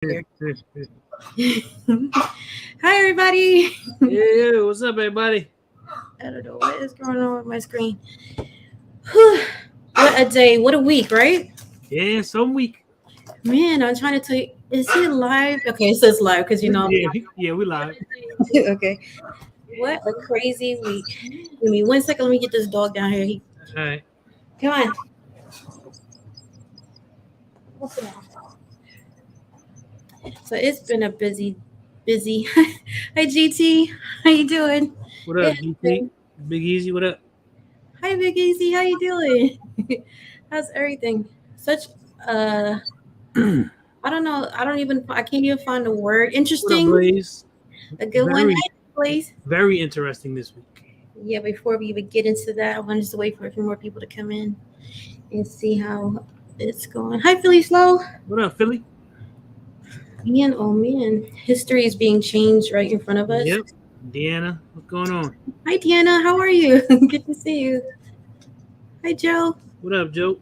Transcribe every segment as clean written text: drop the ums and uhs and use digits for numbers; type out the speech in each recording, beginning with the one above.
Here. Hi, everybody. Yeah, what's up, everybody? I don't know what is going on with my screen. What a day. What a week, right? Yeah, some week. Man, I'm trying to tell you. Is he live? Okay, it says live because you know. Yeah, we live. Okay. What a crazy week. Give me 1 second. Let me get this dog down here. All right. Come on. So it's been a busy. Hi, GT. How you doing? What up, GT? Big Easy, what up? Hi, Big Easy. How you doing? How's everything? Such I don't know. I can't even find a word. What up, Interesting. Blaze? A good one, please. Very interesting this week. Yeah, before we even get into that, I want to just wait for a few more people to come in and see how it's going. Hi, Philly Slow. What up, Philly? Man, oh man. History is being changed right in front of us. Yep. Deanna, what's going on? Hi, Deanna. How are you? Good to see you. Hi, Joe. What up, Joe?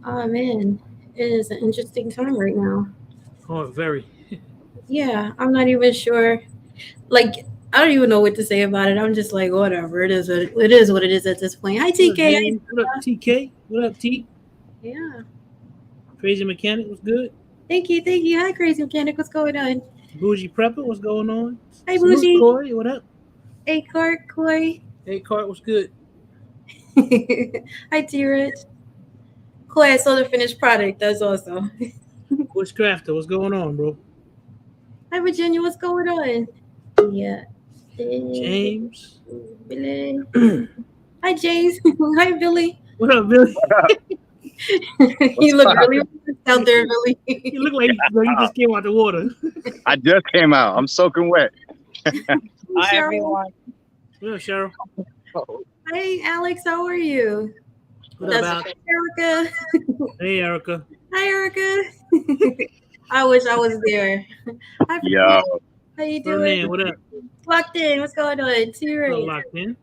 Oh, man. It is an interesting time right now. Oh, very. Yeah, I'm not even sure. Like, I don't even know what to say about it. I'm just like, whatever. It is what it is at this point. Hi, TK. What up, TK? What up, T? Yeah. Crazy Mechanic, what's good? Thank you. Hi, Crazy Mechanic. What's going on? Bougie Prepper, what's going on? Hi, Bougie. Corey, what up? Hey, Coy. Hey, Cart, what's good? Hi, T-Rich. Coy, I saw the finished product. That's awesome. Bush Crafter, what's going on, bro? Hi, Virginia. What's going on? Yeah. James. Billy. Hi, James. Hi, Billy. What up, Billy? You look really out there, Billy. You look like you just came out the water. I just came out. I'm soaking wet. Hi, everyone. What up, Cheryl? Hi, Alex. How are you? What up, Alex? Erica. Hey, Erica. Hi, Erica. I wish I was there. Hi, Yo. how you doing? Man, what up? Locked in. What's going on? Still locked in.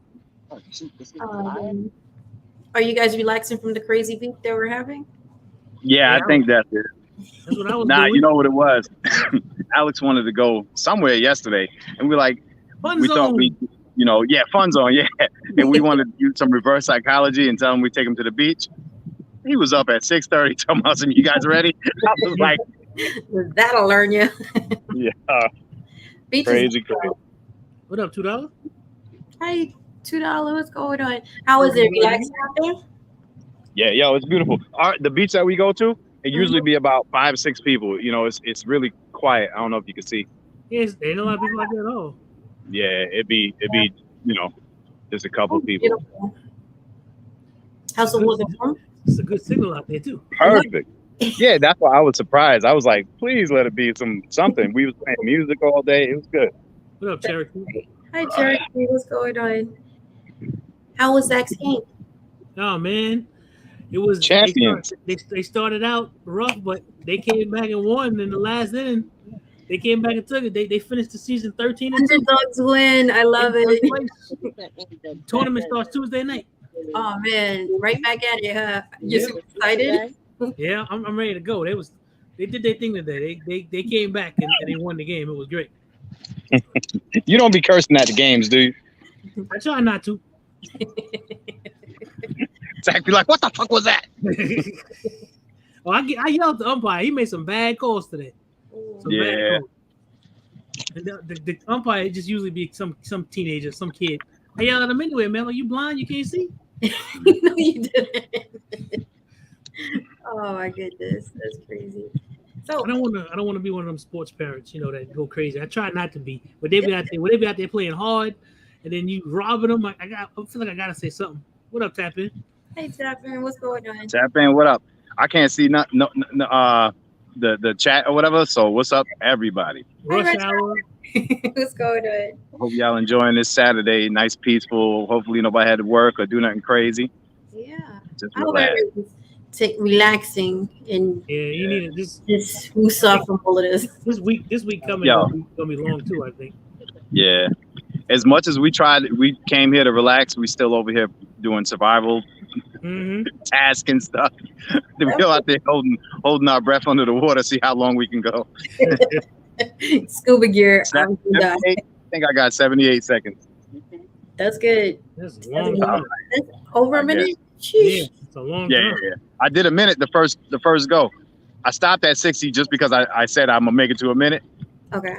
Are you guys relaxing from the crazy week that we're having? Yeah, I think that's it. That's what I was Nah, doing. you know what it was? Alex wanted to go somewhere yesterday, and we're like, Fun zone. Thought we, fun zone, yeah. And we wanted to do some reverse psychology and tell him we take him to the beach. He was up at 6:30 talking about some, you guys ready? I was like, that'll learn you. Yeah. Beach Crazy. What up, $2? Hi, $2. What's going on? How is it? Relaxing out there? Yeah, yo, it's beautiful. The beach that we go to, it usually be about 5 or 6 people. It's really quiet. I don't know if you can see. Yes, ain't a lot of people like that at all. Yeah, it'd be just a couple people. Beautiful. How's the water? It's a good signal out there too. Perfect. Yeah, that's why I was surprised. I was like, please let it be something. We was playing music all day. It was good. What up, Cherokee? Hi, Cherokee. What's going on? How was Zach's game? Oh man, it was champions. They started out rough, but they came back and won in the last inning. They came back and took it. They finished the season 13 and 2. Underdogs win. I love it. Tournament starts Tuesday night. Oh man, right back at it, huh? You excited? Yeah, I'm ready to go. They did their thing today. They came back and they won the game. It was great. You don't be cursing at the games, do you? I try not to. Zach be like, what the fuck was that? I yelled at the umpire. He made some bad calls today. Yeah. And the umpire just usually be some teenager, some kid. I yell at him anyway, man. Are you blind? You can't see? No, you didn't. Oh my goodness, that's crazy. So I don't want to be one of them sports parents, that go crazy. I try not to be, but they be out there playing hard, and then you robbing them. I feel like I gotta say something. What up, Tap In? Hey, Tap In, what's going on? Tap In, what up? I can't see the chat or whatever. So what's up, everybody? Rush hour. What's going on? Hope y'all enjoying this Saturday. Nice, peaceful. Hopefully nobody had to work or do nothing crazy. Yeah. Just relax. Relaxing and you need to just who's off from all of this. This week coming gonna be long too, I think. Yeah. as much as we came here to relax, we still over here doing survival tasks and stuff. We go out there holding our breath under the water, see how long we can go. Scuba gear. I think I got 78 seconds. That's good. That's a long time. That's over a minute. Yeah, it's a long time. Yeah. I did a minute the first go. I stopped at 60 just because I said I'm gonna make it to a minute. Okay.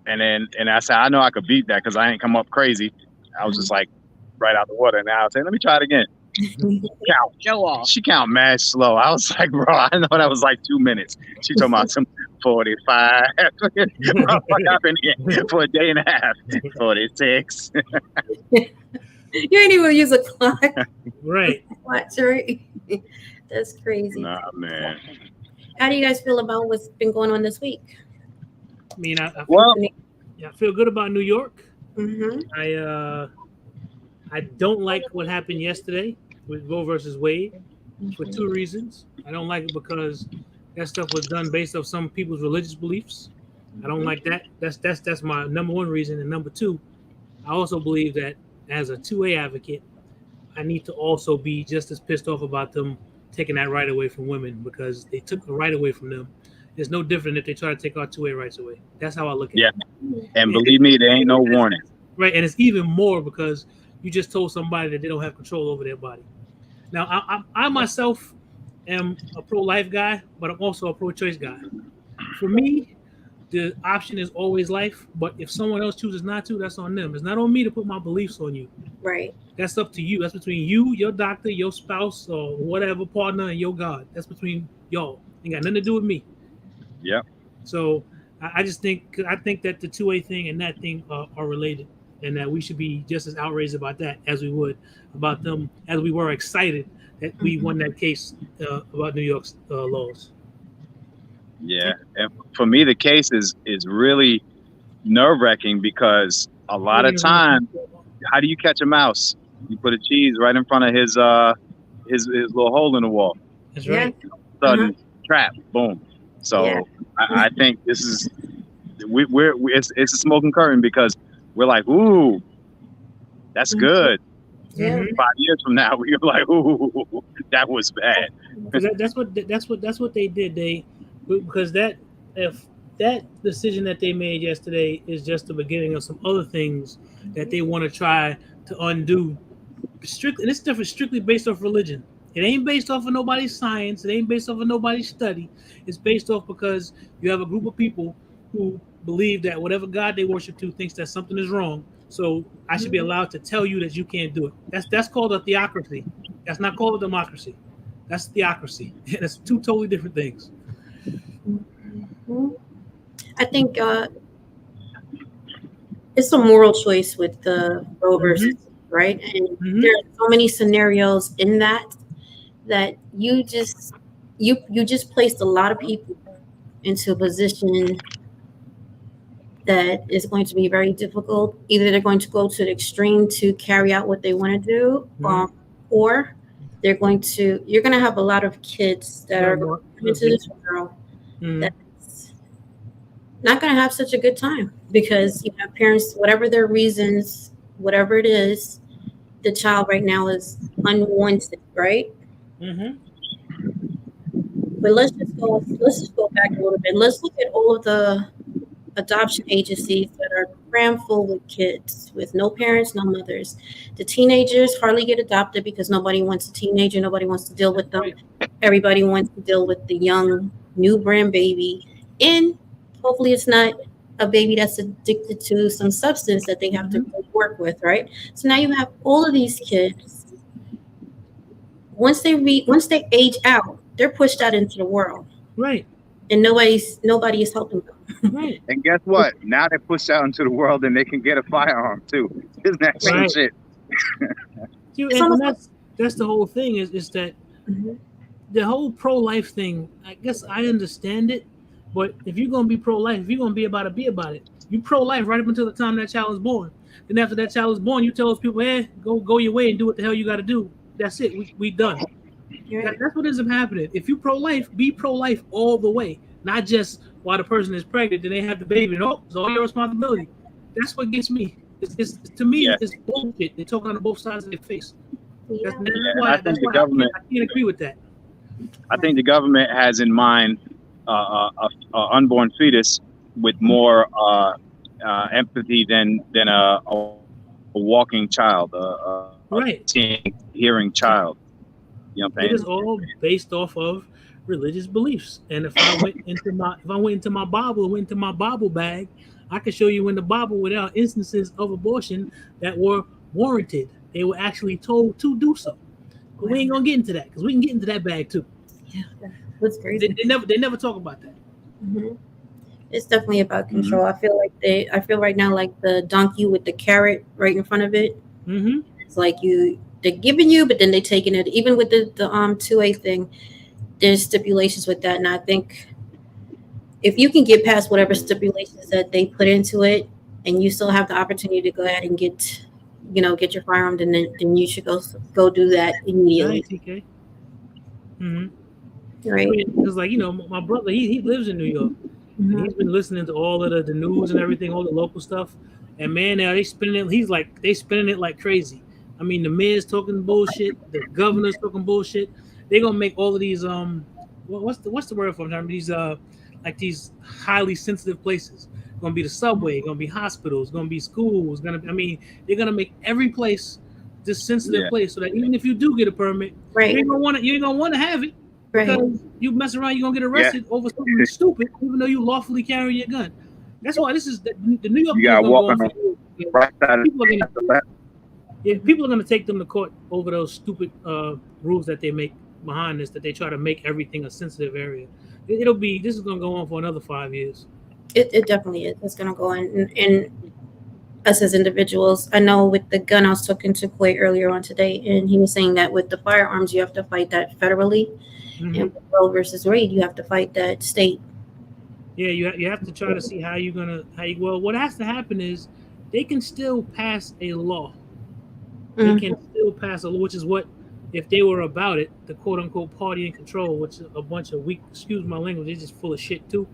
And I said I know I could beat that because I ain't come up crazy. I was just like right out the water. And now I said, let me try it again. Show off. She count mad slow. I was like, bro, I know that was like 2 minutes. She talking about some 45. I've been here for a day and a half. 46. You ain't even use a clock. Right. Watch, right? That's crazy. Nah, man. How do you guys feel about what's been going on this week? I mean, I feel good about New York. I don't like what happened yesterday with Roe versus Wade for two reasons. I don't like it because that stuff was done based off some people's religious beliefs. I don't like that. That's my number one reason. And number two, I also believe that as a 2A advocate, I need to also be just as pissed off about them taking that right away from women because they took the right away from them. It's no different if they try to take our 2A rights away. That's how I look at it. And believe me, there ain't no warning. Right, and it's even more because you just told somebody that they don't have control over their body. Now, I myself am a pro-life guy, but I'm also a pro-choice guy. For me, the option is always life, but if someone else chooses not to, that's on them. It's not on me to put my beliefs on you. Right. That's up to you. That's between you, your doctor, your spouse, or whatever partner, and your God. That's between y'all. Ain't got nothing to do with me. Yep. So I think that the 2A thing and that thing are related, and that we should be just as outraged about that as we would about them, as we were excited that we won that case about New York's laws. Yeah, and for me, the case is really nerve-wracking because a lot of time, how do you catch a mouse? You put a cheese right in front of his little hole in the wall. That's right. Sudden trap, boom. So I think this is it's a smoking curtain because we're like, ooh, that's good. Yeah. 5 years from now, we're like, ooh, that was bad. That's what they did. Because if that decision that they made yesterday is just the beginning of some other things that they want to try to undo. Strictly, and it's different. Strictly based off religion. It ain't based off of nobody's science. It ain't based off of nobody's study. It's based off because you have a group of people who believe that whatever God they worship to thinks that something is wrong. So I should be allowed to tell you that you can't do it. That's called a theocracy. That's not called a democracy. That's theocracy. And it's two totally different things. I think it's a moral choice with the Roe versus, right? And there are so many scenarios in that you just placed a lot of people into a position that is going to be very difficult. Either they're going to go to the extreme to carry out what they want to do, or you're going to have a lot of kids that are going into this world that's not going to have such a good time because parents, whatever their reasons, whatever it is, the child right now is unwanted, right? But let's just go back a little bit. Let's look at all of the adoption agencies that are crammed full with kids with no parents, no mothers. The teenagers hardly get adopted because nobody wants a teenager. Nobody wants to deal with them. Everybody wants to deal with the young newborn baby. And hopefully it's not a baby that's addicted to some substance that they have to work with, right? So now you have all of these kids. Once they age out, they're pushed out into the world. Right. And nobody is helping them. Right. And guess what? Now they're pushed out into the world and they can get a firearm too. Isn't that some shit? And that's the whole thing is that the whole pro-life thing, I guess I understand it, but if you're going to be pro-life, if you're going to be about it. You pro-life right up until the time that child is born. Then after that child is born, you tell those people, hey, go your way and do what the hell you got to do. That's it. We done. That's what ends up happening. If you pro-life, be pro-life all the way. Not just while the person is pregnant, then they have the baby. No, it's all your responsibility. That's what gets me. It's to me, Yeah. it's bullshit. They're talking on both sides of their face. Yeah. That's I why think the government. I can't agree with that. I think the government has in mind a unborn fetus with more empathy than a walking child, a Right. seeing, hearing child. You know what I'm It saying? is all based off of religious beliefs. And if I went into my Bible, went into my Bible bag, I could show you in the Bible where there are instances of abortion that were warranted. They were actually told to do so. But we ain't gonna get into that because we can get into that bag too. Yeah, that's crazy. They never talk about that. Mm-hmm. It's definitely about control. I feel right now like the donkey with the carrot right in front of it. Mm-hmm. It's like they're giving you, but then they're taking it. Even with the 2A thing, there's stipulations with that, and I think if you can get past whatever stipulations that they put into it, and you still have the opportunity to go ahead and get your firearm, then you should go do that immediately. TK. Mm-hmm. Right. Because my brother, he lives in New York. Mm-hmm. And he's been listening to all of the news and everything, all the local stuff. And man, now they spinning it. They spinning it like crazy. I mean, the mayor's talking bullshit. The governor's talking bullshit. They're gonna make all of these what's the word for them? These these highly sensitive places. Gonna be the subway. Gonna be hospitals. Gonna be schools. They're gonna make every place this sensitive place so that even if you do get a permit, right, you ain't gonna want to have it. Right. Because you mess around, you're gonna get arrested over something stupid, even though you lawfully carry your gun. That's why this is the New York. You gotta walk on the right side of the left. Yeah, people are gonna take them to court over those stupid rules that they make behind this. That they try to make everything a sensitive area. This is gonna go on for another 5 years. It definitely is. It's gonna go on, and us as individuals. I know with the gun, I was talking to Quay earlier on today, and he was saying that with the firearms, you have to fight that federally. Mm-hmm. And with Roe versus Wade, you have to fight that state. Yeah, you have to try to see well, what has to happen is they can still pass a law. Mm-hmm. They can still pass a law, which is what, if they were about it, the quote unquote party in control, which is a bunch of weak, excuse my language, they're just full of shit too.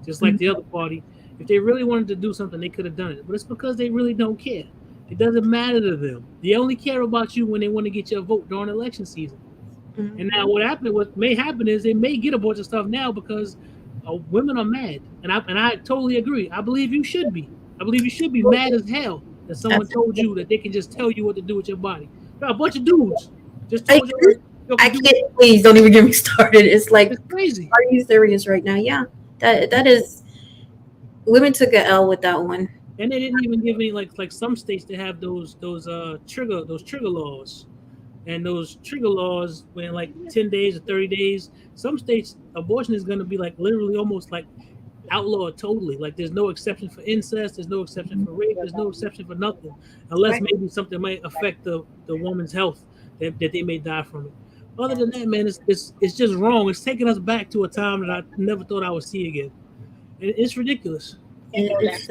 Just like the other party. If they really wanted to do something, they could have done it. But it's because they really don't care. It doesn't matter to them. They only care about you when they want to get your vote during election season. Mm-hmm. And now what may happen is they may get a bunch of stuff now because women are mad. And I totally agree. I believe you should be. I believe you should be mad as hell that someone told you that they can just tell you what to do with your body. A bunch of dudes just told you. I can't. Please don't even get me started. It's like, it's crazy. Are you serious right now? Yeah, that is. Women took an L with that one. And they didn't even give any like some states they have those trigger laws. And those trigger laws, when like 10 days or 30 days, some states abortion is going to be like literally almost like outlawed totally. Like there's no exception for incest, there's no exception for rape, there's no exception for nothing, unless maybe something might affect the woman's health that they may die from it. Other than that, man, it's just wrong. It's taking us back to a time that I never thought I would see again. It's ridiculous. It's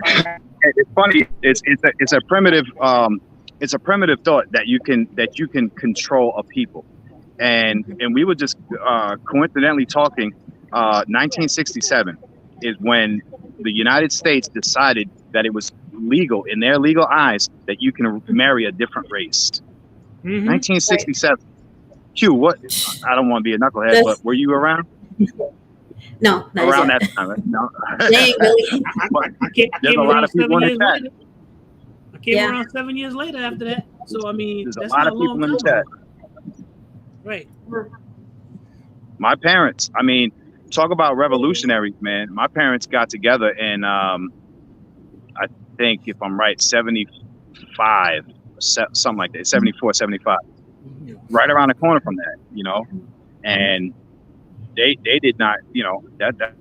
funny. It's a primitive. It's a primitive thought that you can control a people, and we were just coincidentally talking. 1967 is when the United States decided that it was legal in their legal eyes that you can marry a different race. Mm-hmm. 1967. Q, what? I don't want to be a knucklehead, but were you around? No, around that time. Right? No. There's a lot of people in the chat. I came around 7 years later after that. So I mean, there's a lot of people in the chat. Right. My parents. I mean, talk about revolutionaries, man. My parents got together in, I think, if I'm right, 75, something like that, 74, 75. Right around the corner from that, and they did not,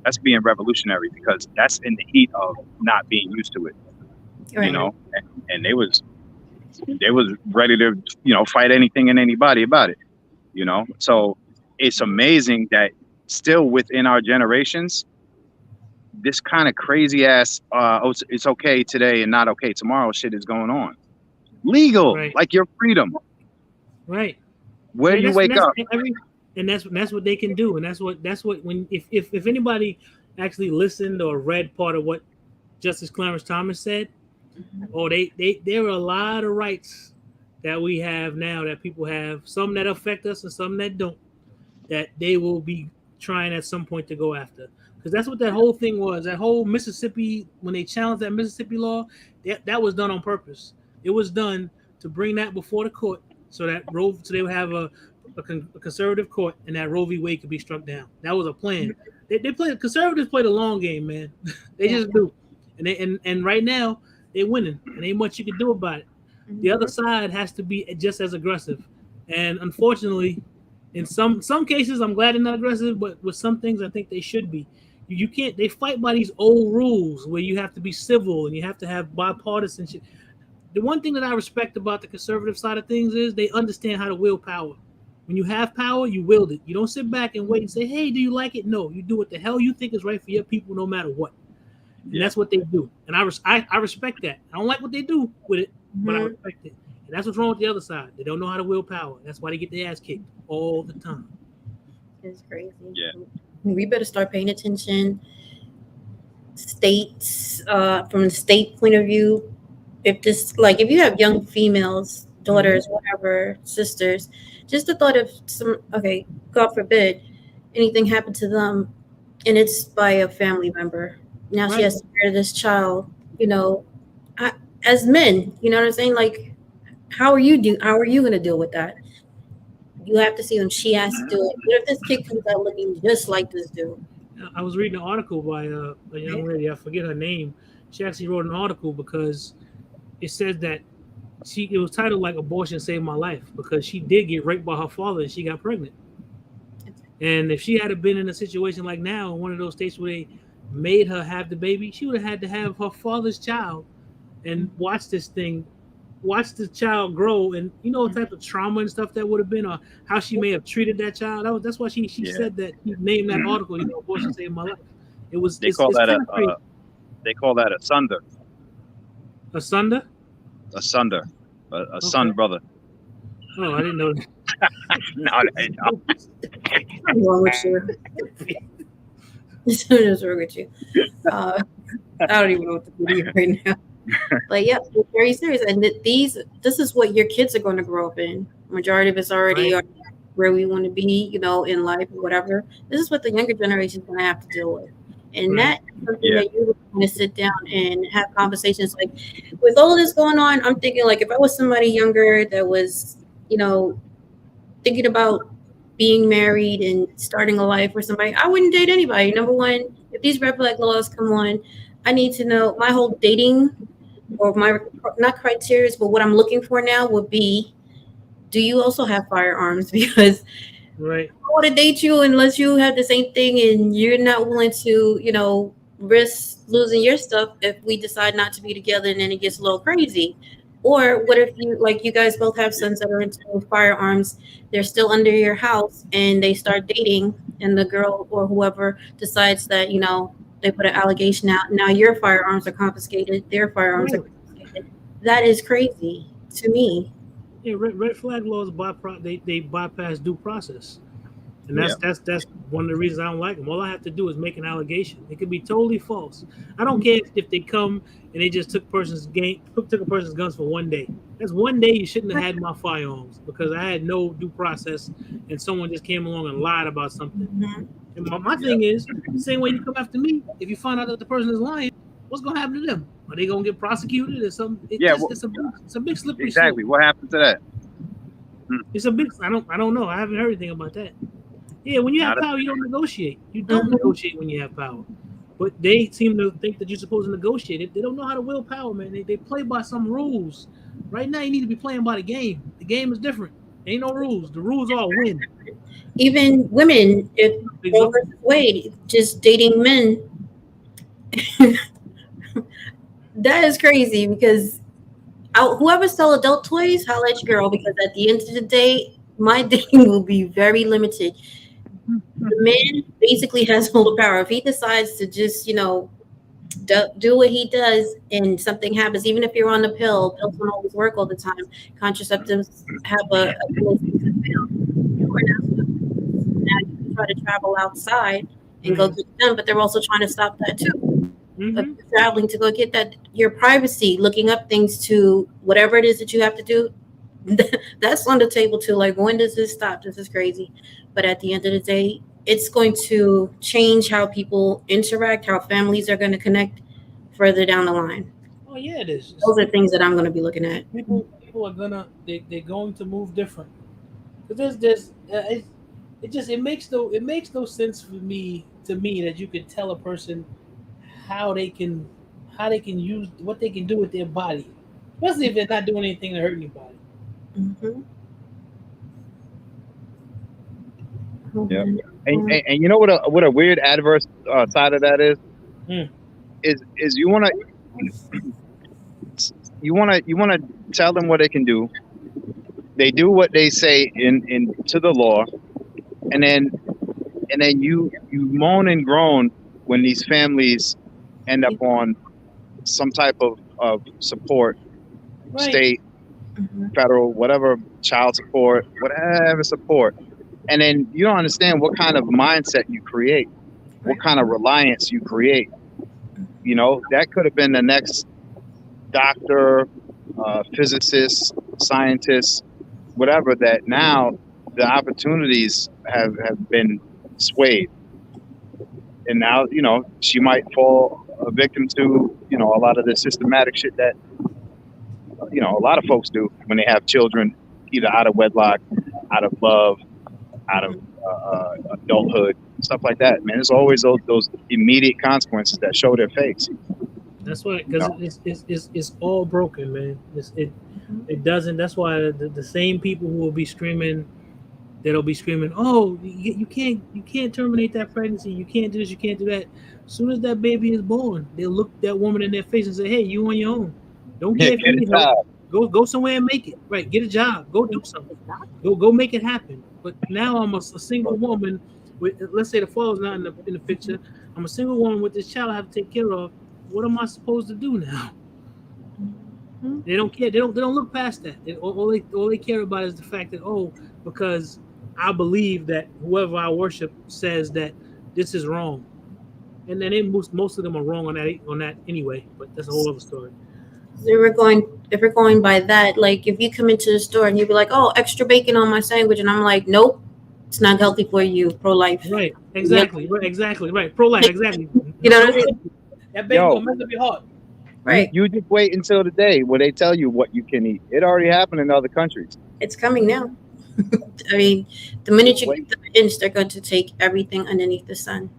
that's being revolutionary because that's in the heat of not being used to it, and they was ready to, fight anything and anybody about it, so it's amazing that still within our generations, this kind of crazy ass, it's okay today and not okay tomorrow shit is going on. Legal, like your freedom. Right. Where you wake up. And that's what they can do. And that's what when if anybody actually listened or read part of what Justice Clarence Thomas said, Oh, there are a lot of rights that we have now that people have, some that affect us and some that don't, that they will be trying at some point to go after. Because that's what that whole thing was. That whole Mississippi, when they challenged that Mississippi law, that was done on purpose. It was done to bring that before the court so that they would have a conservative court and that Roe v. Wade could be struck down. That was a plan. Conservatives play the long game, man. They just do. And right now they're winning, and ain't much you can do about it. The other side has to be just as aggressive, and unfortunately, in some cases, I'm glad they're not aggressive, but with some things, I think they should be. You can't. They fight by these old rules where you have to be civil and you have to have bipartisanship. The one thing that I respect about the conservative side of things is they understand how to wield power. When you have power, you wield it. You don't sit back and wait and say, "Hey, do you like it?" No, you do what the hell you think is right for your people, no matter what. And that's what they do. And I respect that. I don't like what they do with it, but I respect it. And that's what's wrong with the other side. They don't know how to wield power. That's why they get their ass kicked all the time. It's crazy. Yeah. We better start paying attention. States, from the state point of view, if you have young females, daughters, whatever, sisters, just the thought of God forbid, anything happened to them, and it's by a family member. Now she has to bear this child, as men, you know what I'm saying? Like, how are you going to deal with that? You have to see them. She has to do it. What if this kid comes out looking just like this dude? I was reading an article by a young lady. I forget her name. She actually wrote an article because it says that it was titled like "Abortion Saved My Life" because she did get raped by her father and she got pregnant. And if she had been in a situation like now in one of those states where they made her have the baby, she would have had to have her father's child and watch the child grow, and what type of trauma and stuff that would have been, or how she may have treated that child. That's why she said that. She named that article, "Abortion Saved My Life." It was. They call that a sunder. A sunder. A sunder. A son brother. Oh, I didn't know that. No, What's wrong with you? What's wrong with you? I don't even know what to believe right now. But yeah, it's very serious. And this is what your kids are going to grow up in. Majority of us already are where we want to be, in life or whatever. This is what the younger generation is going to have to deal with. And that is something that you want to sit down and have conversations. Like, with all of this going on, I'm thinking, like, if I was somebody younger that was, thinking about being married and starting a life with somebody, I wouldn't date anybody. Number one, if these red flag laws come on, I need to know my whole dating, or my, not criteria, but what I'm looking for now would be, do you also have firearms? Because I don't want to date you unless you have the same thing and you're not willing to, risk losing your stuff if we decide not to be together and then it gets a little crazy. Or what if you guys both have sons that are into firearms, they're still under your house and they start dating, and the girl or whoever decides that, they put an allegation out. Now your firearms are confiscated. Their firearms are confiscated. That is crazy to me. Yeah, red flag laws they bypass due process, and that's one of the reasons I don't like them. All I have to do is make an allegation. It could be totally false. I don't care if they come and they just took a person's guns for one day. That's one day you shouldn't have had my firearms because I had no due process, and someone just came along and lied about something. And my thing is, the same way you come after me, if you find out that the person is lying, what's going to happen to them? Are they going to get prosecuted or something? It's a big slippery slope. Exactly. What happened to that? It's a big. I don't know. I haven't heard anything about that. Yeah, when you have power, you don't negotiate. You don't negotiate when you have power. But they seem to think that you're supposed to negotiate. They don't know how to wield power, man. They play by some rules. Right now, you need to be playing by the game. The game is different. Ain't no rules. The rules are win. Even women, if Roe versus Wade, just dating men, that is crazy because whoever sell adult toys, holla at your girl, because at the end of the day, my dating will be very limited. The man basically has all the power. If he decides to just, do what he does and something happens, even if you're on the pills don't always work all the time. Contraceptives have a now you can try to travel outside and go get them, but they're also trying to stop that too. of traveling to go get that, your privacy, looking up things to whatever it is that you have to do. That's on the table too. Like, when does this stop? This is crazy. But at the end of the day, it's going to change how people interact, how families are going to connect further down the line. Oh yeah, it is. Those are things that I'm going to be looking at. People are gonna they're going to move different. Because it makes no sense to me that you can tell a person how they can use what they can do with their body, especially if they're not doing anything to hurt anybody. Yeah, and you know what a weird adverse side of that is you want to tell them what they can do. They do what they say in to the law, and then you moan and groan when these families end up on some type of support, state, federal, whatever, child support, whatever support. And then you don't understand what kind of mindset you create, what kind of reliance you create. You know, that could have been the next doctor, physicist, scientist, whatever, that now the opportunities have been swayed. And now, you know, she might fall a victim to, you know, a lot of the systematic shit that, you know, a lot of folks do when they have children, either out of wedlock, out of love, out of adulthood, stuff like that. Man, there's always those immediate consequences that show their face. That's why, because it's all broken, man. It doesn't. That's why the same people who will be screaming, that'll be screaming, "Oh, you can't terminate that pregnancy. You can't do this. You can't do that." As soon as that baby is born, they'll look that woman in their face and say, "Hey, you on your own. Don't care if you need help. Go somewhere and make it. Right? Get a job. Go do something. Go make it happen." But now I'm a single woman with, let's say the father's not in the picture. I'm a single woman with this child I have to take care of. What am I supposed to do now? They don't care. They don't look past that. All they care about is the fact that, because I believe that whoever I worship says that this is wrong, and then most of them are wrong on that anyway. But that's a whole other story. If we're going by that, like, if you come into the store and you be like, "Oh, extra bacon on my sandwich," and I'm like, "Nope, it's not healthy for you." Pro-life. Right. Exactly. Right. Exactly. Right. Pro-life. Exactly. You know what I mean? That bacon will mess up your heart. Right. You just wait until the day where they tell you what you can eat. It already happened in other countries. It's coming now. I mean, the minute you get the inch, they're going to take everything underneath the sun.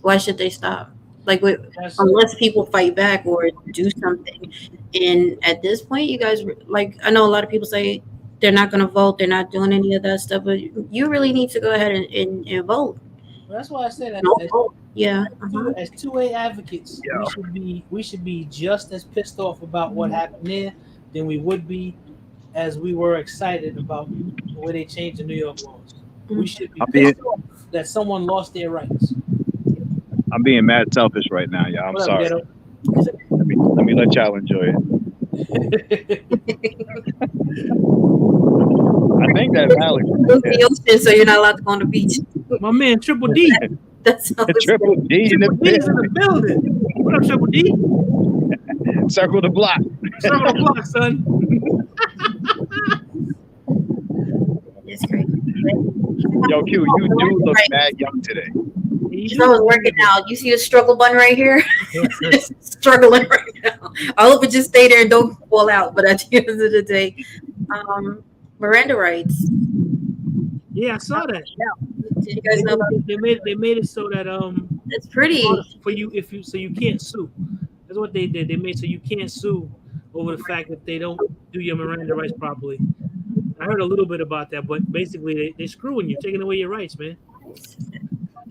Why should they stop? Like, unless people fight back or do something. And at this point, you guys, like, I know a lot of people say they're not going to vote, they're not doing any of that stuff, but you really need to go ahead and vote. Well, that's why I said that. As 2A advocates, we should be just as pissed off about what happened there than we would be as we were excited about the way they changed the New York laws. We should be pissed off that someone lost their rights. I'm being mad selfish right now, y'all. I'm sorry. Let me let y'all enjoy it. I think that's valid. The ocean, so you're not allowed to go on the beach. My man, Triple D. That's how it's Triple D in the building. What up, Triple D? Circle the block. Circle the block, son. It's crazy. Yo, Q, you do look mad young today. I was working out. You see the struggle button right here? It's struggling right now. I hope it just stay there and don't fall out. But at the end of the day, Miranda rights. Yeah, I saw that. Did you guys know about they made it so that it's pretty for you so you can't sue. That's what they did. They made so you can't sue over the fact that they don't do your Miranda rights properly. I heard a little bit about that, but basically they're screwing you, taking away your rights, man.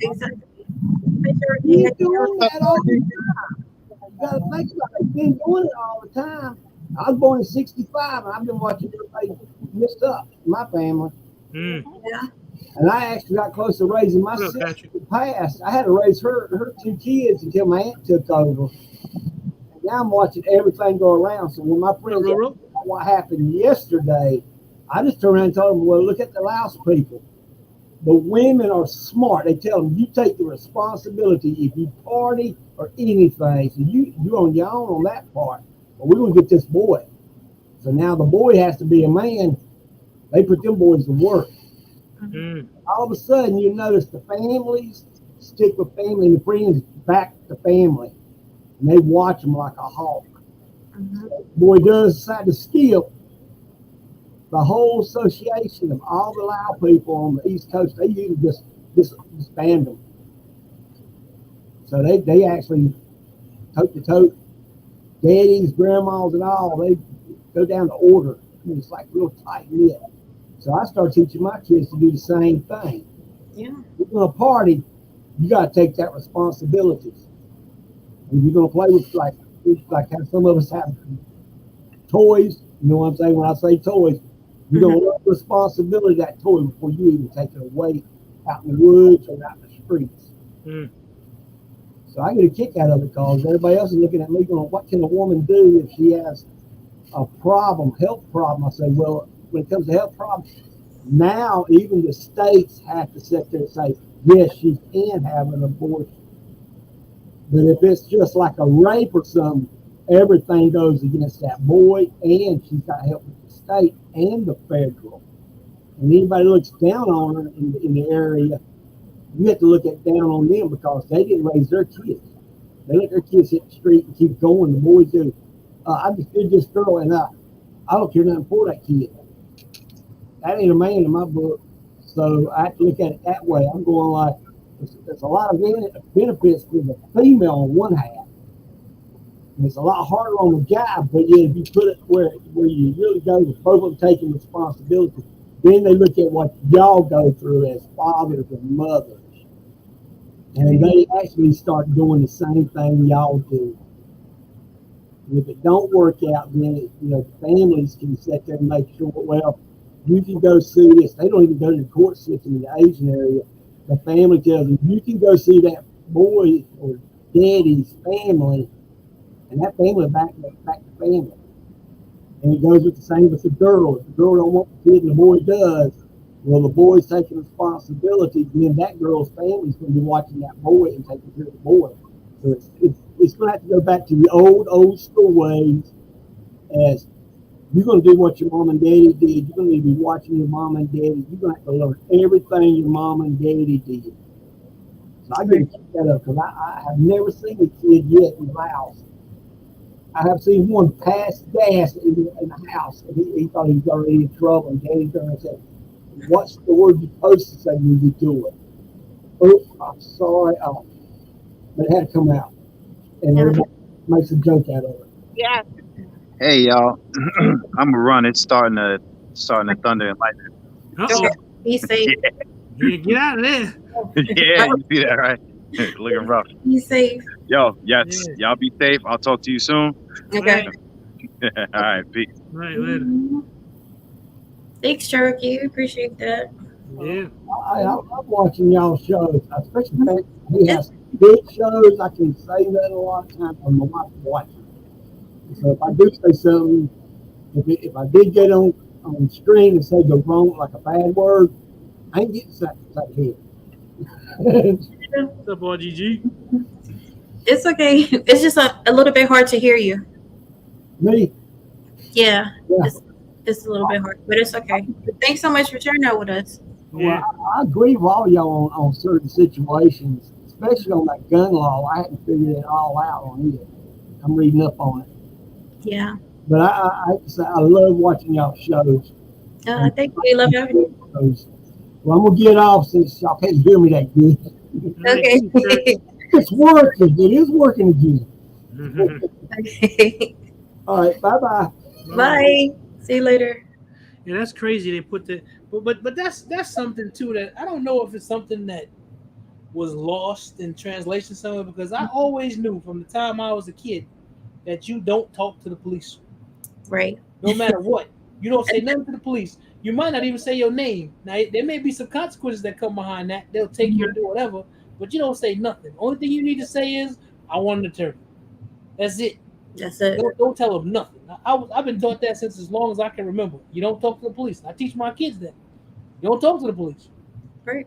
Exactly. He's doing that all the time. You gotta think about it. He's been doing it all the time. I was born in '65, and I've been watching everybody messed up in my family. Yeah. And I actually got close to raising my sister who passed. I had to raise her 2 kids until my aunt took over. And now I'm watching everything go around. So when my friends asked me what happened yesterday, I just turned around and told them, well, look at the Laos people. The women are smart. They tell them, you take the responsibility if you party or anything. So you're on your own on that part. But we're going to get this boy. So now the boy has to be a man. They put them boys to work. Mm. All of a sudden, you notice the families stick with family and the friends back to family. And they watch them like a hawk. Mm-hmm. Boy does decide to skip. The whole association of all the Lao people on the East Coast, they usually just disband them. So they actually toe to toe, daddies, grandmas, and all, they go down to order. I mean, it's like real tight knit. So I started teaching my kids to do the same thing. Yeah. If you're going to party, you got to take that responsibility. If you're going to play with, like how some of us have toys, you know what I'm saying? When I say toys, you're going to learn the responsibility of that toy before you even take it away out in the woods or out in the streets. Mm. So I get a kick out of it because everybody else is looking at me going, what can a woman do if she has a problem, health problem? I say, well, when it comes to health problems, now even the states have to sit there and say, yes, she can have an abortion. But if it's just like a rape or something, everything goes against that boy, and she's got help with the state and the federal. And anybody looks down on her in the area, you have to look down on them because they didn't raise their kids. They let their kids hit the street and keep going. The boys do. I just did this girl, and I don't care nothing for that kid. That ain't a man in my book. So I have to look at it that way. I'm going like, there's a lot of benefits for the female on one half. And it's a lot harder on the guy, but yeah, if you put it where you really go with both of them taking responsibility, then they look at what y'all go through as fathers and mothers. And they actually start doing the same thing y'all do. And if it don't work out, then families can sit there and make sure, well, you can go see this. They don't even go to the court system in the Asian area. The family tells them, you can go see that boy or daddy's family, and that family back to family. And it goes with the same with the girl. If the girl don't want the kid and the boy does, well, the boy's taking responsibility, then that girl's family's going to be watching that boy and taking care of the boy. So it's going to have to go back to the old school ways, as you're going to do what your mom and daddy did. You're going to be watching your mom and daddy. You're going to have to learn everything your mom and daddy did. So I get to keep that up because I have never seen a kid yet in the house. I have seen one pass gas in the house, and he thought he was already in trouble. And daddy turned and said, "What's the word you're supposed to say when you do it?" "Oh, I'm sorry." Oh, but it had to come out, and everybody makes a joke out of it. Yeah. Hey y'all, I'm gonna run. It's starting to thunder and lightning. Uh-oh. Be safe. Yeah, get out of there. Yeah, you see that, right? Looking rough. Be safe. Yo, yes, y'all be safe. I'll talk to you soon. Okay. All right, peace. Right, later. Thanks, Cherokee. Appreciate that. Yeah. I love watching y'all shows, especially when he has big shows. I can say that a lot of times when my wife watches. So if I do say something, if I did get on screen and say the wrong, like a bad word, I ain't getting something like here. What's up, RGG? It's okay. It's just a little bit hard to hear you. Me? Yeah. It's a little bit hard, but it's okay. Thanks so much for sharing that with us. Yeah. Well, I agree with all y'all on certain situations, especially on that gun law. I hadn't figured it all out on it. I'm reading up on it. Yeah. But I love watching y'all shows. Thank you. We love having you. Well, I'm going to get off since y'all can't hear me that good. Okay. It's working. It is working again. Okay. All right. Bye-bye. Bye. See you later. Yeah, that's crazy. They put the but that's something too that I don't know if it's something that was lost in translation somewhere, because I always knew from the time I was a kid that you don't talk to the police. Right. No matter what. You don't say nothing to the police. You might not even say your name. Now, there may be some consequences that come behind that. They'll take you and do whatever, but you don't say nothing. Only thing you need to say is, "I want an attorney." That's it. That's it. Don't tell them nothing. I've been taught that since as long as I can remember. You don't talk to the police. I teach my kids that. You don't talk to the police. Right.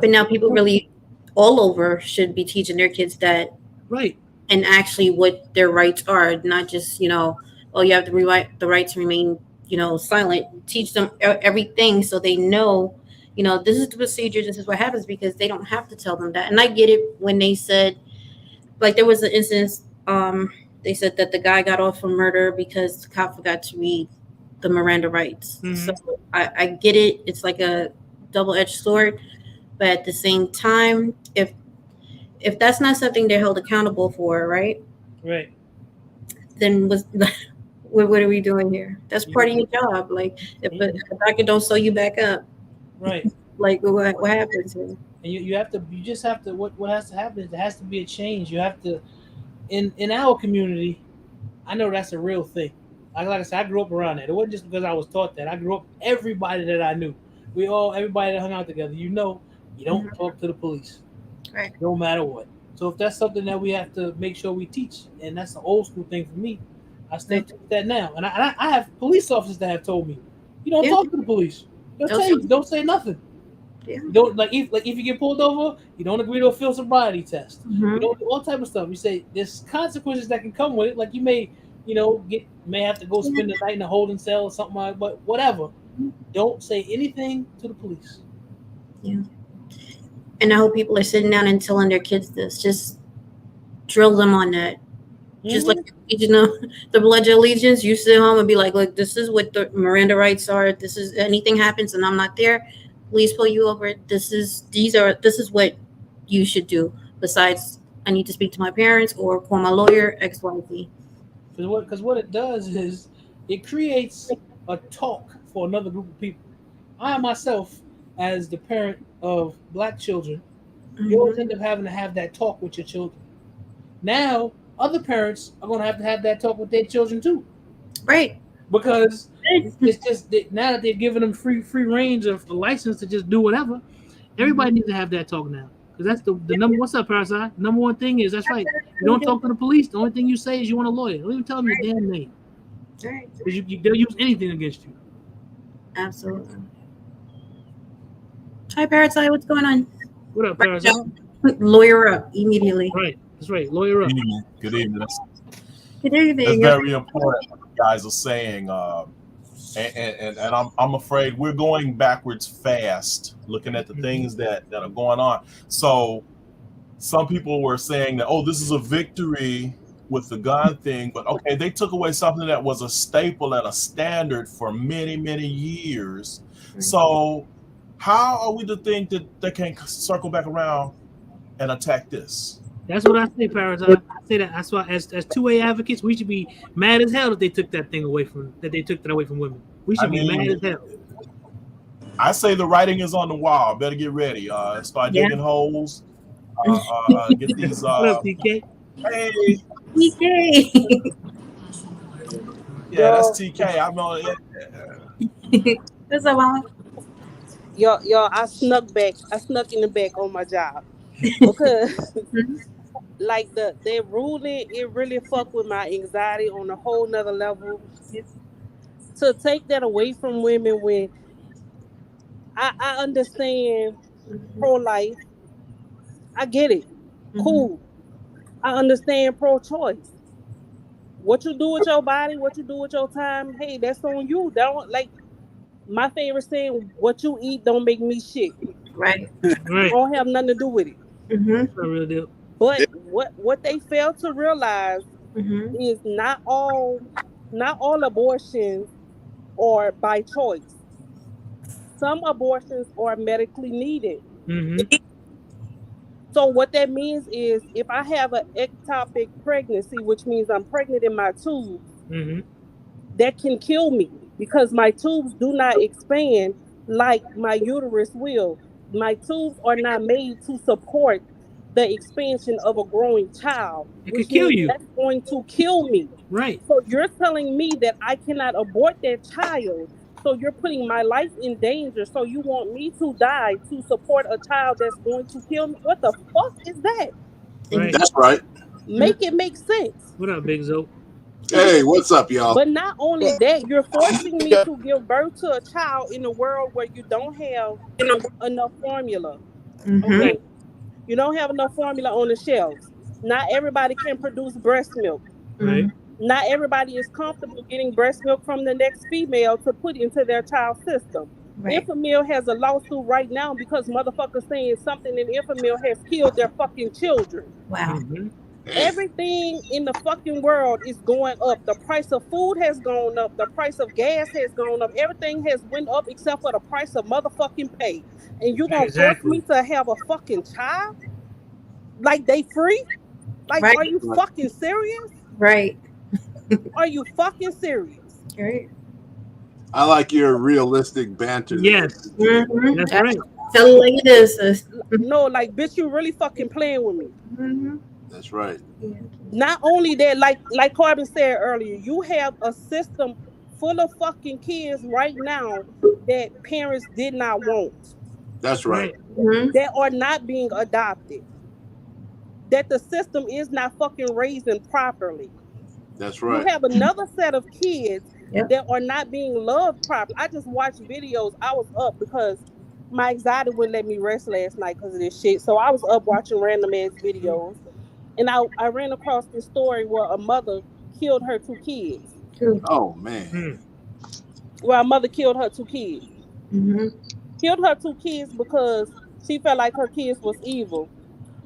But now people really all over should be teaching their kids that, right, and actually what their rights are, not just, oh, you have the right to remain, silent. Teach them everything so they know, this is the procedure, this is what happens, because they don't have to tell them that. And I get it when they said, like, there was an instance, they said that the guy got off for murder because the cop forgot to read the Miranda rights. Mhm. So I get it. It's like a double-edged sword. But at the same time, if that's not something they're held accountable for, right? right. Then what are we doing here? That's part of your job. Like, if a doctor don't sew you back up, Right. like what happens here? And you just have to, what has to happen is there has to be a change. You have to, in our community, I know that's a real thing. Like I said, I grew up around that. It wasn't just because I was taught that. I grew up, everybody that I knew, everybody that hung out together, you don't talk to the police. Right. No matter what. So if that's something that we have to make sure we teach, and that's an old school thing for me, I still teach that now. And I have police officers that have told me, you don't talk to the police. They'll tell you, don't say nothing. Yeah. You don't, like if you get pulled over, you don't agree to a field sobriety test. Mm-hmm. You don't do all type of stuff. You say there's consequences that can come with it. Like you may have to go spend the night in a holding cell or something like that, but whatever. Don't say anything to the police. Yeah. And I hope people are sitting down and telling their kids this. Just drill them on that. Mm-hmm. Just like the Pledge of Allegiance, you sit home and be like, look, this is what the Miranda rights are. This is, anything happens and I'm not there, police pull you over. This is what you should do. Besides, I need to speak to my parents or call my lawyer, X, Y, Z. Because what it does is it creates a talk for another group of people. I myself, as the parent of Black children, you always end up having to have that talk with your children. Now, other parents are going to have that talk with their children too. Right. Because it's just that now that they've given them free range of the license to just do whatever, everybody needs to have that talk now. Because that's the number. What's up, Parasite? Number one thing is, that's right. You don't talk to the police. The only thing you say is you want a lawyer. Don't even tell them your damn name. Right. Because they'll use anything against you. Absolutely. Hi, Parasite. What's going on? What up, Parasite? Lawyer up immediately. Right. That's right. Lawyer up. Good evening. Good evening. That's very important. What you guys are saying, and I'm afraid we're going backwards fast, looking at the things that are going on. So some people were saying that, oh, this is a victory with the gun thing, but okay, they took away something that was a staple and a standard for many, many years. So how are we to think that they can circle back around and attack this? That's what I say, Paradise. I say that. That's why, as 2A advocates, we should be mad as hell that they took that thing away from women. We should be mad as hell. I say the writing is on the wall. Better get ready. Start digging holes. Get these. What up, TK? Hey, TK. Yeah, that's TK. I'm on it. What's up, Mama? Y'all, I snuck in the back on my job. Because like the ruling, it really fucked with my anxiety on a whole nother level. To take that away from women, when I understand pro-life, I get it, cool. I understand pro-choice. What you do with your body, what you do with your time, hey, that's on you. Don't, like my favorite saying, what you eat don't make me shit. Right. Don't have nothing to do with it. Mm-hmm. I really do. But what they fail to realize is not all abortions are by choice. Some abortions are medically needed. So what that means is, if I have an ectopic pregnancy, which means I'm pregnant in my tubes, that can kill me because my tubes do not expand like my uterus will. My tubes are not made to support the expansion of a growing child. It could kill you. That's going to kill me. Right. So you're telling me that I cannot abort that child. So you're putting my life in danger. So you want me to die to support a child that's going to kill me? What the fuck is that? Right. That's right. Make it make sense. What up, Big Zo? Hey, what's up, y'all? But not only that, you're forcing me to give birth to a child in a world where you don't have enough formula. Okay, you don't have enough formula on the shelves. Not everybody can produce breast milk. Right. Not everybody is comfortable getting breast milk from the next female to put into their child's system. Right. Infamil has a lawsuit right now because motherfuckers saying something in Infamil has killed their fucking children. Wow. Everything in the fucking world is going up. The price of food has gone up. The price of gas has gone up. Everything has went up except for the price of motherfucking pay. And you gonna force me to have a fucking child? Like they free? Like, Right. are you fucking serious? Right. Are you fucking serious? Right. I like your realistic banter. Yes. That's right. Tell it like it is, sis. No, like, bitch, you really fucking playing with me. That's right. Not only that, like Corbin said earlier, you have a system full of fucking kids right now that parents did not want. That's right. That are not being adopted. That the system is not fucking raising properly. That's right. You have another set of kids that are not being loved properly. I just watched videos. I was up because my anxiety wouldn't let me rest last night because of this shit. So I was up watching random ass videos. And I ran across this story where a mother killed her 2 kids. Oh, man. Where a mother killed her 2 kids. Killed her 2 kids because she felt like her kids was evil.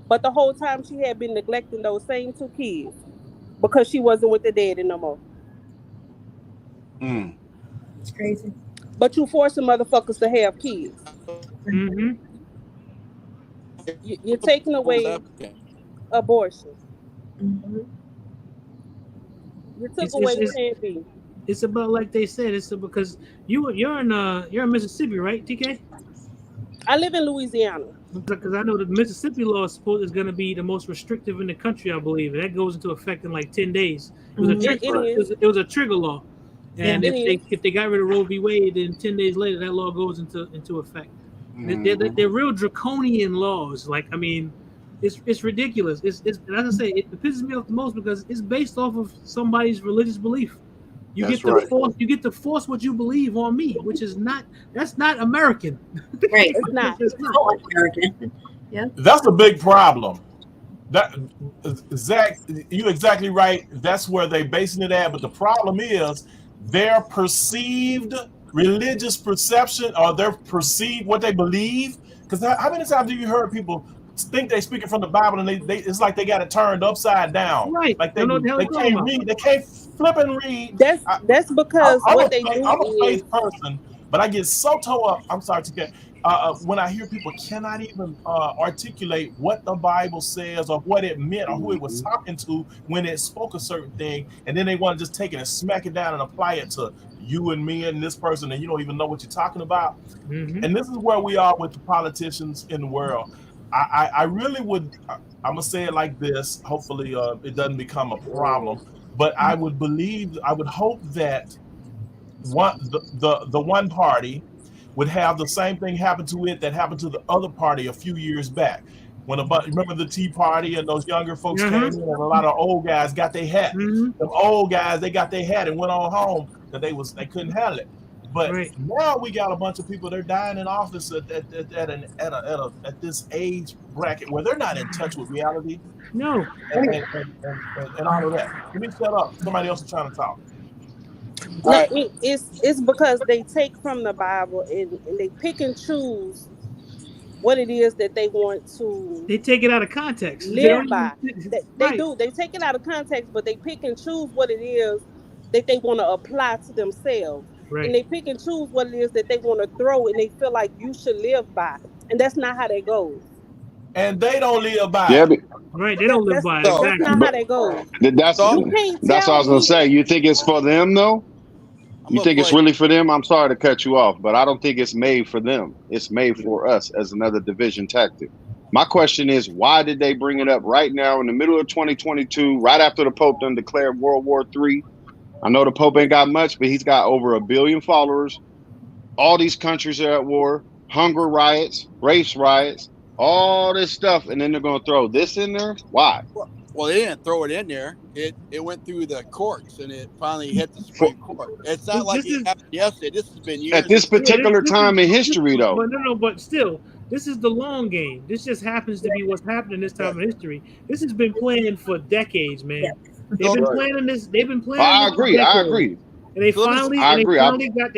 But the whole time she had been neglecting those same 2 kids because she wasn't with the daddy no more. It's crazy. But you forcing motherfuckers to have kids. You're taking away abortion. You took away the champion. It's about, like they said, it's because you're in Mississippi, right, TK? I live in Louisiana. Because I know the Mississippi law is going to be the most restrictive in the country, I believe, and that goes into effect in like 10 days. It was a trigger law, and if they got rid of Roe v. Wade, then 10 days later that law goes into effect. They're real draconian laws. Like, I mean, it's ridiculous. It's like I say, it pisses me off the most because it's based off of somebody's religious belief. You get to force what you believe on me, which is that's not American. Right. It's not. It's not American. Yeah. That's a big problem. That Zach, you're exactly right. That's where they basing it at. But the problem is their perceived religious perception, or their perceived what they believe. Because how many times have you heard people think they're speaking from the Bible and they it's like they got it turned upside down? Right. Like they can't read. They can't flip and read. That's because I'm a faith person, but I get so tore up. I'm sorry to get when I hear people cannot even articulate what the Bible says or what it meant or who it was talking to when it spoke a certain thing, and then they want to just take it and smack it down and apply it to you and me and this person, and you don't even know what you're talking about. And this is where we are with the politicians in the world. I really would. I'm gonna say it like this. Hopefully, it doesn't become a problem. But I would hope that the one party would have the same thing happen to it that happened to the other party a few years back. Remember the Tea Party and those younger folks came in, and a lot of old guys got their hat. The old guys, they got their hat and went on home because they couldn't handle it. But now we got a bunch of people, they're dying in office at this age bracket where they're not in touch with reality. No. And all of that. Let me shut up. Somebody else is trying to talk. Right. It's because they take from the Bible and they pick and choose what it is that they want to. They take it out of context. Live by. They do. They take it out of context, but they pick and choose what it is that they want to apply to themselves. Right. And they pick and choose what it is that they want to throw, and they feel like you should live by. And that's not how that goes. And they don't live by. Yeah, right, they don't live by it. Exactly. That's not how that goes. That's what I was going to say. You think it's for them, though? You think it's really for them? I'm sorry to cut you off, but I don't think it's made for them. It's made for us as another division tactic. My question is, why did they bring it up right now in the middle of 2022, right after the Pope done declared World War III? I know the Pope ain't got much, but he's got over 1 billion followers. All these countries are at war, hunger riots, race riots, all this stuff, and then they're going to throw this in there? Why? Well, they didn't throw it in there. It went through the courts and it finally hit the Supreme Court. It's not like it happened yesterday. This has been years. At this particular time in history, though. But still, this is the long game. This just happens to be what's happening this time in history. This has been planned for decades, man. They've been planning this. They've been planning. I agree. And they finally got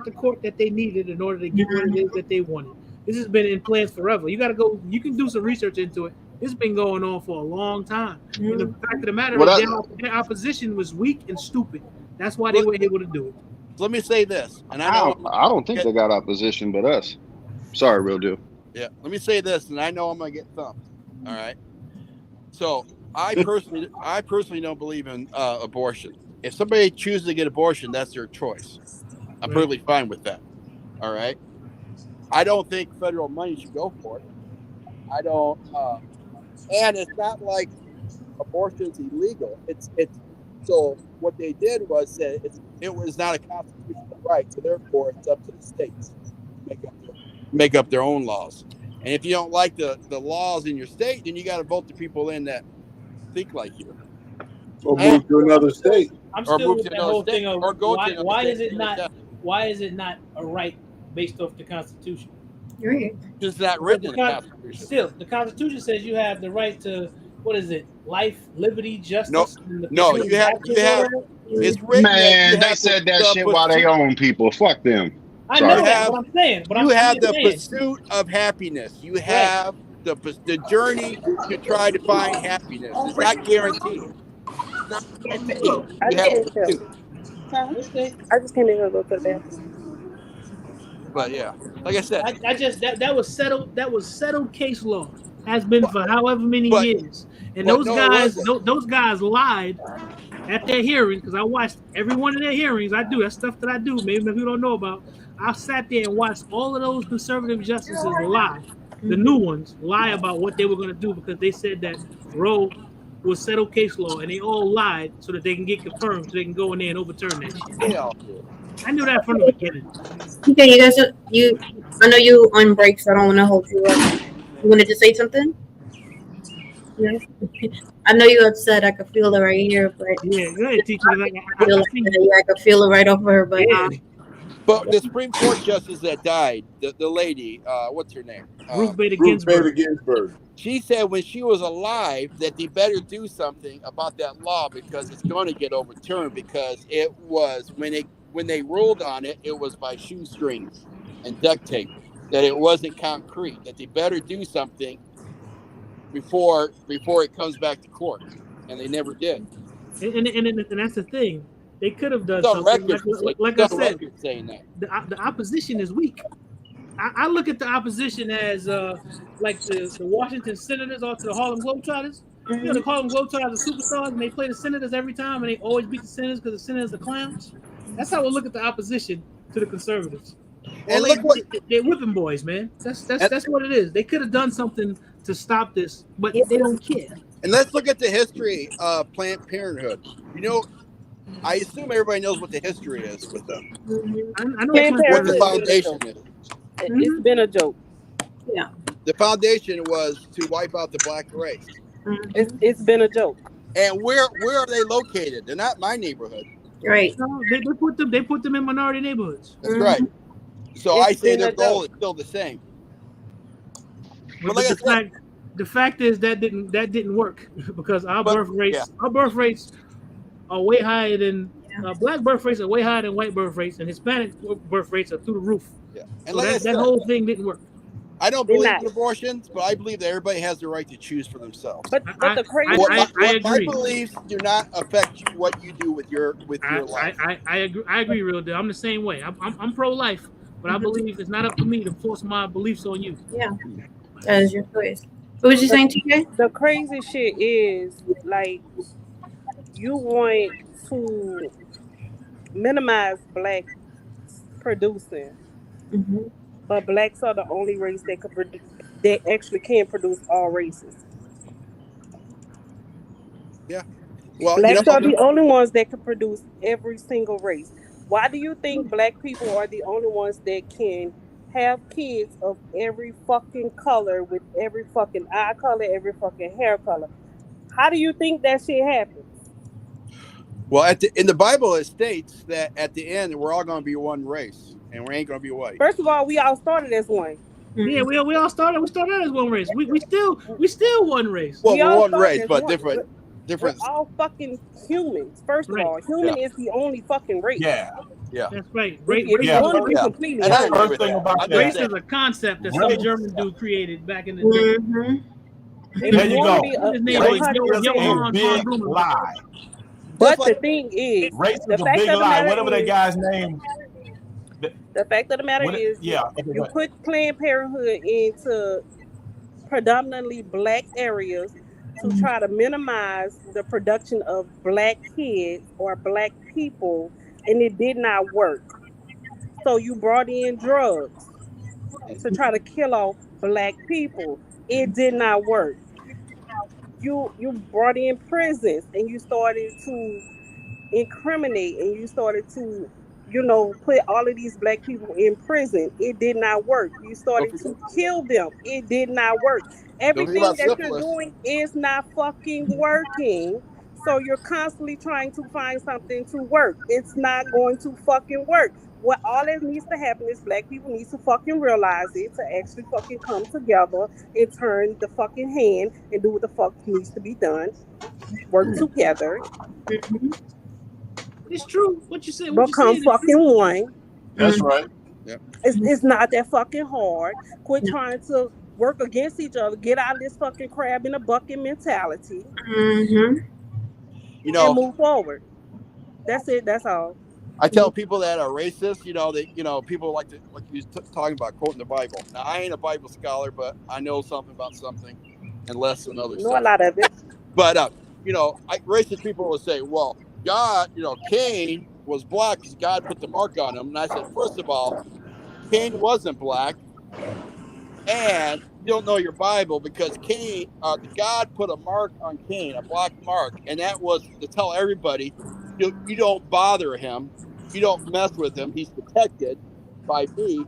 the court that they needed in order to get what it is that they wanted. This has been in plans forever. You got to go. You can do some research into it. It's been going on for a long time. And the fact of the matter is their opposition was weak and stupid. That's why they were able to do it. Let me say this, and I don't think they got opposition but us. Sorry, real deal. Yeah, let me say this, and I know I'm gonna get thumped. All right. So I personally don't believe in abortion. If somebody chooses to get abortion, that's their choice. I'm perfectly fine with that. All right. I don't think federal money should go for it. I don't. And it's not like abortion's illegal. It's so what they did was say it was not a constitutional right, so therefore it's up to the states to make up their own laws. And if you don't like the laws in your state, then you got to vote the people in that think like you, or move to another state, I'm still with that whole thing of why is it not a right based off the Constitution? It's not written in the Constitution. Still, the Constitution says you have the right to, what is it? Life, liberty, justice. No, you have. It's written. Man, they said that shit while they own people. Fuck them. I know that's what I'm saying. You have the pursuit of happiness. You have the journey to try to find happiness. It's not guaranteed. It's not guaranteed. I just came in here to go to the bathroom. But yeah, like I said, that was settled. That was settled case law. Has been for however many years. And those guys lied at their hearings, because I watched every one of their hearings. I do. That's stuff that I do. Maybe people don't know about. I sat there and watched all of those conservative justices lie. The new ones lie about what they were going to do, because they said that Roe was settled case law, and they all lied so that they can get confirmed, so they can go in there and overturn that shit. I knew that from the beginning. Okay, you guys, I know you on break, so I don't want to hold you up. You wanted to say something? Yeah. I know you're upset. I could feel it right here, but yeah, go ahead, teacher. I could feel it right over her, but. But the Supreme Court justice that died, the lady, what's her name? Ruth Bader Ginsburg. She said when she was alive that they better do something about that law, because it's going to get overturned, because it was when they ruled on it, it was by shoestrings and duct tape, that it wasn't concrete, that they better do something before it comes back to court, and they never did. And that's the thing. They could have done something. Like I said, saying that. The opposition is weak. I look at the opposition as like the Washington Senators or to the Harlem Globetrotters. You know, the Harlem Globetrotters are superstars, and they play the Senators every time, and they always beat the Senators because the Senators are clowns. That's how we look at the opposition to the conservatives. And they're whipping boys, man. That's what it is. They could have done something to stop this, but they don't care. And let's look at the history of Planned Parenthood. You know, I assume everybody knows what the history is with them. I know what the foundation is. It's been a joke. Yeah. The foundation was to wipe out the black race. It's been a joke. And where are they located? They're not my neighborhood. Right. No, they put them in minority neighborhoods. That's right. So I say their goal is still the same. But like the fact is that didn't work, because our birth rates are way higher than black birth rates are way higher than white birth rates, and Hispanic birth rates are through the roof. Yeah. And so that whole thing didn't work. I don't believe in abortions, but I believe that everybody has the right to choose for themselves. But the crazy my beliefs do not affect what you do with your life. I agree, real deal. I'm the same way. I'm pro-life, but I believe it's not up to me to force my beliefs on you. Yeah, that is your choice. What was you saying, TK? The crazy shit is, like, you want to minimize black producing. Mm-hmm. But blacks are the only race that actually can produce all races. Yeah. Well, blacks are the only ones that can produce every single race. Why do you think black people are the only ones that can have kids of every fucking color, with every fucking eye color, every fucking hair color? How do you think that shit happens? Well, in the Bible, it states that at the end, we're all going to be one race, and we ain't going to be white. First of all, we all started as one. Yeah, we all started. We started as one race. We still one race. Well, We we're all one started race, as but one. different. We're all fucking humans. First of Right. all, human is the only fucking race. Yeah. That's right. If you want to be completely And I honest. agree First with thing that. about I that. Race understand. is a concept that Race. some German dude created back in the day. If There you you wanna go. be His name Race was is a 100%. big Blumen. lie. But Just the like thing is, Race the is a fact big of the lie. matter Whatever that is, guy's name. the fact of the matter is, Yeah. you put Planned Parenthood into predominantly black areas to try to minimize the production of black kids or black people, and it did not work. So you brought in drugs to try to kill off black people. It did not work. You brought in prisons and you started to incriminate and you started to, put all of these black people in prison. It did not work. You started to kill them. It did not work. Everything about that you're syphilis. doing is not fucking working. So you're constantly trying to find something to work. It's not going to fucking work. What all that needs to happen is black people need to fucking realize it, to actually fucking come together and turn the fucking hand and do what the fuck needs to be done. Work together. It's true. What you say? Become fucking one. That's right. Yeah. It's not that fucking hard. Quit trying to work against each other. Get out of this fucking crab in a bucket mentality. You And know, move forward. That's it. That's all. I tell people that are racist, people like you talking about quoting the Bible. Now, I ain't a Bible scholar, but I know something about something and less than other Know stuff. a lot of it. But, racist people will say, well, God, Cain was black because God put the mark on him. And I said, first of all, Cain wasn't black. And you don't know your Bible because God put a mark on Cain, a black mark. And that was to tell everybody, you don't bother him. You don't mess with him. He's protected by me,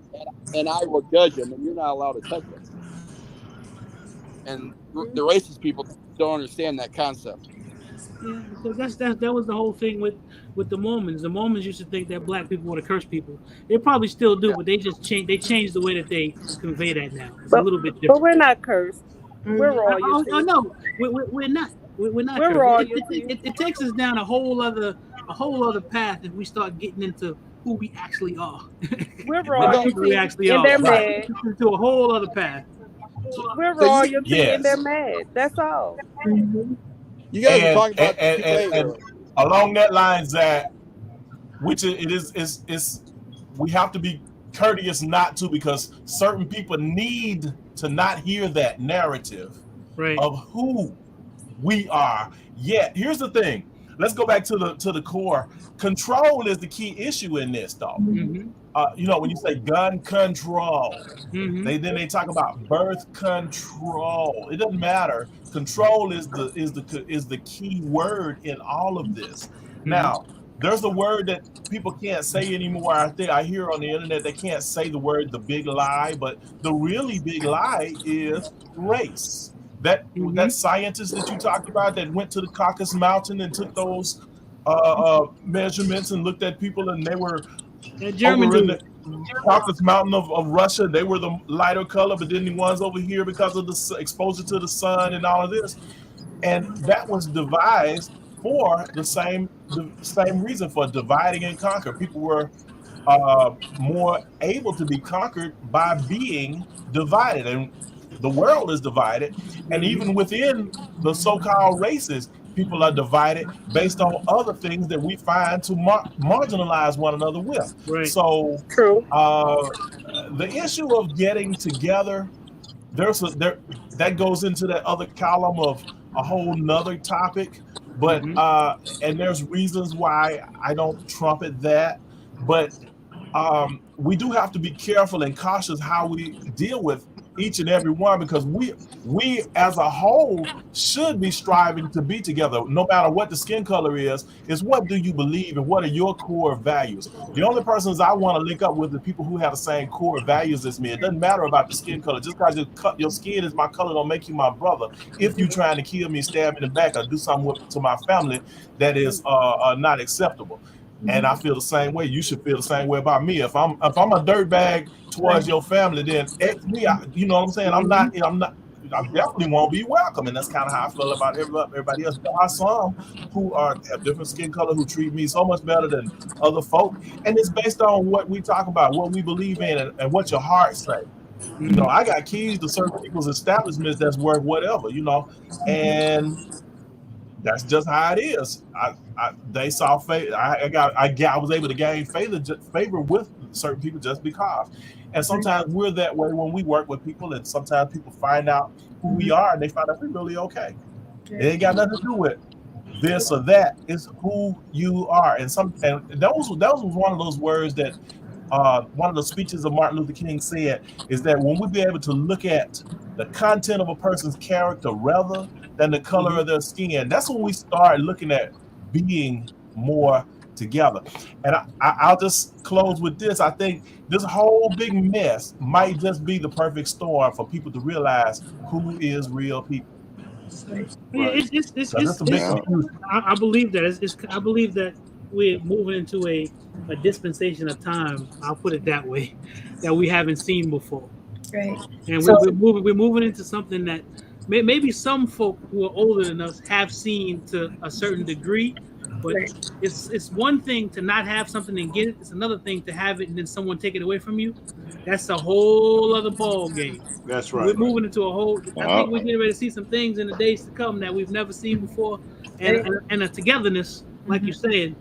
and I will judge him, and you're not allowed to touch him. And the racist people don't understand that concept. Yeah, because that was the whole thing with the Mormons. The Mormons used to think that black people were the cursed people. They probably still do, but they just changed the way that they convey that now. It's a little bit different. But we're not cursed. We're royalty. Oh no, we're not. We're not. We're cursed. royalty. It takes us down a whole other path if we start getting into who we actually are. We're royalty, and they're mad. Into a whole other path. We're royalty, and they're mad. That's all. You guys are talking about and along that line, Zach, which it is we have to be courteous not to, because certain people need to not hear that narrative of who we are. Yet, here's the thing. Let's go back to the core. Control is the key issue in this, though. Mm-hmm. When you say gun control, mm-hmm. they talk about birth control. It doesn't matter. Control is the key word in all of this. Mm-hmm. Now, there's a word that people can't say anymore. I think I hear on the internet they can't say the word the big lie, but the really big lie is race. That scientist that you talked about that went to the Caucasus Mountain and took those measurements and looked at people, and they were over in the Caucasus Mountain of Russia. They were the lighter color, but then the ones over here because of the exposure to the sun and all of this. And that was devised for the same reason, for dividing and conquer. People were more able to be conquered by being divided, and the world is divided. And even within the so-called races, people are divided based on other things that we find to marginalize one another with. Right. So true. The issue of getting together, that goes into that other column of a whole nother topic. But and there's reasons why I don't trumpet that. But we do have to be careful and cautious how we deal with each and every one, because we as a whole should be striving to be together, no matter what the skin color is. Is what do you believe and what are your core values? The only persons I want to link up with are people who have the same core values as me. It doesn't matter about the skin color. Just because your skin is my color don't make you my brother. If you trying to kill me, stab me in the back, or do something to my family that is not acceptable. And I feel the same way. You should feel the same way about me. If I'm a dirtbag towards your family, then X me. You know what I'm saying? I definitely won't be welcome, and that's kind of how I feel about everybody else. There are some who have different skin color who treat me so much better than other folk, and it's based on what we talk about, what we believe in, and what your heart say. You know, I got keys to certain people's establishments that's worth whatever, you know, and that's just how it is. They saw favor. I was able to gain favor with certain people just because. And sometimes we're that way when we work with people, and sometimes people find out who we are and they find out we're really okay. It ain't got nothing to do with this or that. It's who you are. And that was one of those words that one of the speeches of Martin Luther King said, is that when we be able to look at the content of a person's character rather than the color of their skin, that's when we start looking at being more together. And I'll just close with this. I think this whole big mess might just be the perfect storm for people to realize who is real people. Right. I believe that. I believe that we're moving into a dispensation of time. I'll put it that way, that we haven't seen before. Right. And we're moving into something that maybe some folk who are older than us have seen to a certain degree, but it's one thing to not have something and get it. It's another thing to have it and then someone take it away from you. That's a whole other ball game. That's right. We're moving into a whole. I think we're getting ready to see some things in the days to come that we've never seen before, and a togetherness, like you're saying,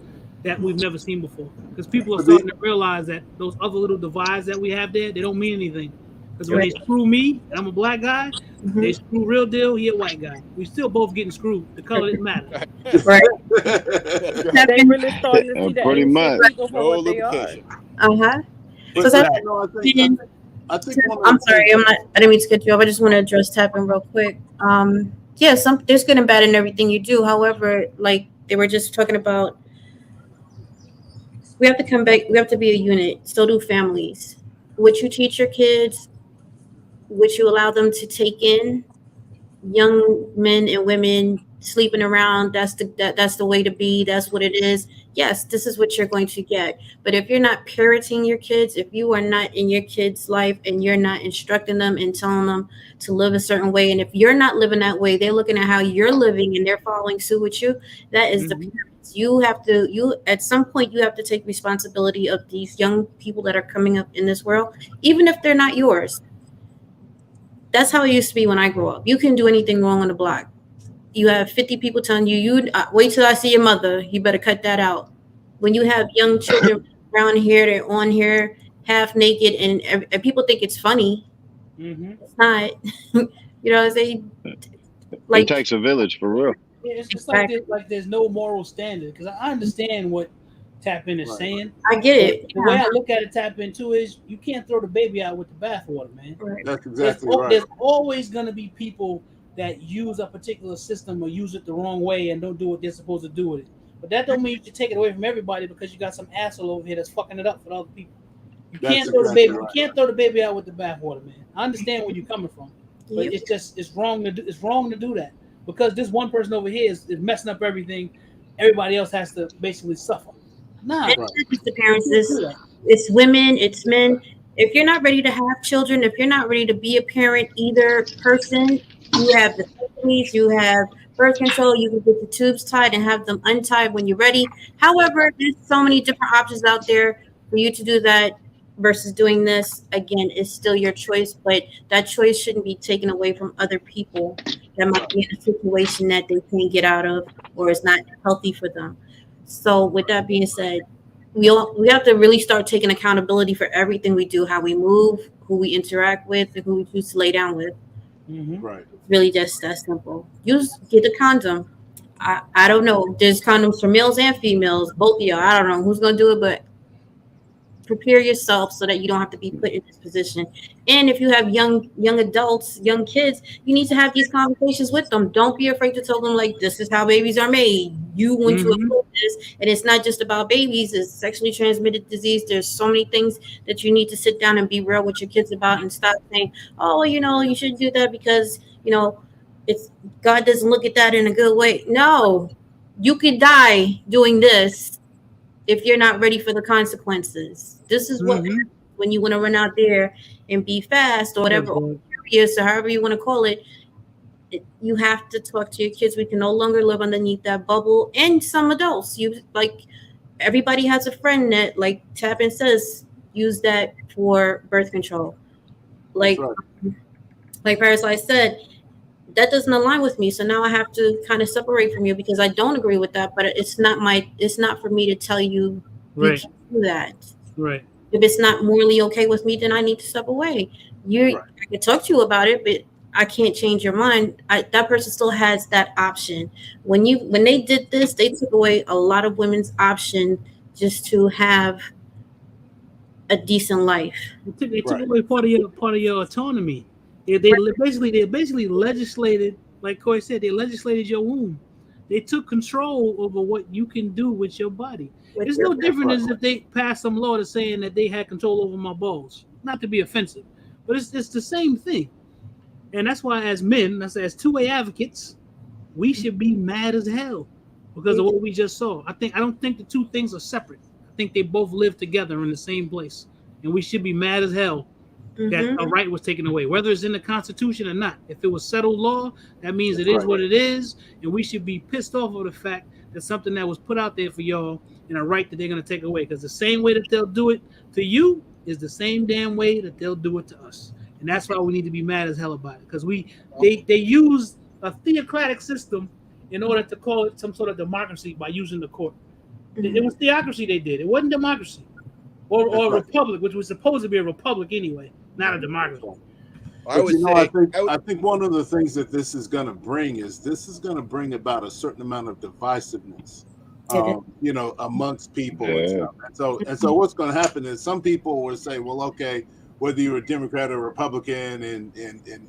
that we've never seen before. Because people are starting to realize that those other little divides that we have there, they don't mean anything. Because when they screw me, and I'm a black guy, they screw Real Deal, he a white guy. We still both getting screwed. The color didn't matter. Right. They really starting to see the pretty much. people for what they are. So I think I'm sorry, I didn't mean to cut you off. I just want to address tapping real quick. Yeah, there's good and bad in everything you do. However, like they were just talking about, we have to come back. We have to be a unit. So do families. What you teach your kids, what you allow them to take in, young men and women sleeping around, that's the way to be. That's what it is. Yes, this is what you're going to get. But if you're not parenting your kids, if you are not in your kids' life and you're not instructing them and telling them to live a certain way, and if you're not living that way, they're looking at how you're living and they're following suit with you. That is the parents. You at some point you have to take responsibility of these young people that are coming up in this world, even if they're not yours. That's how it used to be when I grew up. You couldn't do anything wrong on the block. You have 50 people telling you, wait till I see your mother. You better cut that out. When you have young children around here, they're on here half naked, and people think it's funny. It's not. You know, it takes a village for real. Yeah, it's just like there's no moral standard. Because I understand what Tap In is saying. I get it. The way I look at it, Tap In too, is you can't throw the baby out with the bathwater, man. That's exactly right. There's always going to be people that use a particular system or use it the wrong way and don't do what they're supposed to do with it. But that don't mean you should take it away from everybody because you got some asshole over here that's fucking it up for other people. You can't throw the baby out with the bathwater, man. I understand where you're coming from, but it's wrong to do that because this one person over here is messing up everything. Everybody else has to basically suffer. Nah, it's not just the parents. It's women. It's men. If you're not ready to have children, if you're not ready to be a parent, either person. You have the families, you have birth control, you can get the tubes tied and have them untied when you're ready. However, there's so many different options out there for you to do that versus doing this. Again, it's still your choice, but that choice shouldn't be taken away from other people that might be in a situation that they can't get out of or is not healthy for them. So with that being said, we have to really start taking accountability for everything we do, how we move, who we interact with, and who we choose to lay down with. Right. Really just that simple. Get a condom. I don't know. There's condoms for males and females, both of y'all. I don't know who's gonna do it, but prepare yourself so that you don't have to be put in this position. And if you have young adults, young kids, you need to have these conversations with them. Don't be afraid to tell them, like, this is how babies are made. You want to avoid this. And it's not just about babies, it's sexually transmitted disease. There's so many things that you need to sit down and be real with your kids about, and stop saying, oh, you shouldn't do that because, it's God doesn't look at that in a good way. No, you could die doing this if you're not ready for the consequences. This is what when you want to run out there and be fast or whatever, or furious, or however you want to call it, you have to talk to your kids. We can no longer live underneath that bubble. And some adults, everybody has a friend that, like Tappan says, use that for birth control. Like Parasite said, that doesn't align with me. So now I have to kind of separate from you because I don't agree with that. But it's not for me to tell you you can't do that. Right. If it's not morally okay with me, then I need to step away. I can talk to you about it, but I can't change your mind. That person still has that option. When they did this, they took away a lot of women's option just to have a decent life. They took away part of your autonomy. They basically legislated, like Corey said, they legislated your womb. They took control over what you can do with your body. It's no different as if they passed some law to saying that they had control over my balls. Not to be offensive, but it's the same thing. And that's why, as men, as two-way advocates, we should be mad as hell because of what we just saw. I don't think the two things are separate. I think they both live together in the same place, and we should be mad as hell that a right was taken away, whether it's in the Constitution or not. If it was settled law, that means it is what it is, and we should be pissed off of the fact that something that was put out there for y'all and a right that they're going to take away, because the same way that they'll do it to you is the same damn way that they'll do it to us. And that's why we need to be mad as hell about it, because they use a theocratic system in order to call it some sort of democracy by using the court. It was theocracy they did. It wasn't democracy or a republic, which was supposed to be a republic anyway, not a democracy. I think one of the things that this is going to bring about a certain amount of divisiveness, amongst people and stuff. And so what's going to happen is some people will say, well, okay, whether you're a Democrat or Republican in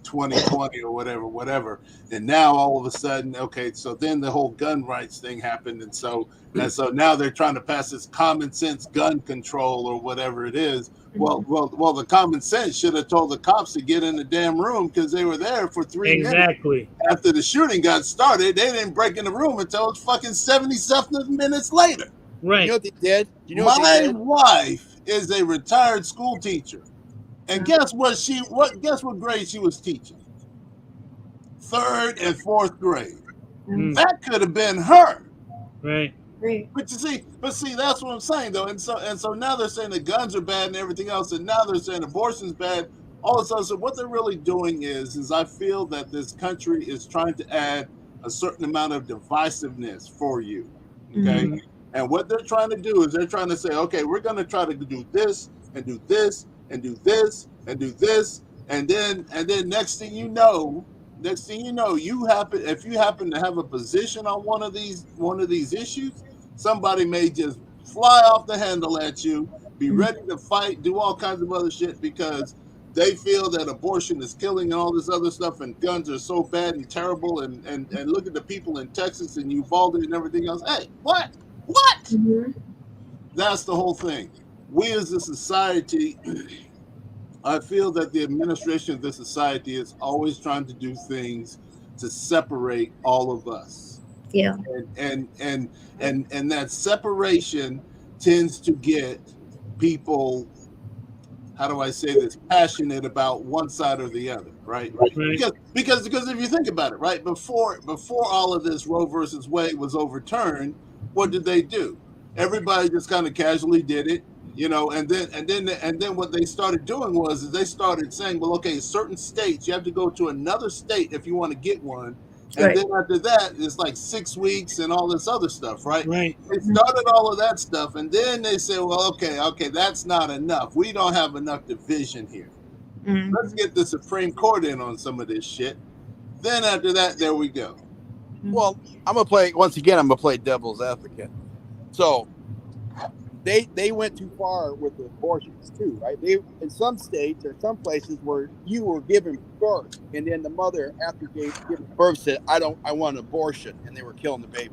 2020 or whatever, and now all of a sudden, okay, so then the whole gun rights thing happened, and so now they're trying to pass this common sense gun control or whatever it is. Well, the common sense should have told the cops to get in the damn room because they were there for 3 minutes. After the shooting got started, they didn't break in the room until it's fucking 70-something minutes later. Right. You know what they did? My wife is a retired school teacher. And guess what grade she was teaching? 3rd and 4th grade. That could have been her. Right. But see, that's what I'm saying though. And so now they're saying that guns are bad and everything else, and now they're saying abortion's bad. All of a sudden, so what they're really doing is I feel that this country is trying to add a certain amount of divisiveness for you. Okay. And what they're trying to do is they're trying to say, okay, we're going to try to do this and do this and do this and do this, and then next thing you know, if you happen to have a position on one of these issues, somebody may just fly off the handle at you, be ready to fight, do all kinds of other shit because they feel that abortion is killing and all this other stuff, and guns are so bad and terrible, and look at the people in Texas and Uvalde and everything else. Hey, what? That's the whole thing. We as a society, I feel that the administration of this society is always trying to do things to separate all of us. Yeah. And that separation tends to get people, how do I say this, passionate about one side or the other, right? Because if you think about it, right, before all of this Roe versus Wade was overturned, what did they do? Everybody just kind of casually did it. And then what they started doing was they started saying, well, okay, certain states, you have to go to another state if you want to get one. And then after that, it's like 6 weeks and all this other stuff, right? They started all of that stuff. And then they said, well, okay, that's not enough. We don't have enough division here. Let's get the Supreme Court in on some of this shit. Then after that, there we go. Well, I'm going to play devil's advocate. So they went too far with the abortions too, right? They in some states or some places where you were given birth, and then the mother after giving birth said, I want an abortion, and they were killing the baby.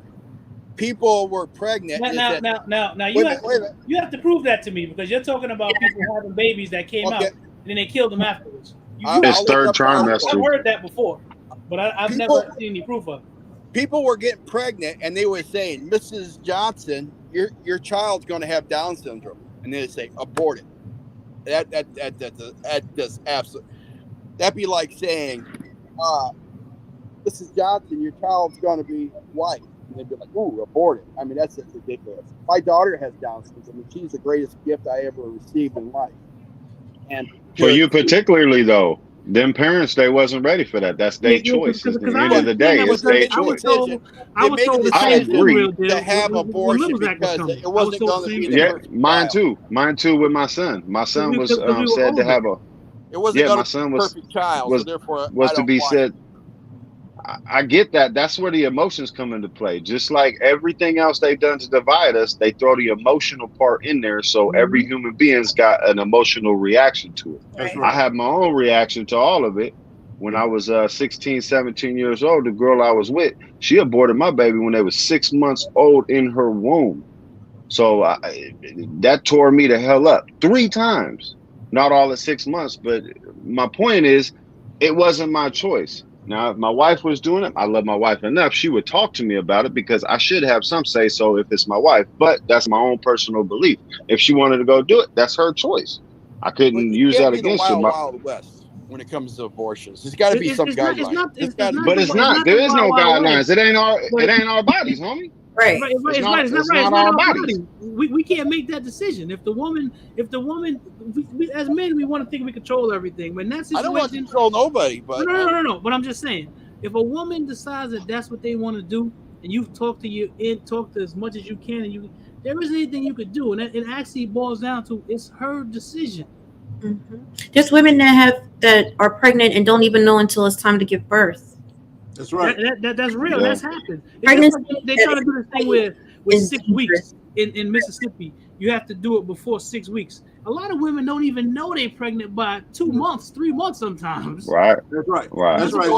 People were pregnant. Now, you have to prove that to me, because you're talking about people having babies that came out and then they killed them afterwards. It's third trimester. I've heard that before, but I've never seen any proof of it. People were getting pregnant and they were saying, Mrs. Johnson, your child's going to have Down syndrome, and they say abort it. That does absolutely. That'd be like saying, Mrs. Johnson, your child's going to be white. And they'd be like, ooh, abort it. I mean, that's just ridiculous. My daughter has Down syndrome, and she's the greatest gift I ever received in life. And for you particularly, though, them parents, they wasn't ready for that. That's their choice. At the end of the day, it's their choice. I was told I agree to have abortion because it wasn't going to be the first mine child. Mine too with my son. My son was said to have a. It wasn't going to be a perfect child, so therefore was to be said. I get that. That's where the emotions come into play. Just like everything else they've done to divide us, they throw the emotional part in there. So every human being's got an emotional reaction to it. That's right. I have my own reaction to all of it. When I was 16, 17 years old, the girl I was with, she aborted my baby when they was 6 months old in her womb. So that tore me the hell up 3 times. Not all at 6 months, but my point is, it wasn't my choice. Now, if my wife was doing it, I love my wife enough. She would talk to me about it because I should have some say so if it's my wife. But that's my own personal belief. If she wanted to go do it, that's her choice. I couldn't use that against her. Wild West when it comes to abortions, there's got to be some guidelines. But it's not. There is no guidelines. It ain't our bodies, homie. Right. It's not our bodies. We can't make that decision. If the woman, we, as men, we want to think we control everything. But in that situation, I don't want to control nobody. But no. But I'm just saying, if a woman decides that that's what they want to do, and you've talked to as much as you can, and there isn't anything you could do, and it actually boils down to it's her decision. Mm-hmm. There's women that are pregnant and don't even know until it's time to give birth. That's right. That's real. Yeah. That's happened. They try to do this thing with 6 weeks in Mississippi. You have to do it before 6 weeks. A lot of women don't even know they're pregnant by 2 months, 3 months sometimes. Right. That's right. Right. That's right.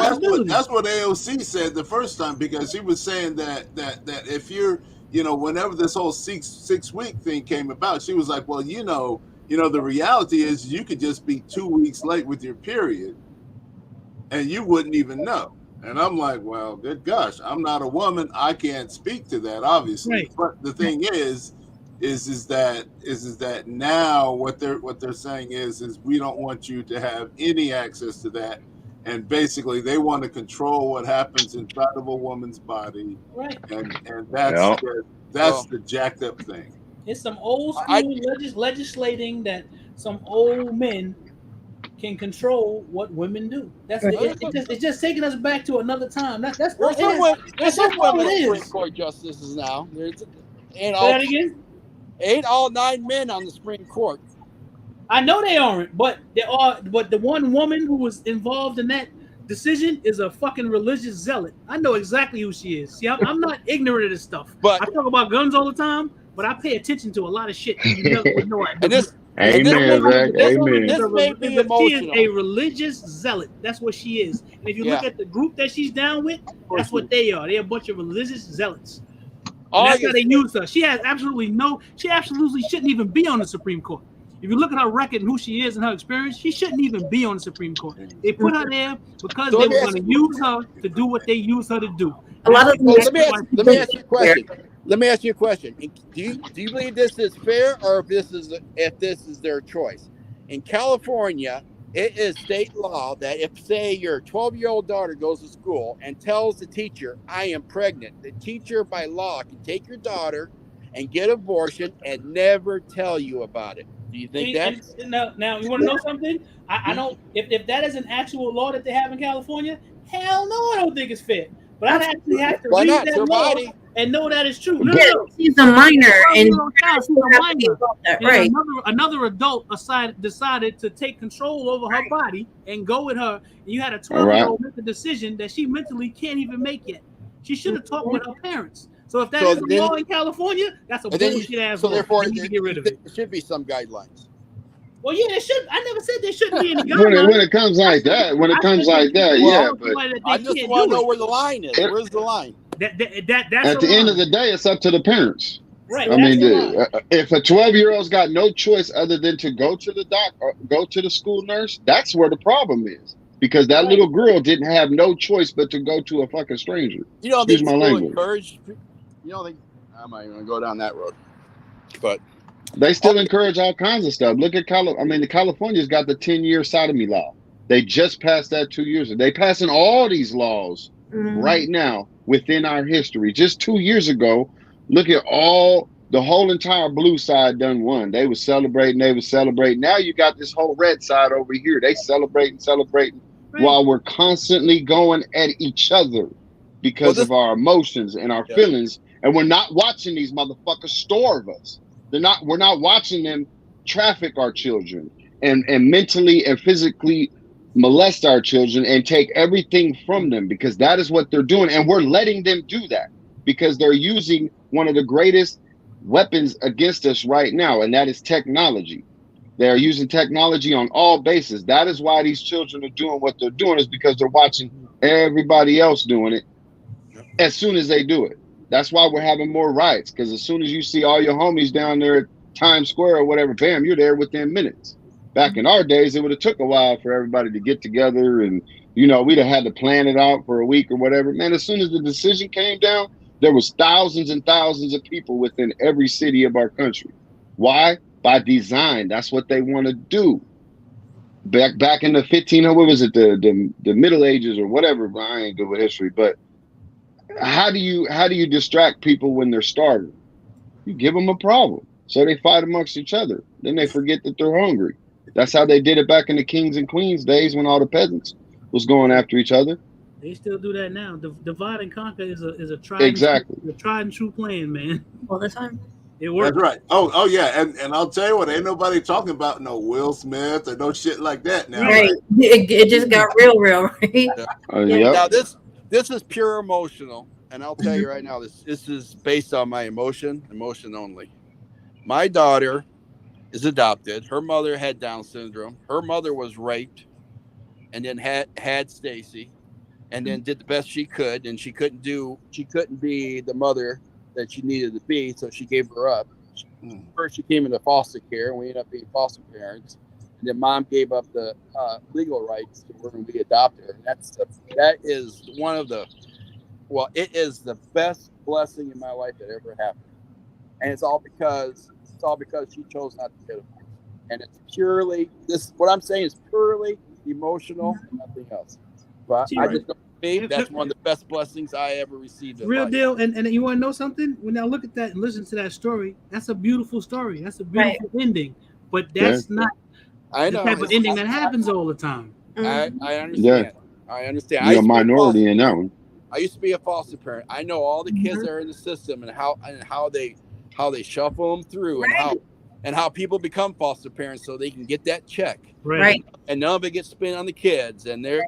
That's what AOC said the first time, because she was saying that if you're, whenever this whole six week thing came about, she was like, well, the reality is you could just be 2 weeks late with your period and you wouldn't even know. And I'm like, well, good gosh, I'm not a woman. I can't speak to that, obviously. Right. But the thing is that now what they're saying is we don't want you to have any access to that. And basically they want to control what happens inside of a woman's body. Right. And that's the jacked up thing. It's some old school legislating that some old men can control what women do. It's just taking us back to another time. That's all it is. Supreme Court justices now. Ain't all 9 men on the Supreme Court. I know they aren't, but they are. But the one woman who was involved in that decision is a fucking religious zealot. I know exactly who she is. See, I'm not ignorant of this stuff. But I talk about guns all the time, but I pay attention to a lot of shit. Amen. This may be emotional. She is a religious zealot. That's what she is. And if you look at the group that she's down with, that's what they are. They're a bunch of religious zealots. And that's how they use her. She absolutely shouldn't even be on the Supreme Court. If you look at her record and who she is and her experience, she shouldn't even be on the Supreme Court. They put her there because they were going to use her to do what they use her to do. Let me ask you a question. Let me ask you a question. Do you believe this is fair, or if this is their choice? In California, it is state law that if, say, your 12-year-old daughter goes to school and tells the teacher, I am pregnant, the teacher by law can take your daughter and get an abortion and never tell you about it. Do you think that? Now, you want to know something? I don't. If that is an actual law that they have in California, hell no, I don't think it's fair. But I'd actually have to read that law and know that it's true. No. She's a minor, and right. Another adult decided to take control over her body and go with her. And you had a 12-year-old make a decision that she mentally can't even make yet. She should have talked with her parents. So if that So is the then- law in California, that's a And then bullshit ass so law. therefore, You need to get rid of it. there should be some guidelines. Well, yeah, there should. I never said there shouldn't be any When guidelines. it comes like that, Well, yeah. But I just want to know where the line is. Where's the line? That's at the end of the day, it's up to the parents. right. I mean, if a 12-year-old's got no choice other than to go to the doc or go to the school nurse, that's where the problem is. Because that little girl didn't have no choice but to go to a fucking stranger. You know, Excuse my language. encourage. You know, I'm not even gonna go down that road. But they still encourage all kinds of stuff. Look at the California's got the 10-year sodomy law. They just passed that 2 years ago. They passing all these laws right now within our history. Just 2 years ago, look at the whole entire blue side done won. They was celebrating. Now you got this whole red side over here. They celebrating while we're constantly going at each other because of our emotions and our feelings. And we're not watching these motherfuckers starve us. We're not watching them traffic our children and mentally and physically molest our children and take everything from them, because that is what they're doing. And we're letting them do that because they're using one of the greatest weapons against us right now, and that is technology. They're using technology on all bases. That is why these children are doing what they're doing, is because they're watching everybody else doing it as soon as they do it. That's why we're having more riots, because as soon as you see all your homies down there at Times Square or whatever, bam, you're there within minutes. Back in our days, it would have took a while for everybody to get together, and we'd have had to plan it out for a week or whatever. Man, as soon as the decision came down, there was thousands and thousands of people within every city of our country. Why? By design. That's what they want to do. Back in the 1500s, what was it, the Middle Ages or whatever? I ain't good with history, but how do you distract people when they're starving? You give them a problem, so they fight amongst each other. Then they forget that they're hungry. That's how they did it back in the kings and queens days when all the peasants was going after each other. They still do that now. Divide and conquer is a tried and true plan, man. All the time. It works. That's right. Oh yeah, and I'll tell you what, ain't nobody talking about no Will Smith or no shit like that now. Right. It just got real, right? Now this is pure emotional, and I'll tell you right now, this is based on my emotion only. My daughter is adopted. Her mother had Down syndrome. Her mother was raped, and then had Stacy, and then did the best she could, and she couldn't be the mother that she needed to be, so she gave her up. First, she came into foster care, and we ended up being foster parents. And then mom gave up the legal rights to her, and we adopted her. That is one of the, it is the best blessing in my life that ever happened, and it's all because she chose not to get it. And it's purely what I'm saying is purely emotional, and nothing else. But I just don't believe that's one of the best blessings I ever received. Real deal. And you want to know something? When I look at that and listen to that story, that's a beautiful story. That's a beautiful ending. But that's not the type of ending that happens all the time. I understand. I understand. You're a minority in that one. I used to be a foster parent. I know all the kids that are in the system and how they shuffle them through, and how people become foster parents so they can get that check. Right. And none of it gets spent on the kids, and they're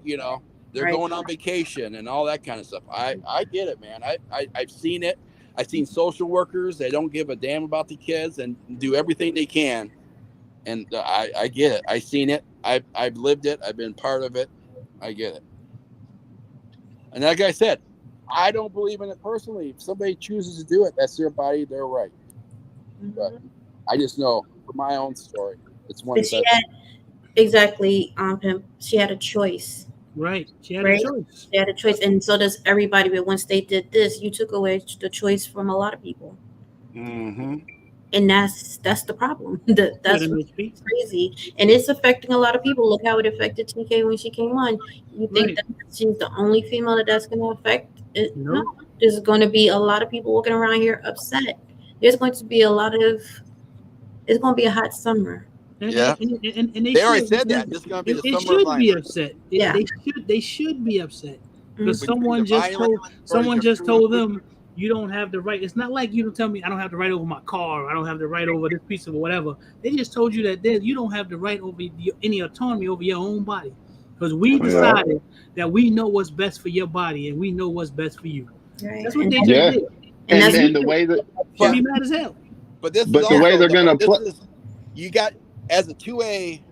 going on vacation and all that kind of stuff. I get it, man. I've seen it. I've seen social workers. They don't give a damn about the kids and do everything they can. And I get it. I've seen it. I've lived it. I've been part of it. I get it. And like I said, I don't believe in it personally. If somebody chooses to do it, that's their body, they're right. But I just know from my own story, it's one. But she had exactly she had a choice. Right. She had a choice. She had a choice, and so does everybody. But once they did this, you took away the choice from a lot of people. Mm-hmm. And that's the problem. That's crazy, and it's affecting a lot of people. Look how it affected TK when she came on. You think that she's the only female that's going to affect it? No, there's going to be a lot of people walking around here upset. There's going to be it's going to be a hot summer. And they already said that. This is going to be the summer. They should be upset. They should be upset because someone just told them, you don't have the right. It's not like you don't tell me I don't have the right over my car. Or I don't have the right over this piece of whatever. They just told you that you don't have the right over any autonomy over your own body, because we decided that we know what's best for your body and we know what's best for you. Right. That's what they just did. And that's And the way that, Should be mad as hell. But this but is the also way they're gonna this play, is, you got as a 2A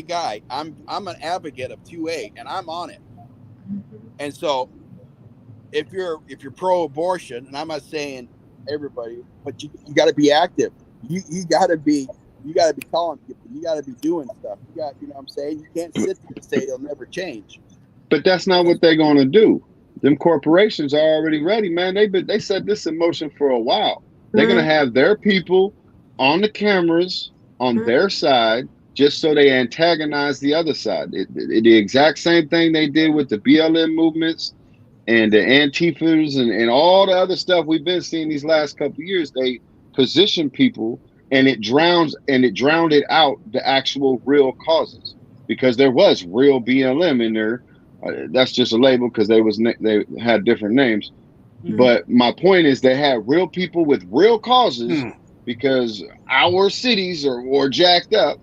guy, I'm an advocate of 2A and I'm on it. And so if you're pro-abortion, and I'm not saying everybody, but you got to be active. You got to be calling people. You got to be doing stuff. You know what I'm saying? You can't sit there and say it'll never change. but that's not what they're gonna do. Them corporations are already ready, man. They set this in motion for a while. They're gonna have their people on the cameras on their side, just so they antagonize the other side. The exact same thing they did with the BLM movements and the Antifas and all the other stuff we've been seeing these last couple of years. They position people, and it drowned out the actual real causes, because there was real BLM in there. That's just a label because they had different names. But my point is, they had real people with real causes because our cities are jacked up.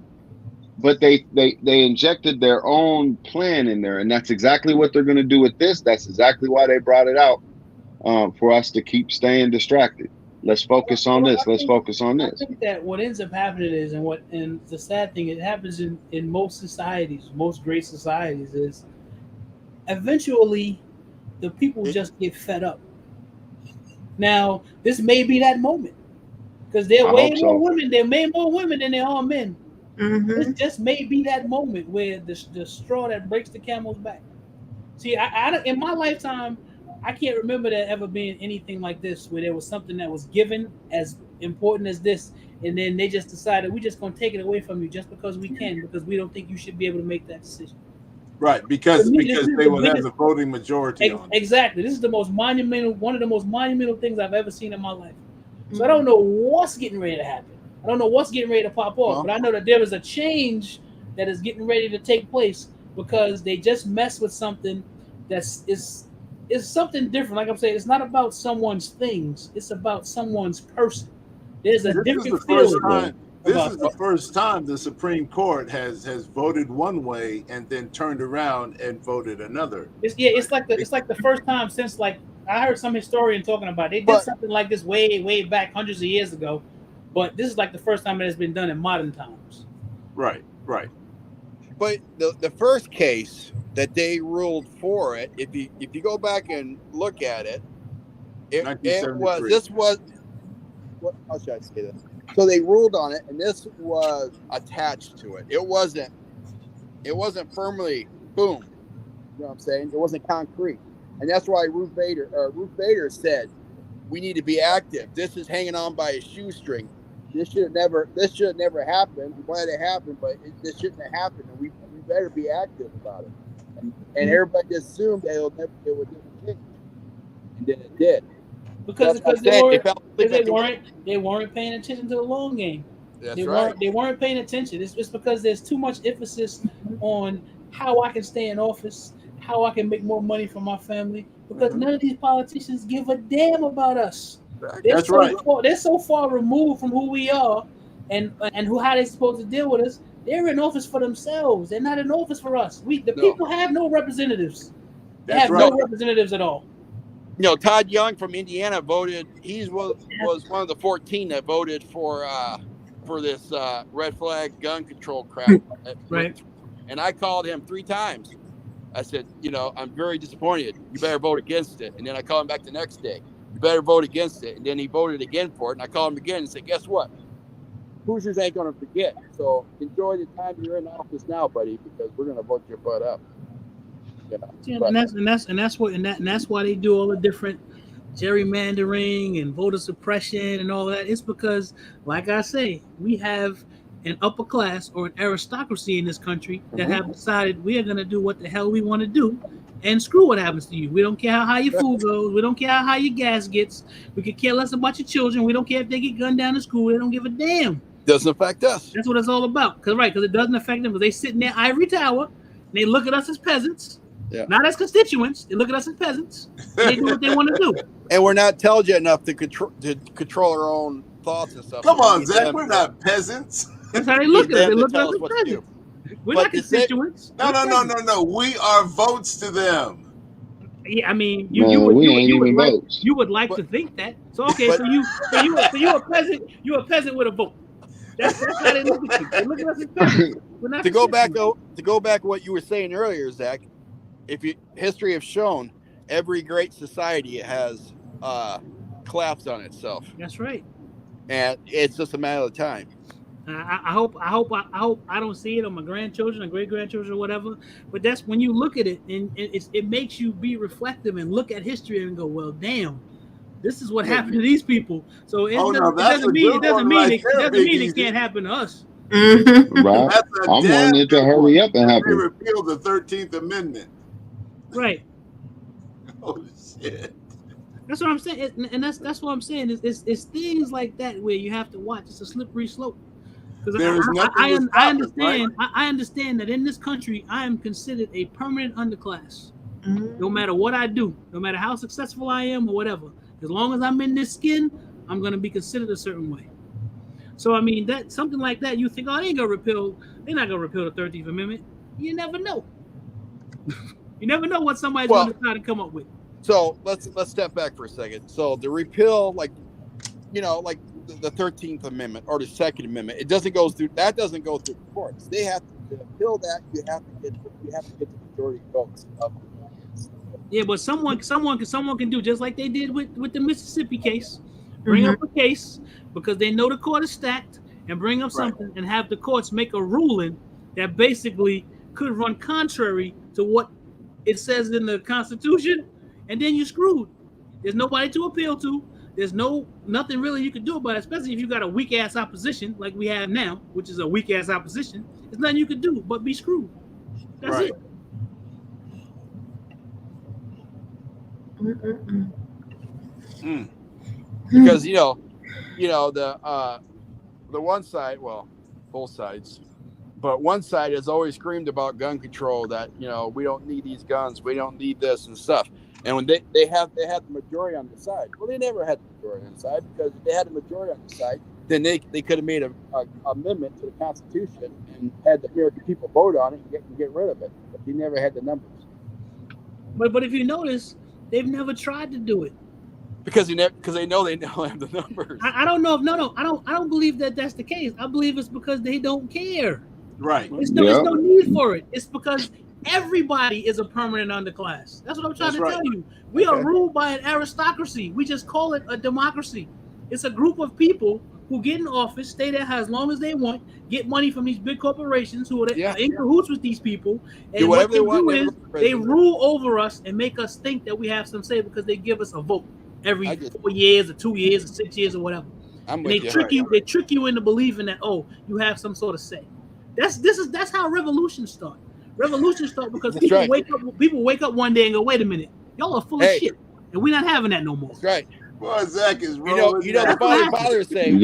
But they injected their own plan in there, and that's exactly what they're going to do with this. That's exactly why they brought it out, for us to keep staying distracted. Let's focus on this. Let's focus on this. I think that what ends up happening is, and the sad thing, it happens in most societies, most great societies, is eventually the people just get fed up. Now, this may be that moment, because there are way more women. There are way more women than there are men. This just may be that moment where the straw that breaks the camel's back. See, I in my lifetime, I can't remember there ever being anything like this where there was something that was given as important as this, and then they just decided we're just going to take it away from you just because we can, because we don't think you should be able to make that decision. Right, because they will have the voting majority on it. Exactly. This is one of the most monumental things I've ever seen in my life. So I don't know what's getting ready to happen. I don't know what's getting ready to pop off, but I know that there is a change that is getting ready to take place, because they just mess with something is something different. Like I'm saying, it's not about someone's things; it's about someone's person. There's a different feeling. This is the first time the Supreme Court has voted one way and then turned around and voted another. It's like the first time since, like, I heard some historian talking about it. They did something like this way back hundreds of years ago. But this is like the first time it has been done in modern times. Right. But the first case that they ruled for it, if you go back and look at it, how should I say this? So they ruled on it, and this was attached to it. It wasn't firmly boom. You know what I'm saying? It wasn't concrete, and that's why Ruth Bader said we need to be active. This is hanging on by a shoestring. This should never happen. I'm glad it happened, but this shouldn't have happened, and we better be active about it. And everybody just assumed it would never change, and then it did. Because they weren't paying attention to the long game. They weren't paying attention. It's because there's too much emphasis on how I can stay in office, how I can make more money for my family, because none of these politicians give a damn about us. They're so far removed from who we are and how they're supposed to deal with us. They're in office for themselves. They're not in office for us. People have no representatives. They have no representatives at all. You know, Todd Young from Indiana voted. He was one of the 14 that voted for this red flag gun control crap. Right. And I called him 3 times. I said, I'm very disappointed. You better vote against it. And then I called him back the next day. You better vote against it. And then he voted again for it. And I called him again and said, guess what? Hoosiers ain't going to forget. So enjoy the time you're in office now, buddy, because we're going to vote your butt up. And that's why they do all the different gerrymandering and voter suppression and all that. It's because, like I say, we have an upper class or an aristocracy in this country that have decided we are going to do what the hell we want to do, and screw what happens to you. We don't care how high your food goes. We don't care how high your gas gets. We could care less about your children. We don't care if they get gunned down in school. They don't give a damn. Doesn't affect us. That's what it's all about. Because it doesn't affect them, because they sit in their ivory tower and they look at us as peasants. Yeah. Not as constituents. They look at us as peasants. They do what they want to do. And we're not intelligent enough to control our own thoughts and stuff. Come on, Zach. We're not peasants. That's how they look at us. They look at us as peasants. We're not constituents. No. We are votes to them. Yeah, I mean, we ain't even votes. you would like to think that. So okay, so you a peasant. You're a peasant with a vote. That's how they look at you. They look at us as peasants. We're not To go back constituents. to what you were saying earlier, Zach. History have shown every great society has collapsed on itself, That's right. and it's just a matter of time. I hope I don't see it on my grandchildren or great grandchildren or whatever. But that's when you look at it, and it makes you be reflective and look at history and go, well, damn, this is what happened to these people. So it doesn't mean it can't happen to us. Right. I'm wanting it to hurry up and They happen. repealed the 13th Amendment. Right. Oh shit. That's what I'm saying, and that's what I'm saying. It's things like that where you have to watch. It's a slippery slope. Because I understand that in this country, I am considered a permanent underclass. No matter what I do, no matter how successful I am or whatever, as long as I'm in this skin, I'm going to be considered a certain way. So, I mean, that something like that, you think, oh, they're not going to repeal the 13th Amendment. You never know. You never know what somebody's going to try to come up with. So let's step back for a second. So the repeal, like the 13th Amendment or the Second Amendment, it doesn't go through the courts. They have to appeal that. You have to get the majority votes. Yeah, but someone can do just like they did with the Mississippi case. Bring up a case because they know the court is stacked, and bring up something and have the courts make a ruling that basically could run contrary to what it says in the Constitution, and then you're screwed. There's nobody to appeal to. There's nothing really you can do about it, especially if you got a weak ass opposition like we have now, which is a weak ass opposition. There's nothing you can do but be screwed. That's it. Because the one side, well, both sides, but one side has always screamed about gun control, that we don't need these guns, we don't need this and stuff. And when they had the majority on the side, well, they never had the majority on the side, because if they had the majority on the side, then they could have made a amendment to the Constitution and had the American people vote on it and get rid of it. But they never had the numbers. But if you notice, they've never tried to do it because they know they don't have the numbers. I don't know if I don't believe that that's the case. I believe it's because they don't care. Right. There's no need for it. It's because everybody is a permanent underclass. That's what I'm trying to tell you. We are ruled by an aristocracy. We just call it a democracy. It's a group of people who get in office, stay there as long as they want, get money from these big corporations who are in cahoots with these people, and what they do is they rule over us and make us think that we have some say because they give us a vote every 4 years or 2 years or 6 years or whatever. They trick you into believing that you have some sort of say. That's how revolutions start. Revolutions start because people wake up one day and go, wait a minute, y'all are full of shit, and we're not having that no more. That's right. Boy, Zach is rolling. The father saying,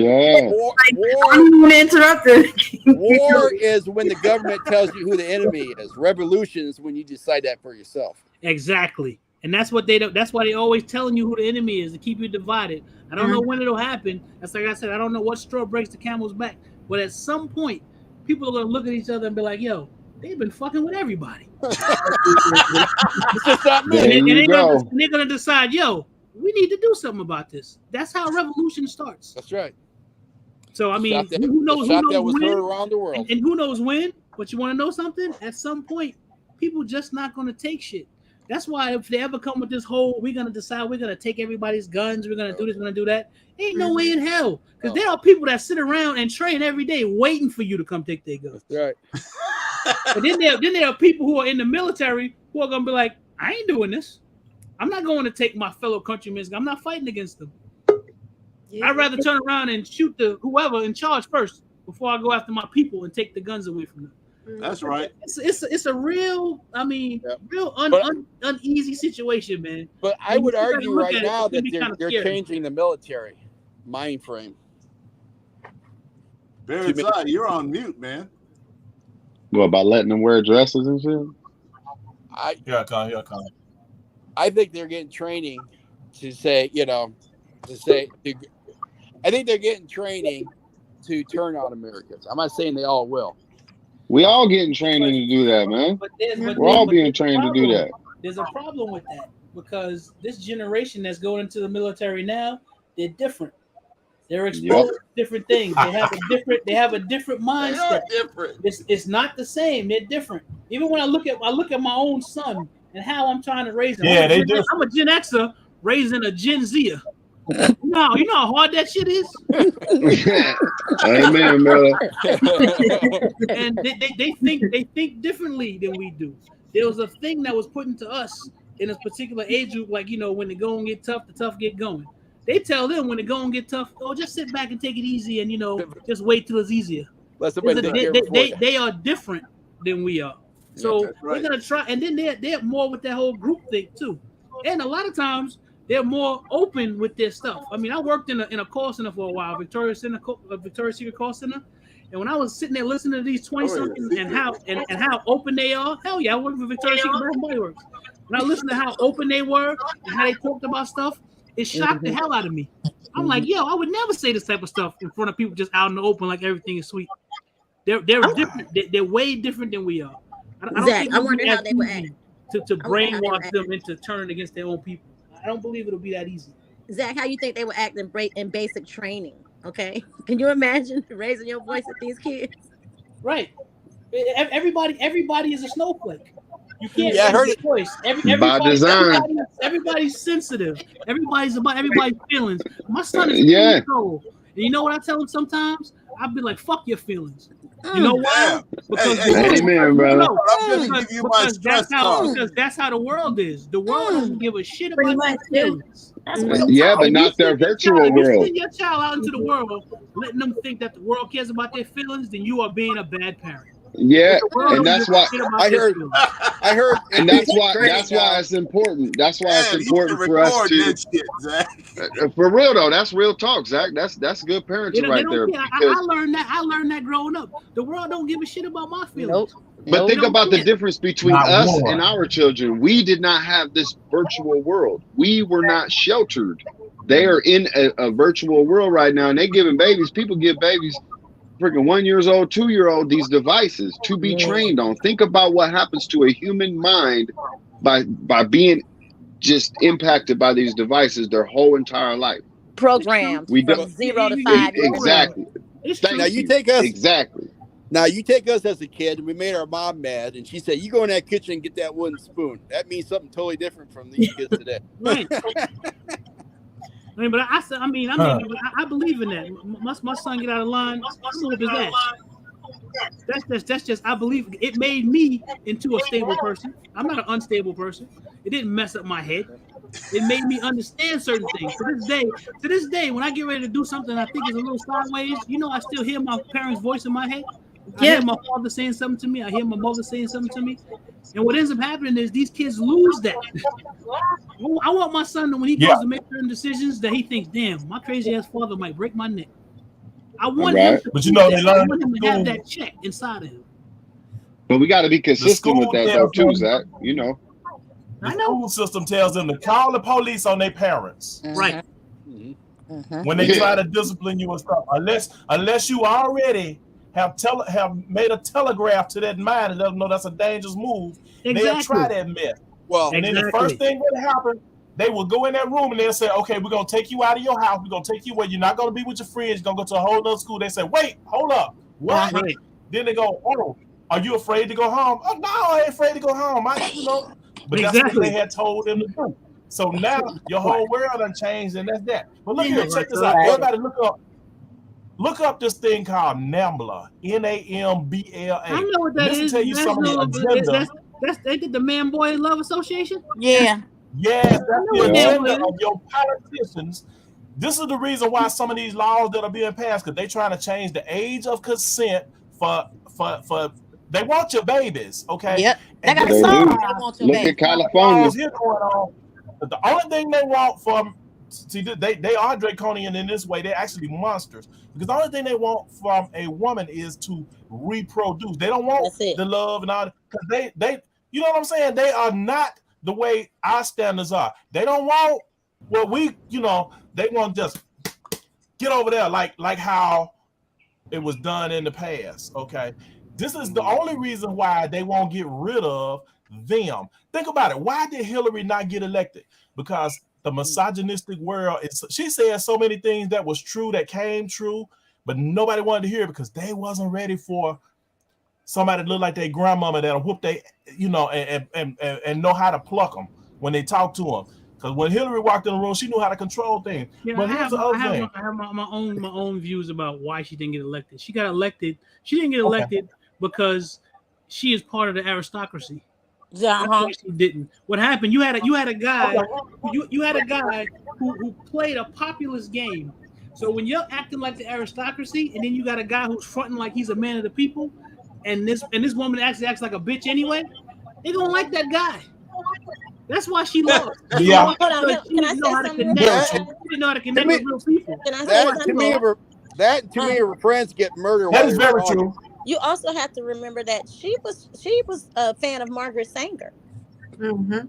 war is when the government tells you who the enemy is. Revolution is when you decide that for yourself. Exactly. And that's what that's why they always telling you who the enemy is, to keep you divided. I don't know when it'll happen. That's like I said, I don't know what straw breaks the camel's back. But at some point, people are gonna look at each other and be like, yo, they've been fucking with everybody. It's just not me. And they're gonna decide, yo, we need to do something about this. That's how revolution starts. That's right. So I mean, who knows when, around the world. And who knows when? But you want to know something? At some point, people just not going to take shit. That's why if they ever come with this whole, we're going to decide we're going to take everybody's guns, we're going to do this, we're going to do that. Ain't no way in hell. Because there are people that sit around and train every day waiting for you to come take their guns. That's right. But then there are people who are in the military who are going to be like, I ain't doing this. I'm not going to take my fellow countrymen. I'm not fighting against them. Yeah. I'd rather turn around and shoot whoever in charge first before I go after my people and take the guns away from them. That's right. It's a real, uneasy situation, man. But I would argue right now that they're changing the military mind frame. Parental, you're on mute, man. What, by letting them wear dresses and shit? I think they're getting training to say, I think they're getting training to turn on Americans. I'm not saying they all will. We all getting training to do that, man. We're all being trained to do that. There's a problem with that. because this generation that's going into the military now, they're different. They're exposed to different things. They have a different mindset. They are different. It's not the same. They're different. Even when I look at my own son and how I'm trying to raise him. Yeah, I'm a Gen Xer raising a Gen Zer. No, you know how hard that shit is. Amen, brother. And they think differently than we do. There was a thing that was put into us in a particular age group, like, you know, when the going get tough, the tough get going. They tell them when the going get tough, oh, just sit back and take it easy, and, you know, just wait till it's easier. They are different than we are. So they're gonna try, and then they're more with that whole group thing too. And a lot of times they're more open with their stuff. I mean, I worked in a call center for a while, Victoria's Secret call center. And when I was sitting there listening to these 20-somethings and how open they are, hell yeah, I worked for Victoria's Secret Bath and Body Works. When I listened to how open they were and how they talked about stuff, it shocked the hell out of me. I'm like, yo, I would never say this type of stuff in front of people just out in the open like everything is sweet. They're different. They're way different than we are. I wonder how they would act. To brainwash them into turning against their own people. I don't believe it'll be that easy. Zach, how you think they would act in basic training? Okay, can you imagine raising your voice at these kids? Right. Everybody is a snowflake. You can't I heard raise your voice. By design. Everybody's sensitive. Everybody's about everybody's feelings. My son is 2 years old. And you know what I tell him sometimes? I'll be like, fuck your feelings. You know why? Because amen, brother. Because that's how the world is. The world doesn't give a shit about their feelings. Yeah, but not their virtual world. If you send your child out into the world, letting them think that the world cares about their feelings, then you are being a bad parent. Yeah, and that's why I heard, and that's why it's important. That's why it's important for us to. For real though, that's real talk, Zach. That's good parenting right there. I learned that growing up. The world don't give a shit about my feelings. But think about the difference between us and our children. We did not have this virtual world. We were not sheltered. They are in a virtual world right now, and they're giving babies. People give babies freaking 1 year old, 2 year old these devices to be trained on. Think about what happens to a human mind by being just impacted by these devices their whole entire life. Programmed from 0 to 5 years. Exactly. Now you take us exactly. Now you take us as a kid, and we made our mom mad, and she said, "You go in that kitchen and get that wooden spoon." That means something totally different from these kids today. Right. I mean, but I believe in that. My son get out of line, I'm whoop his ass. That's just I believe it made me into a stable person. I'm not an unstable person. It didn't mess up my head. It made me understand certain things. To this day, when I get ready to do something I think is a little sideways, you know, I still hear my parents' voice in my head. I hear my father saying something to me. I hear my mother saying something to me. And what ends up happening is these kids lose that. I want my son to, when he goes to make certain decisions, that he thinks, damn, my crazy ass father might break my neck. I want him to, but you know, they learn to have that check inside of him. But we got to be consistent with that though too, Zach. You know. The school system tells them to call the police on their parents. Right. When they try to discipline you and stuff. Unless you already have made a telegraph to that mind and let them know that's a dangerous move. They'll try that mess. Well, and then the first thing that happened, they will go in that room and they'll say, okay, we're going to take you out of your house. We're going to take you where you're not going to be with your friends. You're going to go to a whole other school. They say, wait, hold up. What? Right. Then they go, oh, are you afraid to go home? Oh, no, I ain't afraid to go home. But that's what they had told them to do. So now your whole world done changed, and that's that. But look here, check this out. Everybody look up this thing called NAMBLA. NAMBLA. I know what that is. Tell you some of the agenda. They did the Man Boy Love Association? Yeah. Yes, that's the agenda of your politicians. This is the reason why some of these laws that are being passed, because they're trying to change the age of consent for they want your babies, okay? Yep. They got a song. Look at California. The only thing they want from they are draconian in this way. They're actually monsters. Because the only thing they want from a woman is to reproduce. They don't want the love and all that. Because they you know what I'm saying? They are not the way our standards are. They don't want what we, they want to just get over there like how it was done in the past, okay? This is the only reason why they won't get rid of them. Think about it. Why did Hillary not get elected? Because the misogynistic world is. She said so many things that was true, that came true, but nobody wanted to hear it because they wasn't ready for somebody to look like their grandmama that'll whoop they, and know how to pluck them when they talk to them. Because when Hillary walked in the room, she knew how to control things. Yeah, but here's the other thing. I have my own views about why she didn't get elected. She got elected. She didn't get elected because she is part of the aristocracy. That's why she didn't. What happened? You had a guy. You had a guy who played a populist game. So when you're acting like the aristocracy, and then you got a guy who's fronting like he's a man of the people, and this woman actually acts like a bitch anyway, they don't like that guy. That's why she lost. Yeah. Hold on. Can I say something? She didn't know how to connect with real people. Can I say something? That to me, her friends get murdered. That is very true. You also have to remember that she was a fan of Margaret Sanger. Mm-hmm.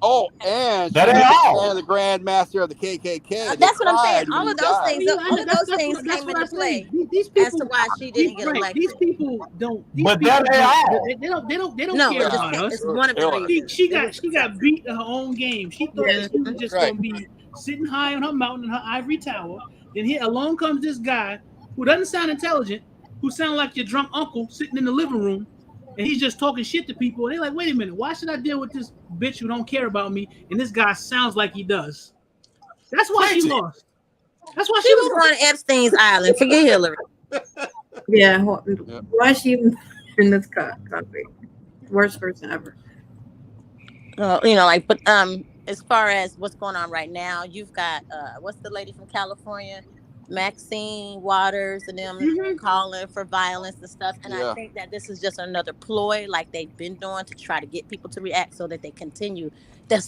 Oh, and that ain't all. The Grand Master of the KKK. That's what I'm saying. All of those things. All of those things came into play as to why she didn't get elected. These people don't. But that ain't all. They don't care about us. It's one of the reasons. She got beat in her own game. She thought she was just gonna be sitting high on her mountain in her ivory tower. Then here along comes this guy who doesn't sound intelligent, who sounds like your drunk uncle sitting in the living room, and he's just talking shit to people. And they're like, wait a minute, why should I deal with this bitch who don't care about me? And this guy sounds like he does. That's why she lost. That's why she was on Epstein's Island. Forget Hillary. Yeah. Why is she even in this country? Worst person ever. But as far as what's going on right now, you've got what's the lady from California? Maxine Waters and them calling for violence and stuff. And I think that this is just another ploy like they've been doing to try to get people to react so that they can continue to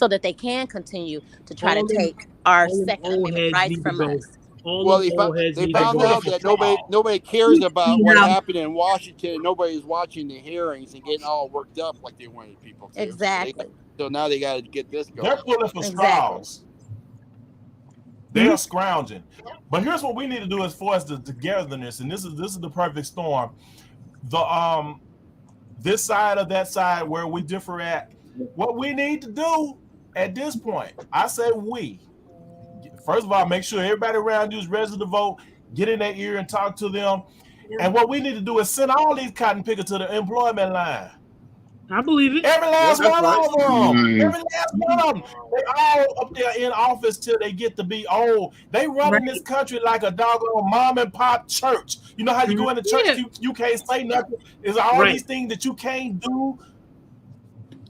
try to take our Second Amendment rights from us. Well, they found out that nobody cares about what happened in Washington. Nobody's watching the hearings and getting all worked up like they wanted people to. Exactly. So now they got to get this going. They're pulling for straws. They are scrounging. But here's what we need to do as far as the togetherness, and this is the perfect storm. The this side of that side where we differ at. What we need to do at this point, I say we. First of all, make sure everybody around you is ready to vote. Get in their ear and talk to them. And what we need to do is send all these cotton pickers to the employment line. I believe it. Every last one of them. Every last one of them. They all up there in office till they get to be old. They running this country like a doggone mom and pop church. You know how you go into church, you can't say nothing. There's all these things that you can't do.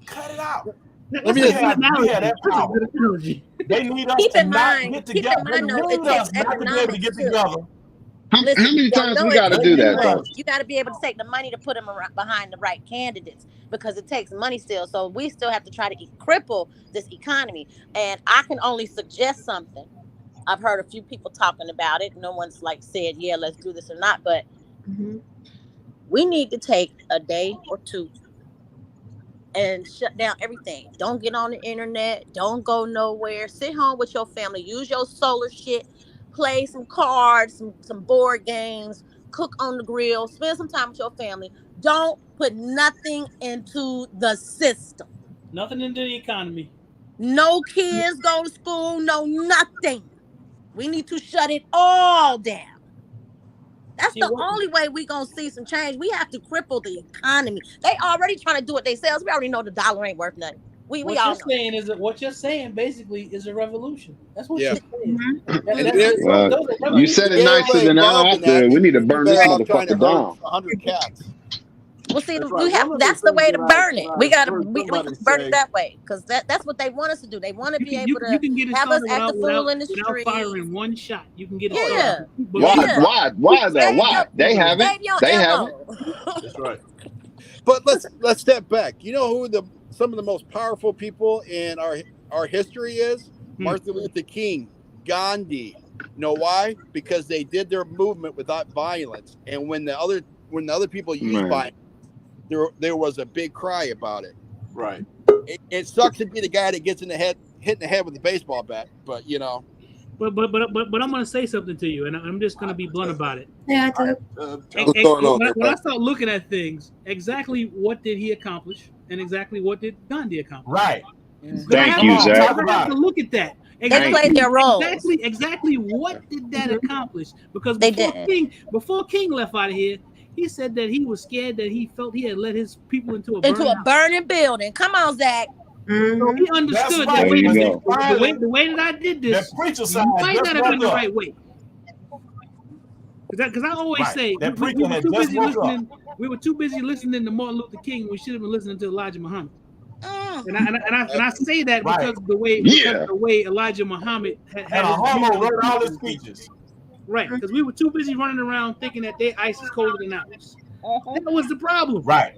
Cut it out. Let me have that power. They need us to not get together. They need us not to be able to get together. How many times we got to do that, though? You got to be able to take the money to put them behind the right candidates because it takes money still. So we still have to try to cripple this economy. And I can only suggest something. I've heard a few people talking about it. No one's said, yeah, let's do this or not. But we need to take a day or two and shut down everything. Don't get on the internet. Don't go nowhere. Sit home with your family. Use your solar shit. Play some cards, some board games, cook on the grill, spend some time with your family. Don't put nothing into the system. Nothing into the economy. No kids go to school, no nothing. We need to shut it all down. That's the only way we're going to see some change. We have to cripple the economy. They already trying to do it themselves. We already know the dollar ain't worth nothing. What you're saying basically is a revolution. That's what you're saying. You said it nicer than out there. We need to burn this motherfucker down. 100 cats. Well, see, that's the way to burn it. We can burn it that way because that's what they want us to do. They want to be able to have us act the fool in the street. Without firing one shot, you can get it. Yeah. Why though? Why? They haven't. They haven't. That's right. But let's step back. You know who some of the most powerful people in our history is? Martin Luther King, Gandhi. You know why? Because they did their movement without violence, and when the other people used violence, there was a big cry about it. Right. It sucks to be the guy that gets hit in the head with a baseball bat, but you know. But I'm going to say something to you, and I'm just going to be blunt about it. Yeah, when I start looking at things, exactly what did he accomplish? and exactly what did Gandhi accomplish. Right. Thank you, Zach. I have to look at that. They played their roles. Exactly what did that accomplish? Because They before King left out of here, he said that he was scared that he felt he had led his people into a burning building. Come on, Zach. So he understood right. the way that I did this, you might not have been the right way. Because I always say we were too busy listening to Martin Luther King. We should have been listening to Elijah Muhammad. And I say that because the way Elijah Muhammad had wrote all his speeches. Right, because we were too busy running around thinking that their ice is colder than ours. That was the problem. Right.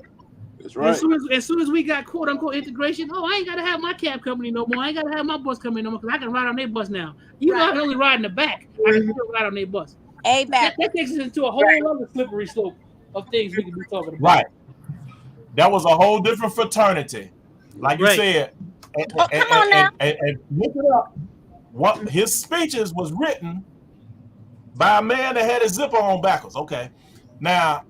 That's right. As soon as we got quote unquote integration, I ain't gotta have my cab company no more. I ain't gotta have my bus company no more because I can ride on their bus now. You know I can only ride in the back. I can still ride on their bus. That takes us into a whole other slippery slope of things we can be talking about. Right. That was a whole different fraternity. Like you said. Come on now. And look it up. What his speeches was written by a man that had his zipper on backwards. Okay. Now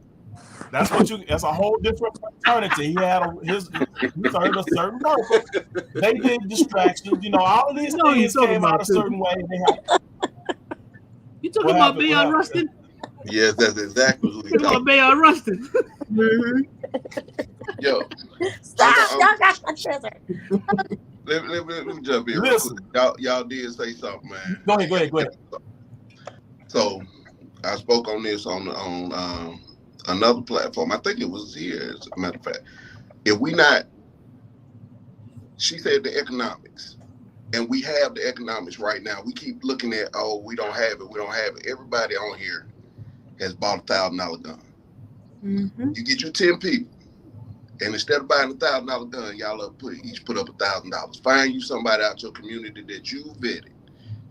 that's a whole different fraternity. He had he served a certain purpose. They did distractions, all of these things came out a certain way. You talking about Bayard Rustin? Yes, that's exactly what we're talking about. Bayard Rustin. Yo. Stop. Let me jump in real quick. Y'all did say something, man. Go ahead. So I spoke on this on another platform. I think it was here, as a matter of fact. She said the economics. And we have the economics right now. We keep looking at, we don't have it. Everybody on here has bought a $1,000 gun. Mm-hmm. You get you 10 people, and instead of buying a $1,000 gun, y'all each put up $1,000. Find you somebody out your community that you vetted,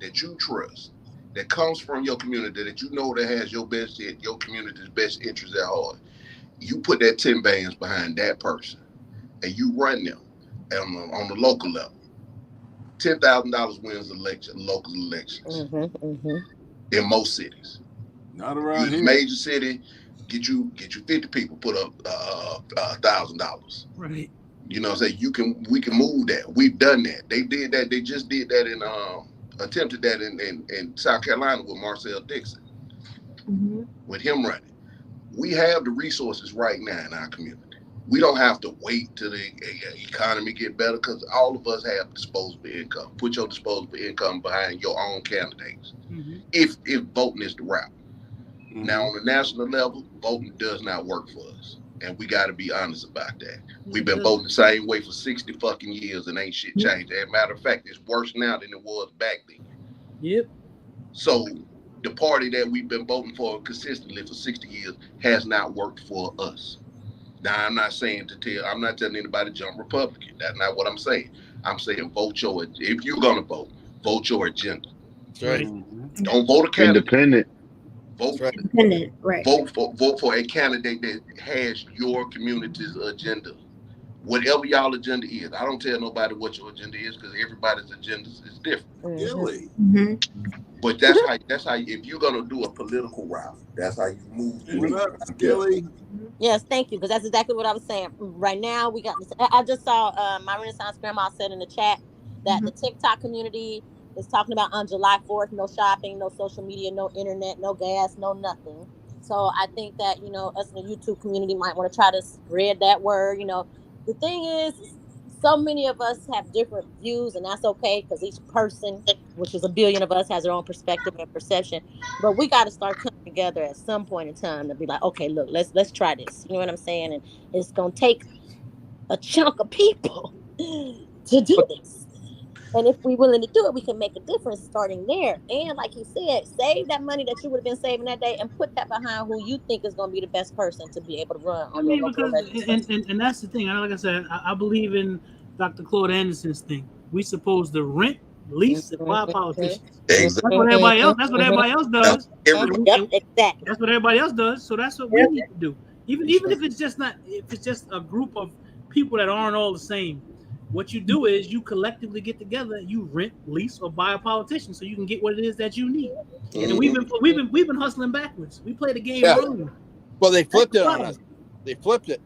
that you trust, that comes from your community, that you know that has your community's best interests at heart. You put that 10 bands behind that person, and you run them on the local level. $10,000 wins local elections in most cities. Not around here. Major city, get you 50 people, put up $1,000. Right. You know what I'm saying? We can move that. We've done that. They did that. They just did that attempted that in South Carolina with Marcel Dixon, with him running. We have the resources right now in our community. We don't have to wait till the economy get better because all of us have disposable income. Put your disposable income behind your own candidates. If voting is the route. Now, on the national level, voting does not work for us. And we got to be honest about that. We've been voting the same way for 60 fucking years and ain't shit changed. As a matter of fact, it's worse now than it was back then. Yep. So the party that we've been voting for consistently for 60 years has not worked for us. Now, I'm not telling anybody to jump Republican. That's not what I'm saying. I'm saying if you're going to vote your agenda. Right. Don't vote a candidate. Independent. Vote Independent, right. Vote for a candidate that has your community's agenda. Whatever y'all agenda is. I don't tell nobody what your agenda is because everybody's agenda is different. Really? But that's how if you're gonna do a political route, that's how you move through it. Yes, thank you, because that's exactly what I was saying. Right now, we got this. I just saw my Renaissance grandma said in the chat that the TikTok community is talking about on July 4th, no shopping, no social media, no internet, no gas, no nothing. So I think that, us in the YouTube community might want to try to spread that word. The thing is, so many of us have different views, and that's okay because each person, which is a billion of us, has their own perspective and perception. But we got to start coming together at some point in time to be like, okay, look, let's try this. You know what I'm saying? And it's gonna take a chunk of people to do this. And if we're willing to do it, we can make a difference starting there. And like he said, save that money that you would have been saving that day and put that behind who you think is going to be the best person to be able to run. And that's the thing. Like I said, I believe in Dr. Claude Anderson's thing. We supposed to rent, lease, and buy politicians. Exactly. That's what everybody else does. Exactly. That's what everybody else does. So that's what we need to do. Even if it's just a group of people that aren't all the same. What you do is you collectively get together, you rent, lease, or buy a politician so you can get what it is that you need. And we've been hustling backwards. We play the game wrong. Well, they flipped it on us. They flipped it.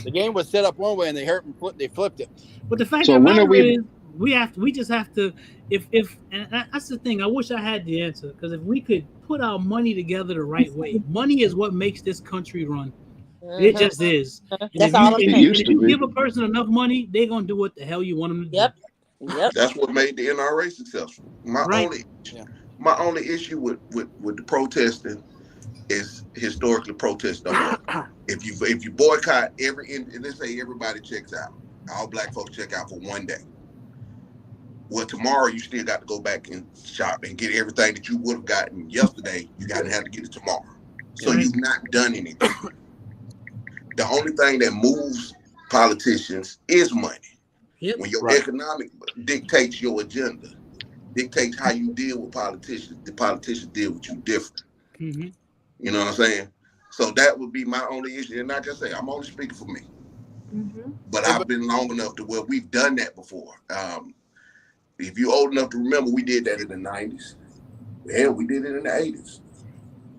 The game was set up one way, and they flipped it. But the fact So of the when are matter we? is, we just have to. If and that's the thing. I wish I had the answer, because if we could put our money together the right way, money is what makes this country run. It just is. And That's if all you I'm It saying. used if to you be. give a person enough money, they're gonna do what the hell you want them to do. Yep. That's what made the NRA successful. Right. My only issue with the protesting is historically protests don't work. If you boycott let's say everybody checks out, all black folks check out for one day. Well, tomorrow you still got to go back and shop and get everything that you would have gotten yesterday. You got to have to get it tomorrow. So Right. you've not done anything. The only thing that moves politicians is money. Yep. When your Right. economic dictates your agenda, dictates how you deal with politicians, the politicians deal with you different. Mm-hmm. You know what I'm saying? So that would be my only issue. And like I say, I'm only speaking for me. Mm-hmm. But I've been long enough to where we've done that before. If you're old enough to remember, we did that in the 90s. Hell, we did it in the 80s.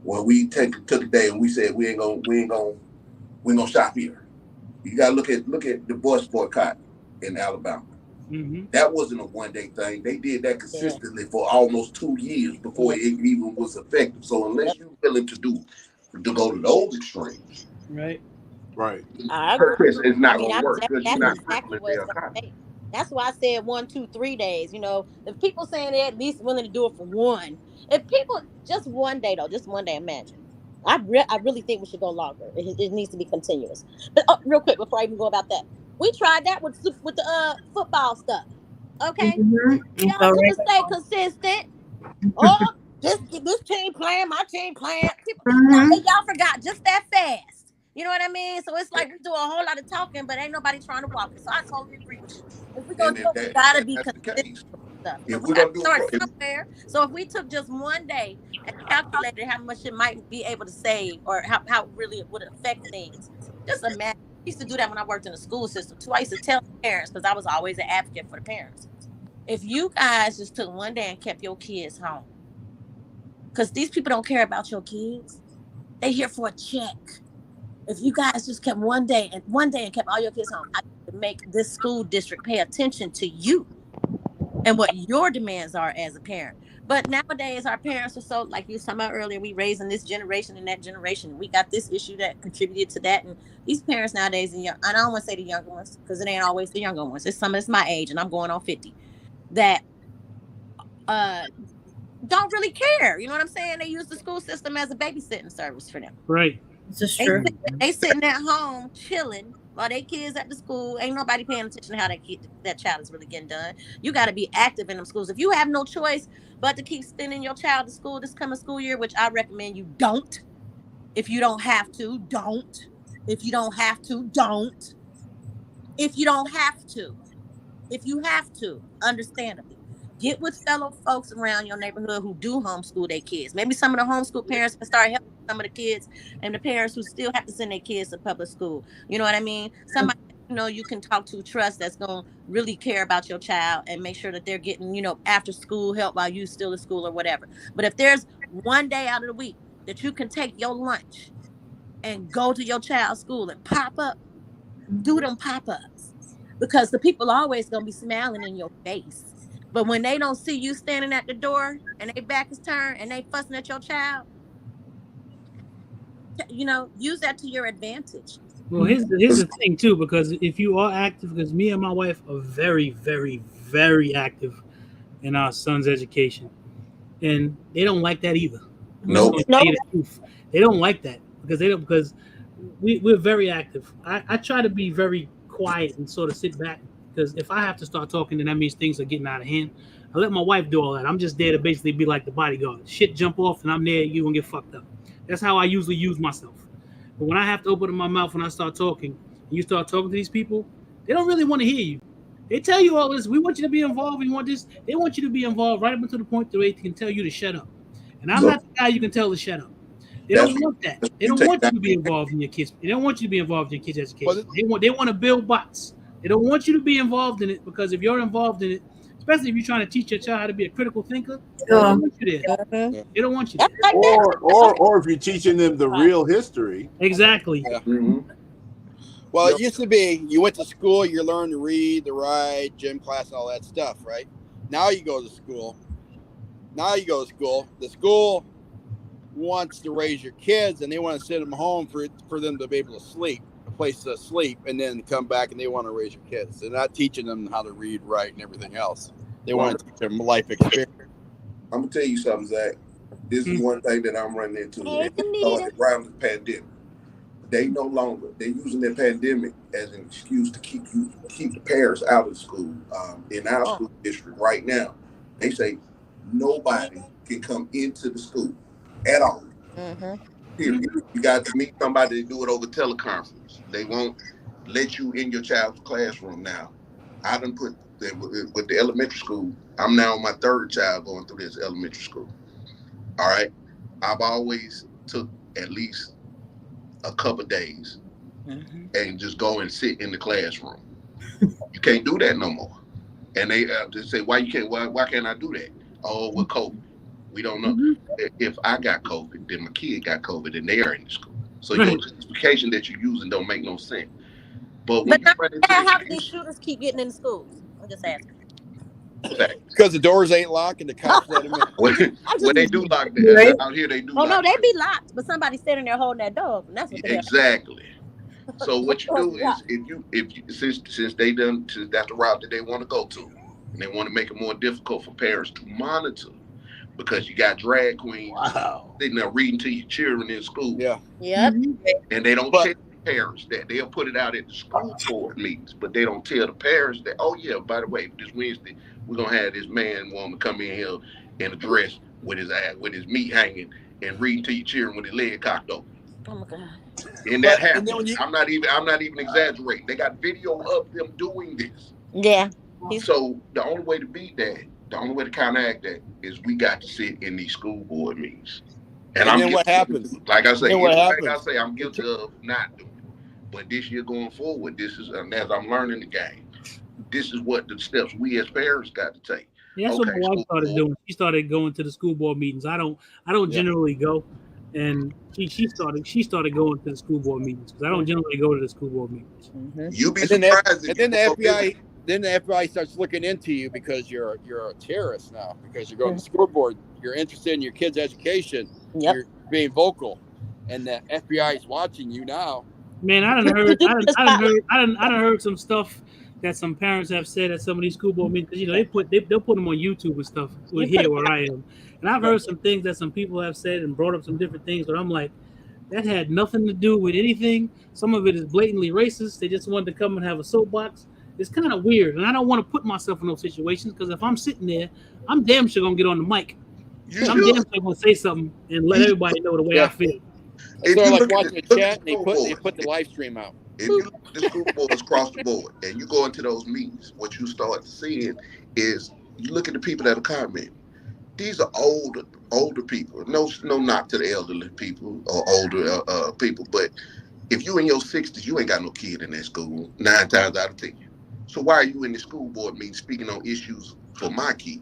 When we took a day and we said we ain't gonna shop here. You gotta look at the bus boycott in Alabama. Mm-hmm. That wasn't a one-day thing. They did that consistently for almost 2 years before it even was effective. So unless you're willing to go to those extremes, Right. Right. I agree. it's not gonna That's work because you're exactly not what their it's gonna economy. take. That's why I said 1, 2, 3 days. If people saying they're at least willing to do it for one, if people just one day though, just one day, imagine. I really think we should go longer. It needs to be continuous. But real quick before I even go about that, we tried that with the football stuff. Okay, Mm-hmm. y'all couldn't stay consistent. Oh, this team playing, my team playing. Y'all forgot just that fast. You know what I mean? So it's like we do a whole lot of talking, but ain't nobody trying to walk it. So I totally agree with you. If we're gonna do it, we gotta be That's the consistent case. with stuff. If We we're gotta gonna do start it, somewhere. So if we took just one day and calculated how much it might be able to save, or how really it would affect things, just imagine. I used to do that when I worked in the school system too. I used to tell parents, because I was always an advocate for the parents. If you guys just took one day and kept your kids home, because these people don't care about your kids. They here for a check. If you guys just kept one day and kept all your kids home, I could make this school district pay attention to you and what your demands are as a parent. But nowadays, our parents are so, like you were talking about earlier, we raising this generation and that generation. We got this issue that contributed to that. And these parents nowadays, and I don't want to say the younger ones, because it ain't always the younger ones. It's some of it's my age, and I'm going on 50, that don't really care. You know what I'm saying? They use the school system as a babysitting service for them. Right. This is true. They sitting at home chilling while their kids at the school. Ain't nobody paying attention to how that child is really getting done. You got to be active in them schools. If you have no choice but to keep sending your child to school this coming school year, which I recommend you don't. If you don't have to, don't. If you don't have to, don't. If you don't have to. If you have to, understandably. Get with fellow folks around your neighborhood who do homeschool their kids. Maybe some of the homeschool parents can start helping some of the kids, and the parents who still have to send their kids to public school. You know what I mean? Somebody you can talk to, trust, that's going to really care about your child and make sure that they're getting, after school help while you still in school or whatever. But if there's one day out of the week that you can take your lunch and go to your child's school and pop up, do them pop-ups. Because the people are always going to be smiling in your face. But when they don't see you standing at the door and their back is turned and they fussing at your child, use that to your advantage. Well, here's the thing too, because if you are active, because me and my wife are very, very, very active in our son's education, and they don't like that either. No. They don't like that because we're very active. I try to be very quiet and sort of sit back, because if I have to start talking, then that means things are getting out of hand. I let my wife do all that. I'm just there to basically be like the bodyguard. Shit jump off and I'm there, you gonna get fucked up. That's how I usually use myself. But when I have to open my mouth and I start talking, and you start talking to these people, they don't really want to hear you. They tell you all this. We want you to be involved. We want this. They want you to be involved right up until the point that they can tell you to shut up. And I'm not the guy you can tell to shut up. They don't want that. They don't want you to be involved in your kids. They don't want you to be involved in your kids' education. They want to build bots. They don't want you to be involved in it, because if you're involved in it, especially if you're trying to teach your child how to be a critical thinker, they don't want you there. They don't want you there. Or if you're teaching them the real history. Exactly. Mm-hmm. Well, it used to be you went to school, you learned to read, to write, gym class, all that stuff, right? Now you go to school. The school wants to raise your kids, and they want to send them home for them to be able to sleep, a place to sleep, and then come back and they want to raise your kids. They're not teaching them how to read, write, and everything else. They want to teach them life experience. I'm gonna tell you something, Zach. This is one thing that I'm running into. Hey, And it started around the pandemic. They're using the pandemic as an excuse to keep the parents out of school. In our school district right now, they say nobody can come into the school at all. Mm-hmm. You got to meet somebody to do it over teleconference. They won't let you in your child's classroom now. I done put with the elementary school. I'm now on my third child going through this elementary school. All right. I've always took at least a couple of days and just go and sit in the classroom. You can't do that no more. And they just say, why can't I do that? Oh, with COVID. We don't know. If I got COVID, then my kid got COVID and they are in the school. So your justification that you're using don't make no sense. But how do these shooters keep getting in the schools? I'm just asking. Because the doors ain't locked and the cops let them in. When they do lock that out here, they do. Oh no, they be locked, but somebody's standing there holding that door, and that's what exactly. So what you do is, if you since that's the route that they want to go to, and they want to make it more difficult for parents to monitor, because you got drag queens sitting there reading to your children in school. Yeah. Yep. And they don't tell the parents that. They'll put it out at the school board meetings, but they don't tell the parents that, oh yeah, by the way, this Wednesday we're gonna have this man woman come in here in a dress with his meat hanging and reading to your children with his leg cocked open. Oh my God. And that happens. I'm not even exaggerating. They got video of them doing this. Yeah. So the only way to beat that, the only way to counteract that is we got to sit in these school board meetings. And then what happens? Like I say, I'm guilty of not doing it. But this year going forward, this is as I'm learning the game, this is what the steps we as parents got to take. Yeah, that's what my wife started doing. She started going to the school board meetings. I don't generally go, and she started going to the school board meetings because I don't generally go to the school board meetings. You be surprised. Then the FBI starts looking into you because you're a terrorist now, because you're going to the school board. You're interested in your kids' education. Yep. You're being vocal, and the FBI is watching you now. Man, I done heard some stuff that some parents have said at some of these school board meetings. You know, they'll put them on YouTube and stuff here where I am, and I've heard some things that some people have said and brought up some different things, but I'm like, that had nothing to do with anything. Some of it is blatantly racist. They just wanted to come and have a soapbox. It's kind of weird, and I don't want to put myself in those situations because if I'm sitting there, I'm damn sure gonna get on the mic. I'm damn sure gonna say something and let everybody know the way I feel. It's sort of like watching a chat, and they put the live stream out. If you look at the school boards across the board and you go into those meetings, what you start seeing is you look at the people that are commenting. These are older people. No knock to the elderly people or older people, but if you in your 60s, you ain't got no kid in that school 9 times out of 10. So why are you in the school board meeting speaking on issues for my kid?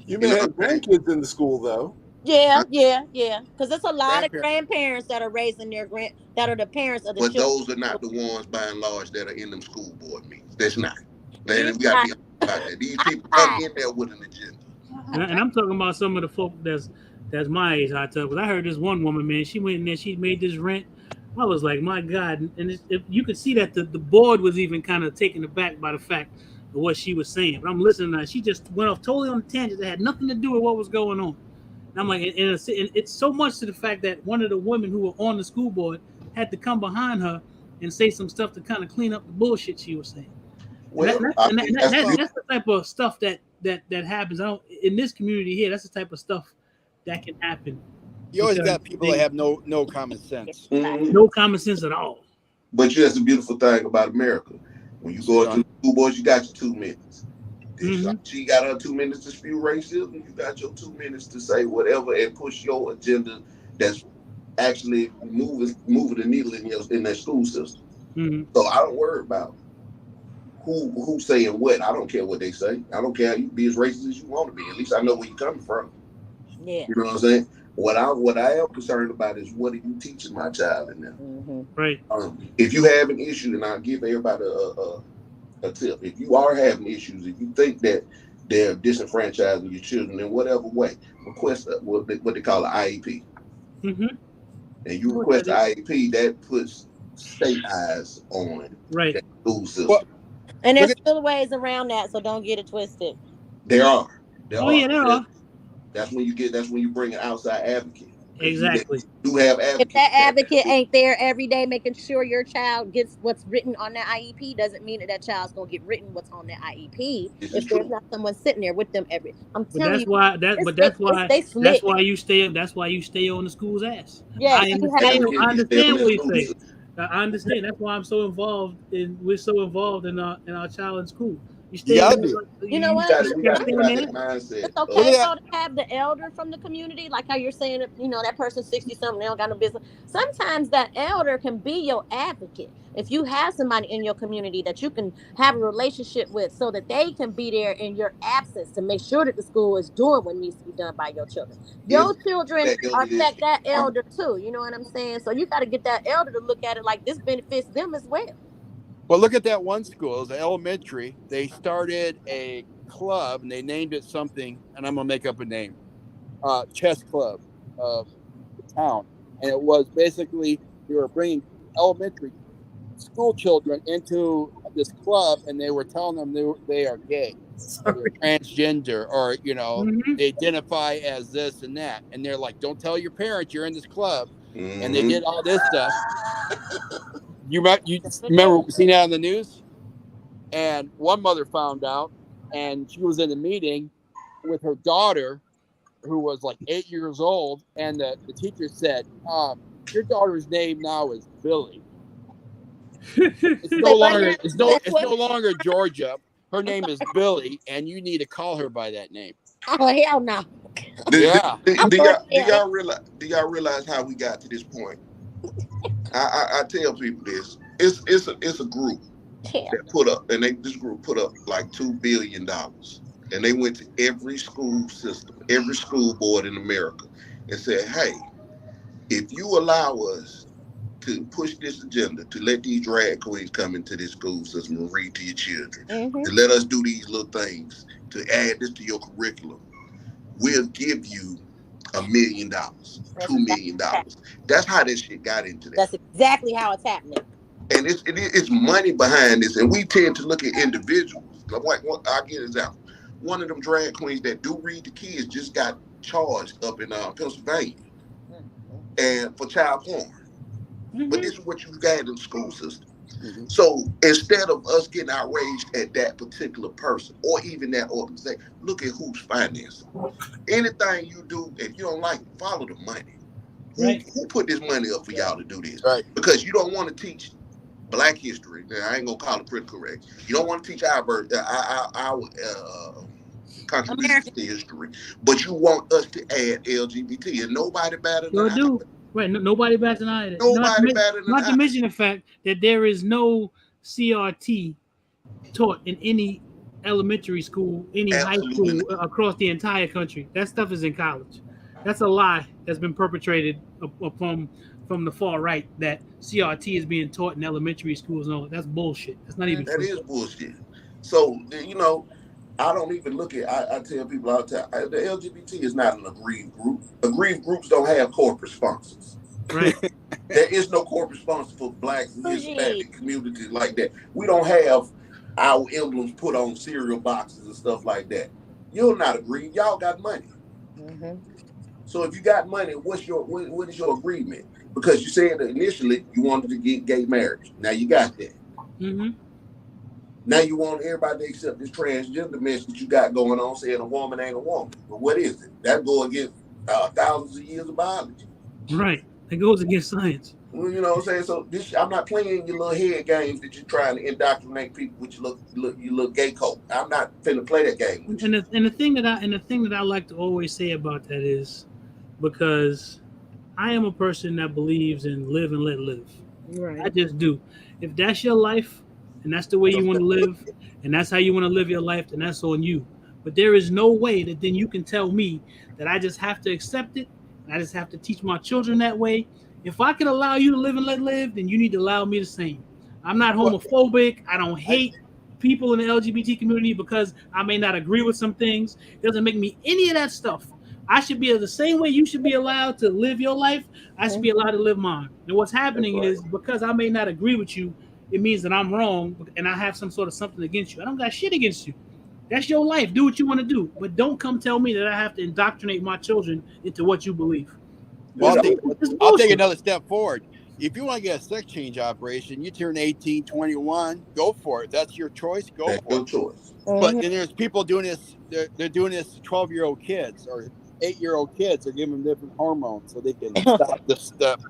You may have grandkids in the school though. Yeah. Because there's a lot of grandparents that are raising that are the parents of the children. But those are not the ones, by and large, that are in them school board meetings. That's not. We got to be about that. These people come in there with an agenda. And I'm talking about some of the folk that's my age. I tell, because I heard this one woman, man, she went in there, she made this rent. I was like, my God. And if you could see that the board was even kind of taken aback by the fact of what she was saying. But I'm listening to her. She just went off totally on a tangent that had nothing to do with what was going on. And I'm like, and it's so much to the fact that one of the women who were on the school board had to come behind her and say some stuff to kind of clean up the bullshit she was saying. Well, that's the type of stuff that happens. In this community here, that's the type of stuff that can happen. You always got people that have no common sense. No common sense at all. But that's the beautiful thing about America. When you go into the school boards, you got your 2 minutes. She got her 2 minutes to spew racism. You got your 2 minutes to say whatever and push your agenda that's actually moving the needle in that school system. So I don't worry about who's saying what. I don't care what they say. I don't care. You be as racist as you want to be. At least I know where you're coming from. Yeah. You know what I'm saying? What I am concerned about is what are you teaching my child in there? Right. If you have an issue, and I'll give everybody a tip. If you are having issues, if you think that they're disenfranchising your children in whatever way, request what they call an IEP. Mm-hmm. And you request an IEP, that puts state eyes on right. that school system. Well, and there's still ways around that, so don't get it twisted. There are. Yeah, there are. That's when you bring an outside advocate. Exactly. You have advocates. If that advocate ain't there every day making sure your child gets what's written on that IEP, doesn't mean that child's gonna get written what's on that IEP. If there's not someone sitting there with them I'm telling you. That's why you stay on the school's ass. Yeah, I understand what you say. I understand. That's why we're so involved in our child in school. You know what? It's okay to have the elder from the community, like how you're saying, that person's 60-something, they don't got no business. Sometimes that elder can be your advocate. If you have somebody in your community that you can have a relationship with so that they can be there in your absence to make sure that the school is doing what needs to be done by your children. Your children affect that elder too. You know what I'm saying? So you got to get that elder to look at it like this benefits them as well. Well, look at that one school. It was elementary. They started a club and they named it something, and I'm going to make up a name. Chess Club of the town. And it was basically, they were bringing elementary school children into this club, and they were telling them they are gay, or they're transgender, or, they identify as this and that. And they're like, don't tell your parents you're in this club. Mm-hmm. And they did all this stuff. You remember seeing that on the news? And one mother found out, and she was in a meeting with her daughter, who was like 8 years old, and the teacher said, your daughter's name now is Billy. It's no longer Georgia. Her name is Billy, and you need to call her by that name. Oh, hell no. Do y'all realize how we got to this point? I tell people this. It's a group that put up, and this group put up like $2 billion, and they went to every school system, every school board in America, and said, "Hey, if you allow us to push this agenda, to let these drag queens come into this school system and read to your children, to let us do these little things, to add this to your curriculum, we'll give you $1 million, $2 million." That's how this shit got into that. That's exactly how it's happening. And it's money behind this, and we tend to look at individuals. Like, I'll give an example. One of them drag queens that do read to kids just got charged up in Pennsylvania, and for child porn. But this is what you got in the school system. So instead of us getting outraged at that particular person or even that organization, look at who's financing. Anything you do, if you don't like it, follow the money. Who put this money up for y'all to do this? Right. Because you don't want to teach Black history. I ain't gonna call it political correct. You don't want to teach our contributions to history, but you want us to add LGBT, and nobody better than I. Right, nobody better than I. Not to mention the fact that there is no CRT taught in any elementary school, any high school across the entire country. That stuff is in college. That's a lie that's been perpetrated from the far right, that CRT is being taught in elementary schools. No, that's bullshit. That's not even true. That is bullshit. So, I don't even look at, I tell people all the time, the LGBT is not an aggrieved group. Aggrieved groups don't have corporate sponsors. Right. There is no corporate sponsor for Black and Hispanic communities like that. We don't have our emblems put on cereal boxes and stuff like that. You're not aggrieved. Y'all got money. So if you got money, what is your agreement? Because you said that initially you wanted to get gay marriage. Now you got that. Now you want everybody to accept this transgender mess that you got going on, saying a woman ain't a woman. But what is it? That go against thousands of years of biology. Right. It goes against science. Well, you know what I'm saying? So I'm not playing your little head games that you're trying to indoctrinate people with your little gay code. I'm not finna play that game with you. And the thing that I like to always say about that is, because I am a person that believes in live and let live. Right. I just do. If that's your life and that's the way you want to live and that's how you want to live your life, then that's on you. But there is no way that then you can tell me that I just have to accept it I just have to teach my children that way. If I can allow you to live and let live, then you need to allow me the same. I'm not homophobic. I don't hate people in the LGBT community because I may not agree with some things. It doesn't make me any of that stuff. I should be the same way you should be allowed to live your life. I should be allowed to live mine. And what's happening is because I may not agree with you, it means that I'm wrong and I have some sort of something against you. I don't got shit against you. That's your life. Do what you want to do. But don't come tell me that I have to indoctrinate my children into what you believe. Well, I'll take another step forward. If you want to get a sex change operation, you turn 18, 21, go for it. That's your choice. Go for Your it. choice. But then there's people doing this. They're doing this to 12-year-old kids or 8-year-old kids. They're giving them different hormones so they can stop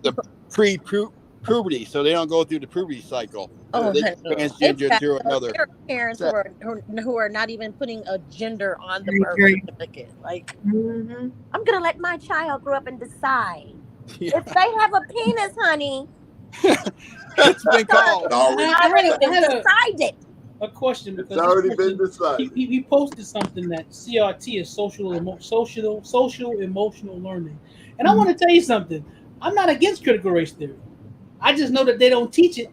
the pre-puberty, so they don't go through the puberty cycle. Oh, they transgender to another. There are parents who are not even putting a gender on the birth certificate. Like, I'm gonna let my child grow up and decide. Yeah. If they have a penis, honey, it's been called. Already decided. A question because it's already been decided. He posted something that CRT is social emotional learning, and I want to tell you something. I'm not against critical race theory. I just know that they don't teach it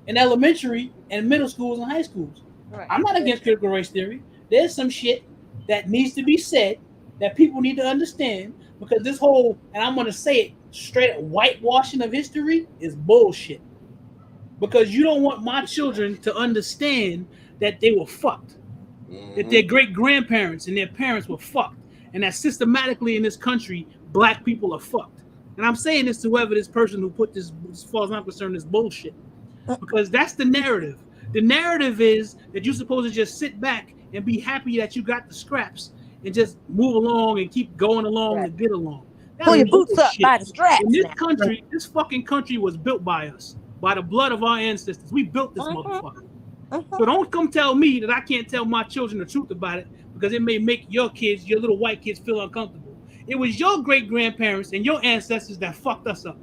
in elementary and middle schools and high schools. Right. I'm not against critical race theory. There's some shit that needs to be said that people need to understand because this whole, and I'm going to say it straight up, whitewashing of history is bullshit. Because you don't want my children to understand that they were fucked. That their great-grandparents and their parents were fucked. And that systematically in this country, black people are fucked. And I'm saying this to whoever this person who put this, as far as I'm concerned, this bullshit. Because that's the narrative. The narrative is that you're supposed to just sit back and be happy that you got the scraps and just move along and keep going along and get along. Pull your boots up by the straps. In this country, this fucking country was built by us. By the blood of our ancestors. We built this motherfucker. So don't come tell me that I can't tell my children the truth about it because it may make your kids, your little white kids, feel uncomfortable. It was your great-grandparents and your ancestors that fucked us up.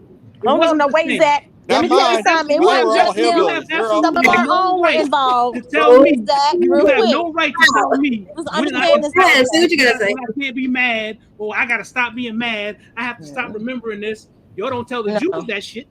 Oh, no, wait, Zach. Let me tell you something. It wasn't just them. Some of our own were involved. To tell me, Zach, you have no right to tell me when I can't be mad or I got to stop being mad. I have to stop remembering this. Y'all don't tell the Jews that shit.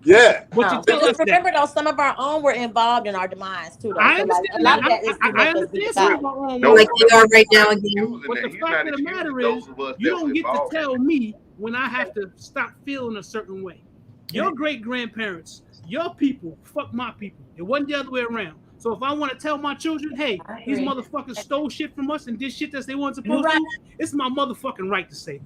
Yeah. But you tell us remember, though, some of our own were involved in our demise, too. Though. I understand. So, like, a lot of that is I understand some of our own. Like they are right now again. But the fact of the matter is, you don't get to tell me when I have to stop feeling a certain way. Your great-grandparents, your people, fuck my people. It wasn't the other way around. So if I want to tell my children, hey, these motherfuckers stole shit from us and did shit that they weren't supposed to, it's my motherfucking right to say.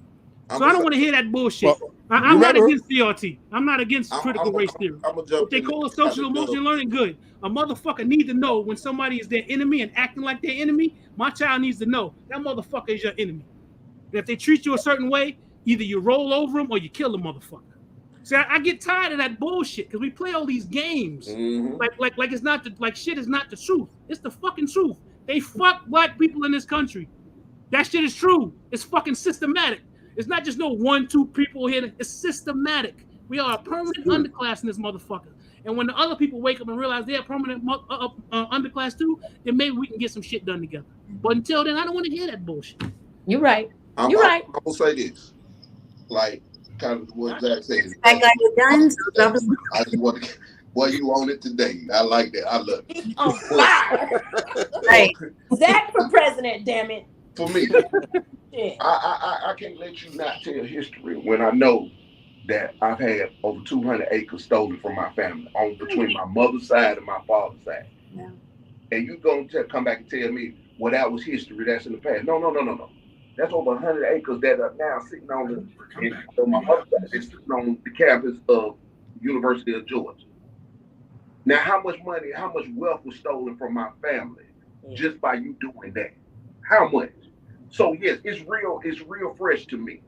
So I don't want to hear that bullshit. I'm not against CRT. I'm not against critical race theory. If they call it social emotional learning, good. A motherfucker need to know when somebody is their enemy and acting like their enemy. My child needs to know that motherfucker is your enemy. And if they treat you a certain way, either you roll over them or you kill the motherfucker. See, I get tired of that bullshit because we play all these games like it's not like shit is not the truth. It's the fucking truth. They fuck black people in this country. That shit is true. It's fucking systematic. It's not just no 1-2 people here. It's systematic. We are a permanent underclass in this motherfucker. And when the other people wake up and realize they're a permanent underclass too, then maybe we can get some shit done together. But until then, I don't want to hear that bullshit. You're right. I'm gonna say this, like kind of what Zach said. That guy with guns. I just want to. Well, you own it today. I like that. I love it. On fire. Right. Zach for president, damn it. For me, I can't let you not tell history when I know that I've had over 200 acres stolen from my family on between my mother's side and my father's side. Yeah. And you gonna come back and tell me, well, that was history. That's in the past. No. That's over 100 acres that are now sitting on my mother's side. It's sitting on the campus of University of Georgia. Now, how much money, how much wealth was stolen from my family just by you doing that? How much? So yes, it's real fresh to me.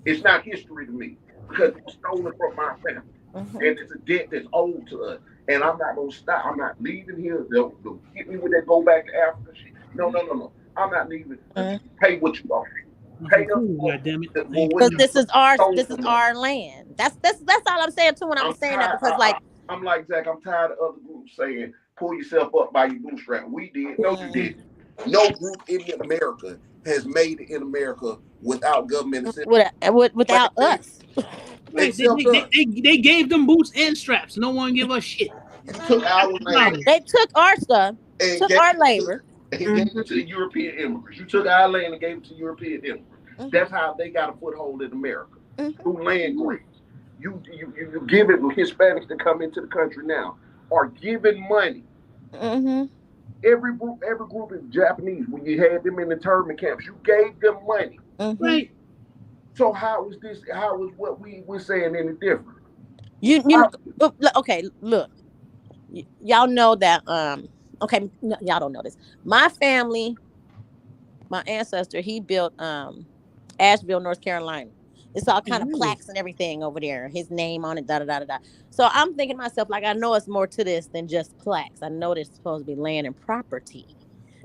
It's not history to me because it was stolen from my family. And it's a debt that's owed to us. And I'm not gonna stop. I'm not leaving here. They'll hit me with that go back to Africa shit. No. I'm not leaving. Pay what you owe. Pay God damn it. Because this is our land. That's all I'm saying too when I'm saying that because I'm like Zach, I'm tired of other groups saying pull yourself up by your bootstrap. We did. No, you didn't. No group in America has made it in America without government assistance. Without us. Right. Except us. They gave them boots and straps. No one give us shit. You took our land They took our stuff, and took gave our it labor. and gave it to European immigrants. You took our land and gave it to European immigrants. That's how they got a foothold in America, through land grants. You give it Hispanics that come into the country now are given money. Every group is Japanese. When you had them in the internment camps, you gave them money. Right. So how is what we were saying any different? You know, okay, look. Y'all know that okay, no, y'all don't know this. My family, my ancestor, he built Asheville, North Carolina. It's all kind of plaques and everything over there. His name on it, da da da da da. So I'm thinking to myself, like, I know it's more to this than just plaques. I know there's supposed to be land and property,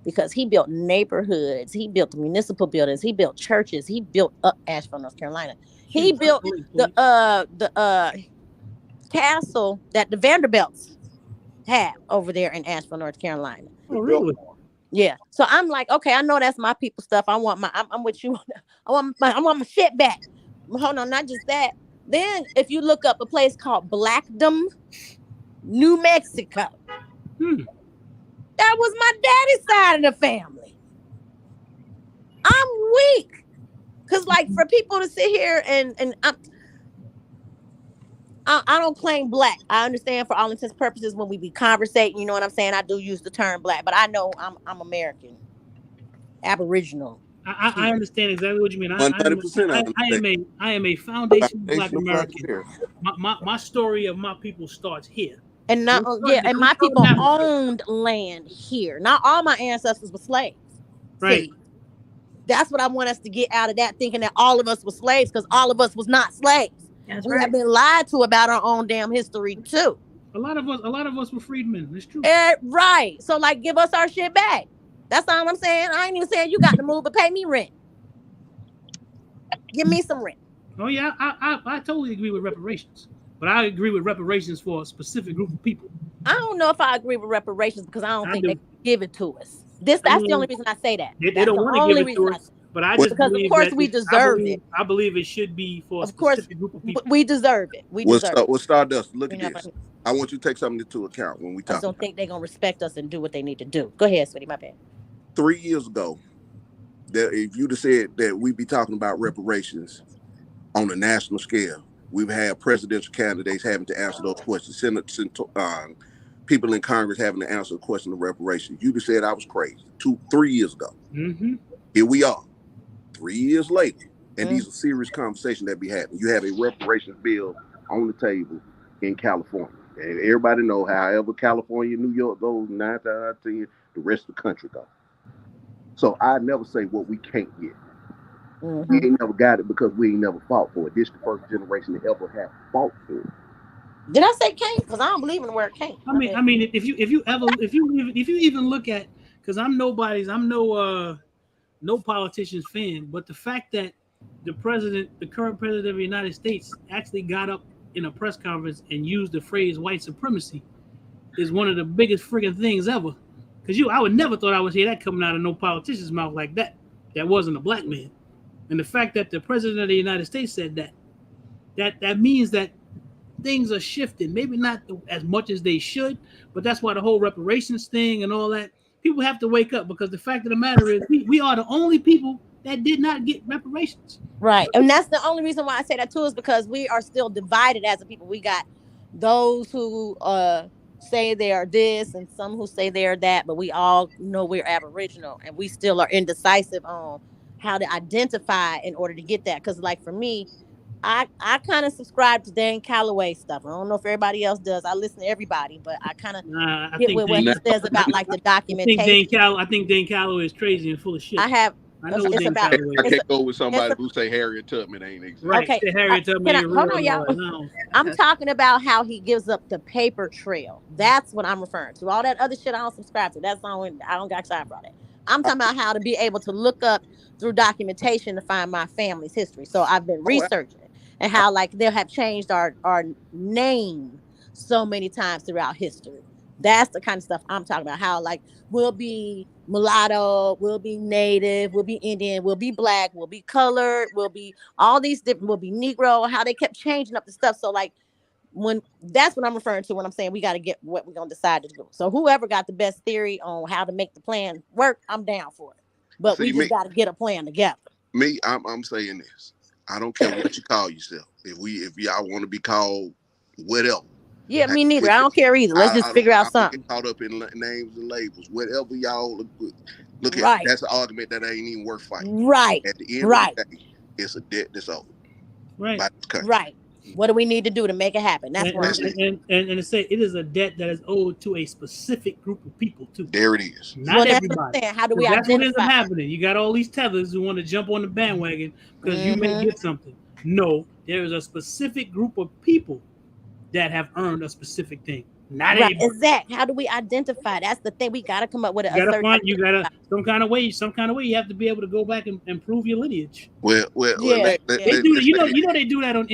because he built neighborhoods, he built the municipal buildings, he built churches, he built up Asheville, North Carolina. He built the castle that the Vanderbilts have over there in Asheville, North Carolina. Oh, really? Yeah. So I'm like, okay, I know that's my people stuff. I'm with you. I want my shit back. Hold on, not just that. Then if you look up a place called Blackdom, New Mexico, that was my daddy's side of the family. I'm weak. Cause like for people to sit here and I don't claim black. I understand for all intents and purposes when we be conversating, you know what I'm saying? I do use the term black, but I know I'm American, Aboriginal. I understand exactly what you mean. 100%. I am a foundation Black American. My story of my people starts here. And not and my people owned land here. Not all my ancestors were slaves. Right. See, that's what I want us to get out of that, thinking that all of us were slaves, because all of us was not slaves. That's we right. have been lied to about our own damn history too. A lot of us were freedmen. It's true. Right. So like, give us our shit back. That's all I'm saying. I ain't even saying you got to move, but pay me rent. Give me some rent. Oh yeah, I totally agree with reparations, but I agree with reparations for a specific group of people. I don't know if I agree with reparations, because I don't think they give it to us. That's the only reason I say that. They don't want to give it to us. But I just because of course we deserve it. I believe it should be for a specific group of people. We deserve it. Well, Stardust, look at this. I want you to take something into account when we talk. I don't think they're gonna respect us and do what they need to do. Go ahead, sweetie. My bad. 3 years ago, if you'd have said that we'd be talking about reparations on a national scale, we've had presidential candidates having to answer those questions, people in Congress having to answer the question of reparations. You'd have said I was crazy 3 years ago. Here we are, 3 years later, and these are serious conversations that be happening. You have a reparations bill on the table in California, and everybody know however California, New York goes 9 times out of 10, the rest of the country goes. So I never say what we can't get. We ain't never got it because we ain't never fought for it. This is the first generation to ever have fought for it. Did I say can't? Because I don't believe in the word can't. I mean, if you even look at, because I'm no politician's fan, but the fact that the current president of the United States actually got up in a press conference and used the phrase white supremacy is one of the biggest freaking things ever. Because I would never thought I would hear that coming out of no politician's mouth like that. That wasn't a black man. And the fact that the president of the United States said that means that things are shifting. Maybe not as much as they should, but that's why the whole reparations thing and all that, people have to wake up, because the fact of the matter is we are the only people that did not get reparations. Right. And that's the only reason why I say that too, is because we are still divided as a people. We got those who say they are this and some who say they are that, but we all know we're Aboriginal, and we still are indecisive on how to identify in order to get that. Because like for me, I kind of subscribe to Dan Calloway stuff. I don't know if everybody else does. I listen to everybody, but I kind of get with what he says about like the documentation. I think Dan Calloway is crazy and full of shit. I can't go with somebody who say Harriet Tubman ain't exist. Right. Okay. Harriet Tubman ain't hold on, y'all. No. I'm talking about how he gives up the paper trail. That's what I'm referring to. All that other shit I don't subscribe to. I don't got time for all that. I'm talking about how to be able to look up through documentation to find my family's history. So I've been researching and how like they have changed our name so many times throughout history. That's the kind of stuff I'm talking about. How like we'll be mulatto, we'll be native, we'll be Indian, we'll be black, we'll be colored, we'll be all these different, we'll be Negro. How they kept changing up the stuff. So like when that's what I'm referring to when I'm saying we got to get what we're gonna decide to do. So whoever got the best theory on how to make the plan work, I'm down for it. But we just got to get a plan together. Me, I'm saying this. I don't care what you call yourself. If y'all want to be called whatever. Yeah, me neither. I don't care either. Let's just figure out something. Get caught up in names and labels. Whatever y'all look right. at, that's an argument that ain't even worth fighting. Right. At the end of the day, it's a debt that's owed. Right. By this country. Right. What do we need to do to make it happen? That's what and to say it is a debt that is owed to a specific group of people too. There it is. Not everybody. How do we that's identify? What ends up happening. You got all these tethers who want to jump on the bandwagon because you may get something. No, there is a specific group of people that have earned a specific thing. Not everybody. Exactly. How do we identify? That's the thing. We got to come up with you gotta some kind of way. You have to be able to go back and prove your lineage. They do. You know they do that on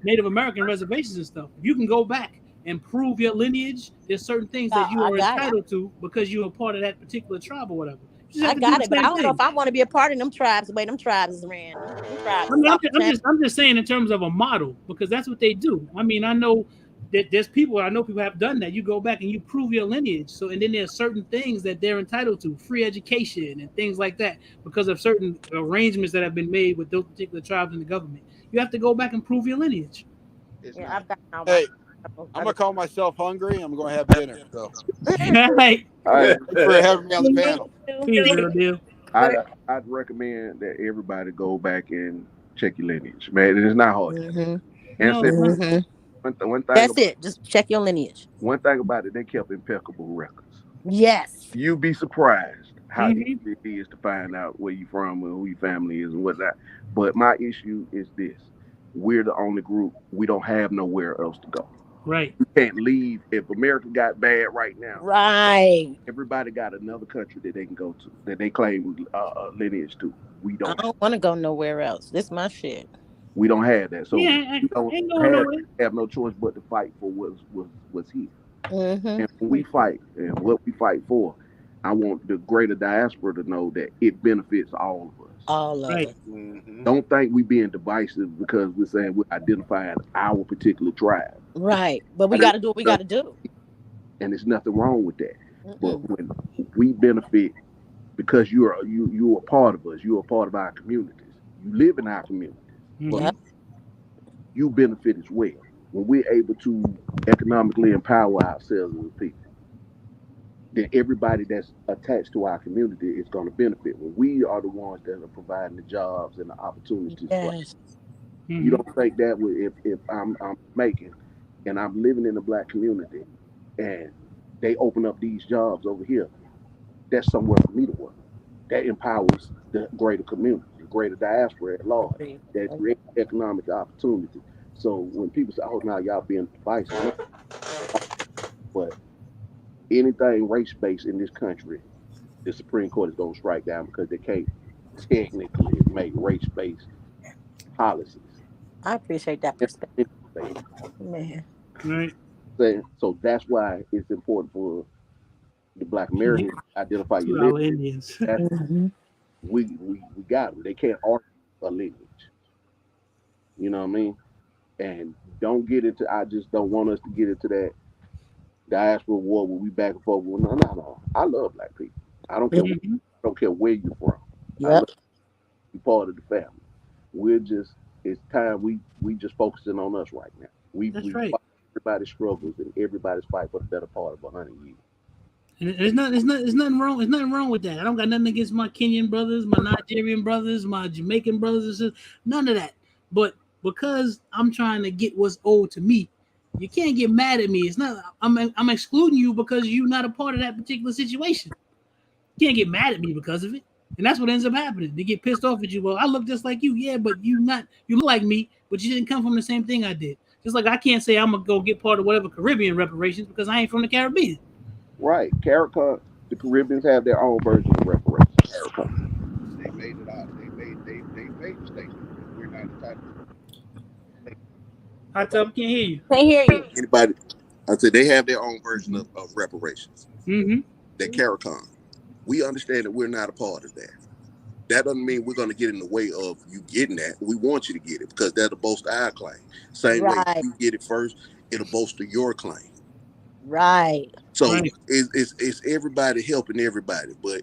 Native American reservations and stuff. You can go back and prove your lineage. There's certain things that you are entitled to because you are part of that particular tribe or whatever. I got it, but I don't know if I want to be a part of them tribes. The way them tribes is ran. I'm just saying in terms of a model because that's what they do. I mean, I know that there's people. I know people have done that. You go back and you prove your lineage. So, and then there's certain things that they're entitled to, free education and things like that, because of certain arrangements that have been made with those particular tribes and the government. You have to go back and prove your lineage. I've got. Hey, I'm gonna call myself hungry. I'm going to have dinner. So, hey, thanks for having me on the panel. I'd recommend that everybody go back and check your lineage, man. It's not hard. One thing that's it. Just check your lineage. One thing about it, they kept impeccable records. Yes. You'd be surprised how easy it is to find out where you're from and who your family is and whatnot. But my issue is this: we're the only group. We don't have nowhere else to go. Right. We can't leave. If America got bad right now, right? Everybody got another country that they can go to that they claim lineage to. We don't. I don't want to go nowhere else. This is my shit. We don't have that, so we don't have no choice but to fight for what's here. And when we fight, and what we fight for, I want the greater diaspora to know that it benefits all of us. All of it. Don't think we being divisive because we're saying we're identifying our particular tribe. Right, but we got to do what we got to do. And there's nothing wrong with that. But when we benefit because you are a part of us, you're a part of our communities. You live in our community. But you benefit as well when we're able to economically empower ourselves as a people. Then everybody that's attached to our community is going to benefit. When we are the ones that are providing the jobs and the opportunities. You don't think that if I'm making and I'm living in a black community and they open up these jobs over here, that's somewhere for me to work. That empowers the greater community. Greater diaspora at large that creates economic opportunity. So when people say, "Oh, now y'all being divisive," but anything race-based in this country, the Supreme Court is going to strike down because they can't technically make race-based policies. I appreciate that perspective, man. Right. So that's why it's important for the Black Americans to identify your lineage. We got them. They can't argue a lineage. You know what I mean? And don't get into. I just don't want us to get into that diaspora war where we back and forth. No. I love black people. I don't care. I don't care where you're from. You're part of the family. It's time we just focusing on us right now. We fight everybody's struggles and everybody's fight for the better part of 100 years. And there's nothing wrong. There's nothing wrong with that. I don't got nothing against my Kenyan brothers, my Nigerian brothers, my Jamaican brothers. None of that. But because I'm trying to get what's owed to me, you can't get mad at me. It's not. I'm excluding you because you're not a part of that particular situation. You can't get mad at me because of it. And that's what ends up happening. They get pissed off at you. Well, I look just like you. Yeah, but you look like me, but you didn't come from the same thing I did. Just like I can't say I'm gonna go get part of whatever Caribbean reparations because I ain't from the Caribbean. Right. CARICOM, the Caribbeans have their own version of reparations. They made it out. They made mistakes. We're not entitled. I can't hear you. Can't hear you. Anybody? I said they have their own version of reparations. Mm-hmm. That CARICOM. We understand that we're not a part of that. That doesn't mean we're going to get in the way of you getting that. We want you to get it because that'll bolster our claim. Same way, if you get it first, it'll bolster your claim. Right. So Right. it's everybody helping everybody, but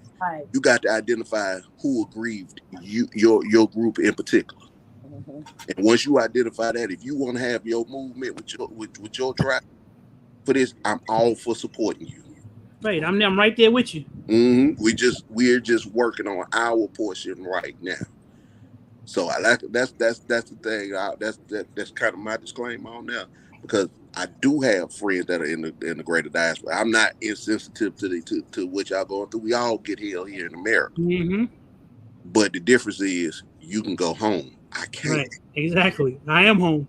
you got to identify who aggrieved you, your group in particular. Mm-hmm. And once you identify that, if you want to have your movement with your tribe for this, I'm all for supporting you. Right, I'm right there with you. Mm-hmm. We're just working on our portion right now. So I like that's the thing. That's kind of my disclaimer on there, because I do have friends that are in the greater diaspora. I'm not insensitive to what y'all going through. We all get hell here in America. Mm-hmm. But the difference is you can go home. I can't. Right. Exactly. I am home.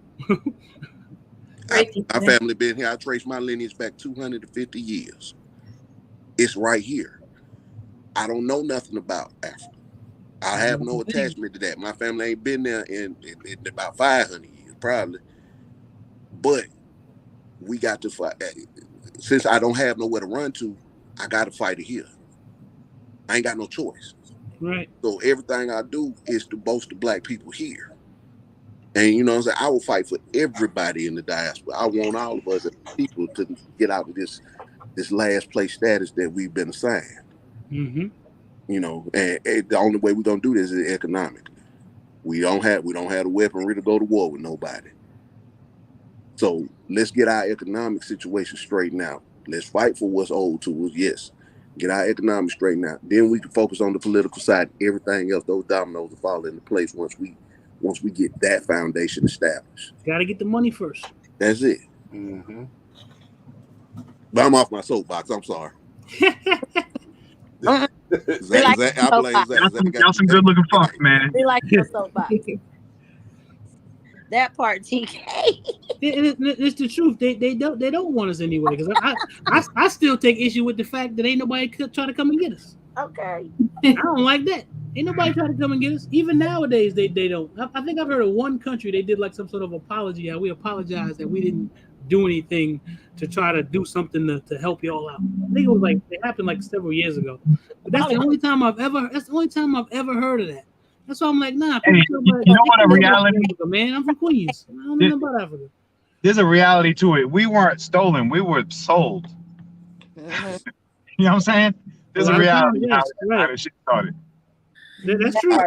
My family been here. I traced my lineage back 250 years. It's right here. I don't know nothing about Africa. I have no attachment to that. My family ain't been there in about 500 years, probably. But we got to fight. Since I don't have nowhere to run to, I got to fight it here. I ain't got no choice. Right. So everything I do is to bolster black people here. And you know what I'm saying? I will fight for everybody in the diaspora. I want all of us as people to get out of this last place status that we've been assigned. Mm-hmm. You know, and the only way we're gonna do this is economically. We don't have the weaponry to go to war with nobody. So let's get our economic situation straightened out. Let's fight for what's owed to us. Yes, get our economic straightened out. Then we can focus on the political side. Everything else, those dominoes will fall into place once we get that foundation established. Got to get the money first. That's it. Mm-hmm. But I'm off my soapbox. I'm sorry. Y'all some good looking fuck, man. We like your soapbox. That part, TK. It's the truth. They don't want us anyway. Because I still take issue with the fact that ain't nobody try to come and get us. Okay. I don't like that. Ain't nobody try to come and get us. Even nowadays, they don't. I think I've heard of one country they did like some sort of apology. How we apologize that we didn't do anything to try to do something to help y'all out. I think it was like it happened like several years ago. But that's the only time I've ever heard of that. That's why I'm like, nah. Hey, you know what a reality? Africa, man, I'm from Queens. I don't know about Africa. There's a reality to it. We weren't stolen. We were sold. Mm-hmm. You know what I'm saying? There's a reality yes, how the shit started. That's true.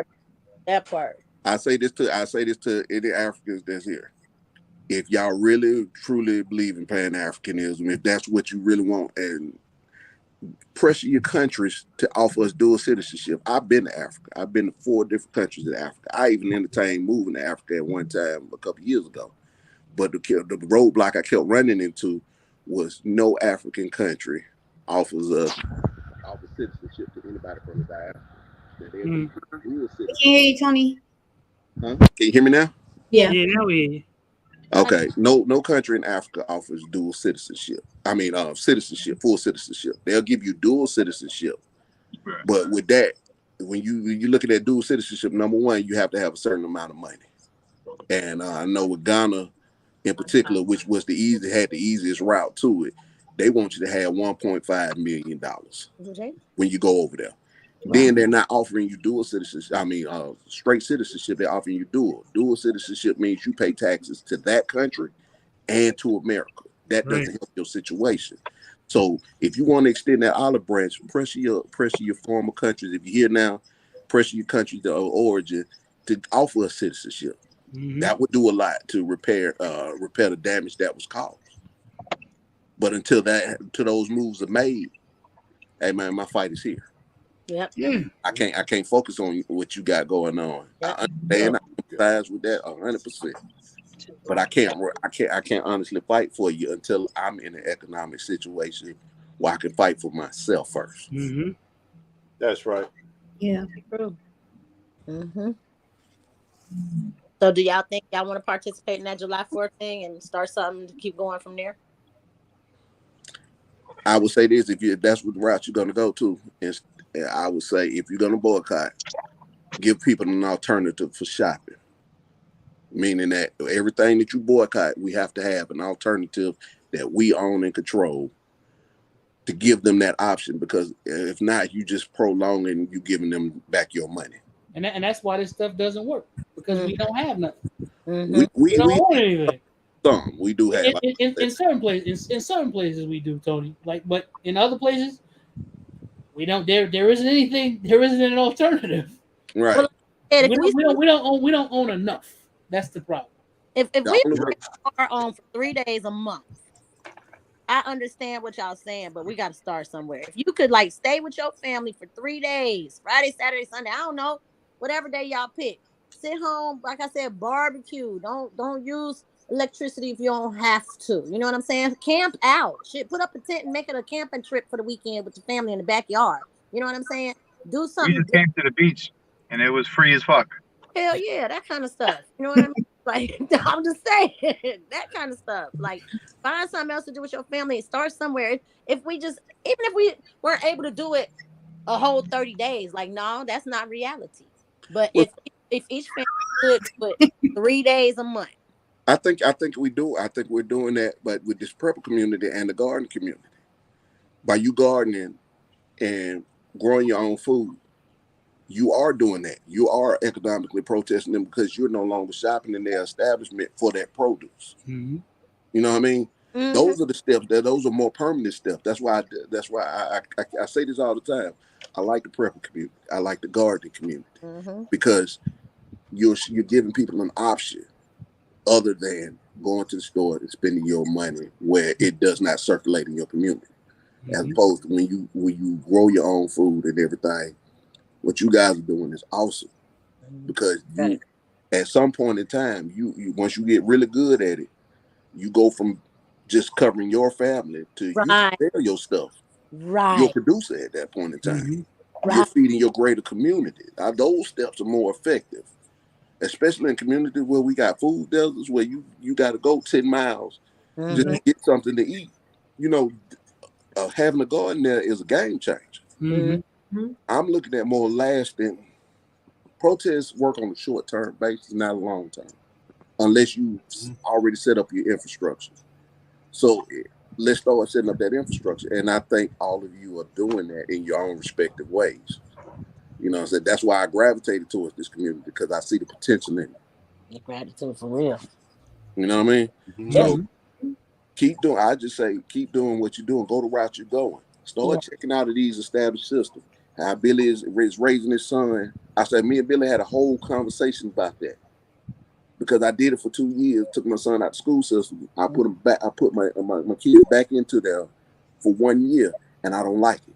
That part. I say this to any Africans that's here. If y'all really truly believe in Pan-Africanism, if that's what you really want, and pressure your countries to offer us dual citizenship. I've been to Africa. I've been to 4 different countries in Africa. I even entertained moving to Africa at one time a couple of years ago. But the roadblock I kept running into was no African country offers citizenship to anybody from the diaspora. Can you hear you, Tony? Huh? Can you hear me now? Yeah. Yeah, now we hear you. Okay. No country in Africa offers dual citizenship. I mean, citizenship, full citizenship. They'll give you dual citizenship. Right. But with that, when you look at that dual citizenship, number one, you have to have a certain amount of money. And I know with Ghana in particular, which was had the easiest route to it, they want you to have $1.5 million when you go over there. Wow. Then they're not offering you dual citizenship. I mean, straight citizenship. They're offering you dual. Dual citizenship means you pay taxes to that country and to America. That doesn't help your situation. So if you want to extend that olive branch, pressure your former countries. If you're here now, pressure your country of origin to offer a citizenship. Mm-hmm. That would do a lot to repair the damage that was caused. But until those moves are made, hey man, my fight is here. Yep. Yeah. I can't focus on what you got going on. Yep. I understand. I empathize with that 100%. But I can't honestly fight for you until I'm in an economic situation where I can fight for myself first. Mm-hmm. That's right. Yeah. True. Mm-hmm. So do y'all think y'all want to participate in that July 4th thing and start something to keep going from there? I would say this: if that's what the route you're going to go to, I would say if you're going to boycott, give people an alternative for shopping. Meaning that everything that you boycott, we have to have an alternative that we own and control, to give them that option, because if not, you just prolonging, you giving them back your money. And that's why this stuff doesn't work, because we don't have nothing. We don't own anything. Some we do have. In certain places, in certain places we do, Tony. Like, but in other places, we don't. There isn't anything. There isn't an alternative. Right. Well, we don't own enough. That's the problem. If we are on for 3 days a month, I understand what y'all saying, but we got to start somewhere. If you could like stay with your family for 3 days, Friday, Saturday, Sunday, I don't know, whatever day y'all pick, sit home, like I said, barbecue. Don't use electricity if you don't have to. You know what I'm saying? Camp out. Shit, put up a tent and make it a camping trip for the weekend with your family in the backyard. You know what I'm saying? Do something. We just came to the beach and it was free as fuck. Hell yeah, that kind of stuff. You know what I mean? Like, I'm just saying that kind of stuff. Like, find something else to do with your family and start somewhere. Even if we weren't able to do it a whole 30 days, like, no, that's not reality. But if each family could put 3 days a month. I think we do. I think we're doing that, but with this prepper community and the garden community. By you gardening and growing your own food, you are doing that. You are economically protesting them, because you're no longer shopping in their establishment for that produce. Mm-hmm. You know what I mean? Mm-hmm. Those are the steps. Those are more permanent steps. That's why I say this all the time. I like the prepper community. I like the gardening community, because you're giving people an option other than going to the store and spending your money where it does not circulate in your community. As opposed to when you grow your own food and everything. What you guys are doing is awesome, because you, at some point in time, you once you get really good at it, you go from just covering your family to you sell your stuff. Right. You're a producer at that point in time. You're feeding your greater community. Now, those steps are more effective, especially in communities where we got food deserts, where you got to go 10 miles just to get something to eat. You know, having a garden there is a game changer. I'm looking at more lasting. Protests work on a short-term basis, not a long-term, unless you already set up your infrastructure. So let's start setting up that infrastructure. And I think all of you are doing that in your own respective ways. You know, so that's why I gravitated towards this community, because I see the potential in it. You gratitude for real. You know what I mean? So keep doing. I just say keep doing what you're doing. Go the route you're going. Start checking out of these established systems. How Billy is raising his son. I said, me and Billy had a whole conversation about that, because I did it for 2 years. Took my son out of the school system. I put him back. I put my kids back into there for 1 year, and I don't like it.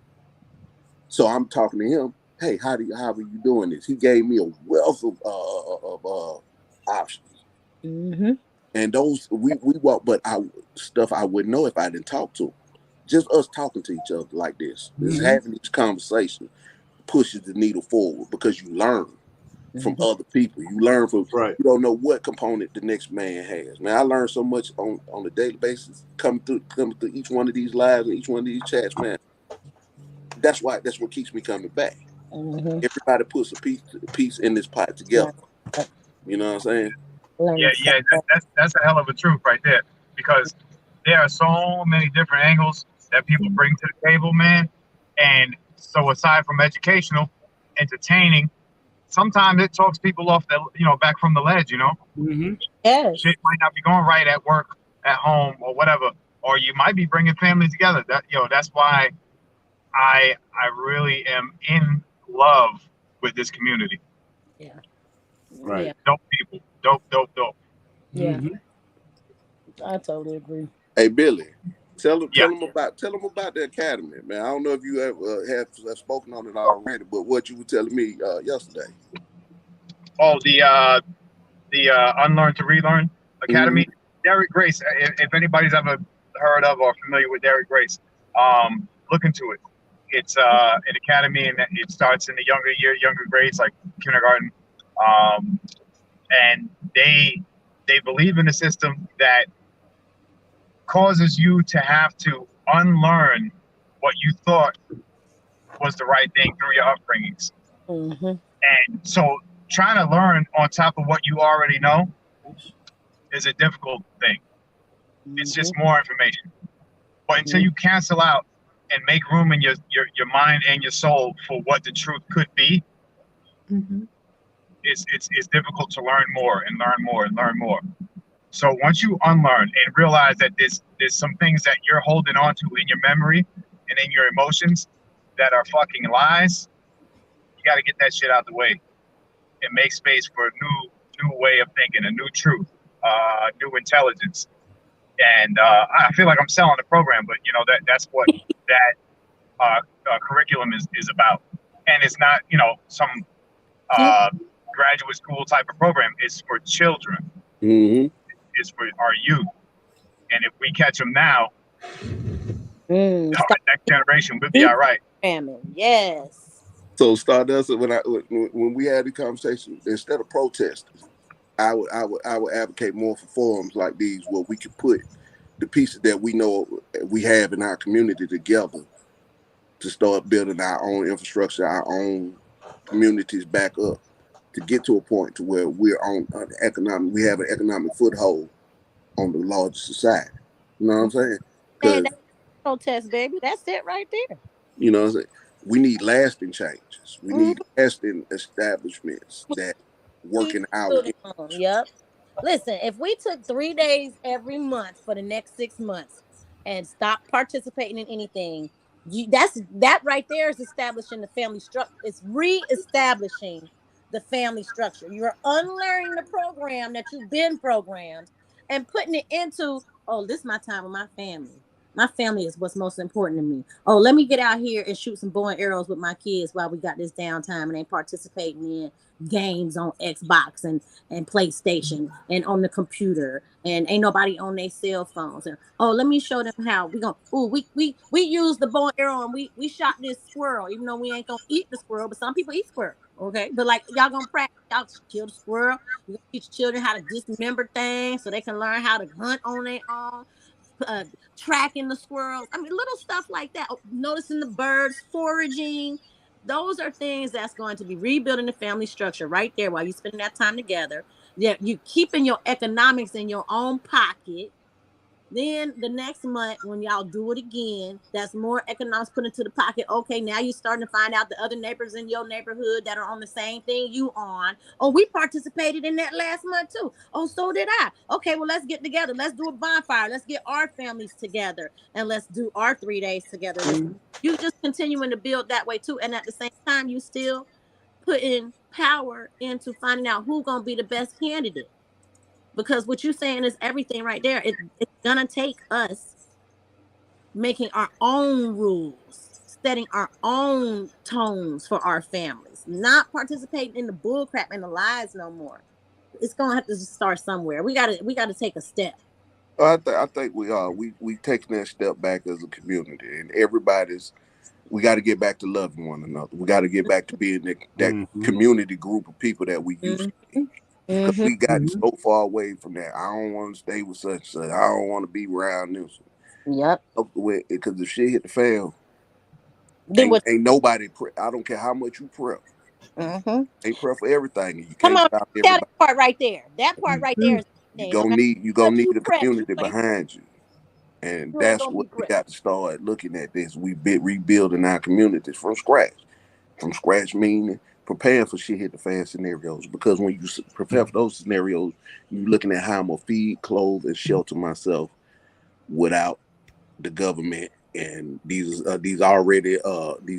So I'm talking to him. Hey, how are you doing this? He gave me a wealth of options, and those we walk, but stuff I wouldn't know if I didn't talk to him. Just us talking to each other like this, just having this conversation pushes the needle forward, because you learn from other people. You learn from, you don't know what component the next man has. Man, I learn so much on a daily basis coming through each one of these lives and each one of these chats, man. That's what keeps me coming back. Everybody puts a piece in this pot together. You know what I'm saying? Yeah, that's a hell of a truth right there, because there are so many different angles that people bring to the table, man. And so aside from educational, entertaining, sometimes it talks people off back from the ledge, Shit might not be going right at work, at home, or whatever, or you might be bringing families together. That's why I really am in love with this community. Yeah. Right. Dope people. Dope. Yeah. I totally agree. Hey, Billy, tell them about the academy, man. I don't know if you ever have spoken on it already, but what you were telling me yesterday. Oh, the Unlearn to Relearn Academy. Derek Grace. If anybody's ever heard of or familiar with Derek Grace, look into it. It's an academy, and it starts in the younger grades, like kindergarten, and they believe in a system that causes you to have to unlearn what you thought was the right thing through your upbringings. And so trying to learn on top of what you already know is a difficult thing. It's just more information. But until you cancel out and make room in your mind and your soul for what the truth could be, it's difficult to learn more and learn more and learn more. So once you unlearn and realize that there's some things that you're holding on to in your memory and in your emotions that are fucking lies, you got to get that shit out the way and make space for a new way of thinking, a new truth, new intelligence. And I feel like I'm selling the program, but that's what that curriculum is about. And it's not some graduate school type of program. It's for children. It's for our youth. And if we catch them now, the next generation will be all right. Yes. So Stardust, when we had the conversation, instead of protesting, I would advocate more for forums like these where we could put the pieces that we know we have in our community together to start building our own infrastructure, our own communities back up, to get to a point to where we're on we have an economic foothold on the larger society. You know what I'm saying? And that's protest, baby. That's it right there. You know what I'm saying? We need lasting changes. We need lasting establishments that working out. Yep. Listen, if we took 3 days every month for the next 6 months and stopped participating in anything, that right there is establishing the family structure. It's re-establishing the family structure. You're unlearning the program that you've been programmed and putting it into, oh, this is my time with my family. My family is what's most important to me. Oh, let me get out here and shoot some bow and arrows with my kids while we got this downtime and ain't participating in games on Xbox and PlayStation and on the computer, and ain't nobody on their cell phones. And oh, let me show them how we use the bow and arrow and we shot this squirrel, even though we ain't gonna eat the squirrel, but some people eat squirrel. Okay, but like y'all gonna practice, y'all kill the squirrel. You gonna teach children how to dismember things so they can learn how to hunt on their own. Tracking the squirrels. I mean, little stuff like that. Noticing the birds, foraging. Those are things that's going to be rebuilding the family structure right there while you spending that time together. Yeah, you keeping your economics in your own pocket. Then the next month, when y'all do it again, that's more economics put into the pocket. Okay, now you're starting to find out the other neighbors in your neighborhood that are on the same thing you on. Oh, we participated in that last month too. Oh, so did I. Okay, well, let's get together. Let's do a bonfire. Let's get our families together and let's do our 3 days together. You just continuing to build that way too. And at the same time, you still putting power into finding out who's going to be the best candidate. Because what you're saying is everything right there. It's gonna take us making our own rules, setting our own tones for our families, not participating in the bull crap and the lies no more. It's gonna have to start somewhere. We gotta take a step. I think we are. We taking that step back as a community, and we got to get back to loving one another. We got to get back to being that community group of people that we used to be. Because we gotten so far away from that. I don't want to stay with such and such. I don't want to be around this one. Yep. Because if shit hit the fan, ain't nobody prep. I don't care how much you prep. Ain't prep for everything. You can't stop everybody. That part right there. That part right there is you gonna need a community behind you. And that's what we got to start looking at this. We've been rebuilding our communities from scratch. From scratch meaning preparing for shit hit the fan scenarios, because when you prepare for those scenarios, you're looking at how I'm gonna feed, clothe, and shelter myself without the government and these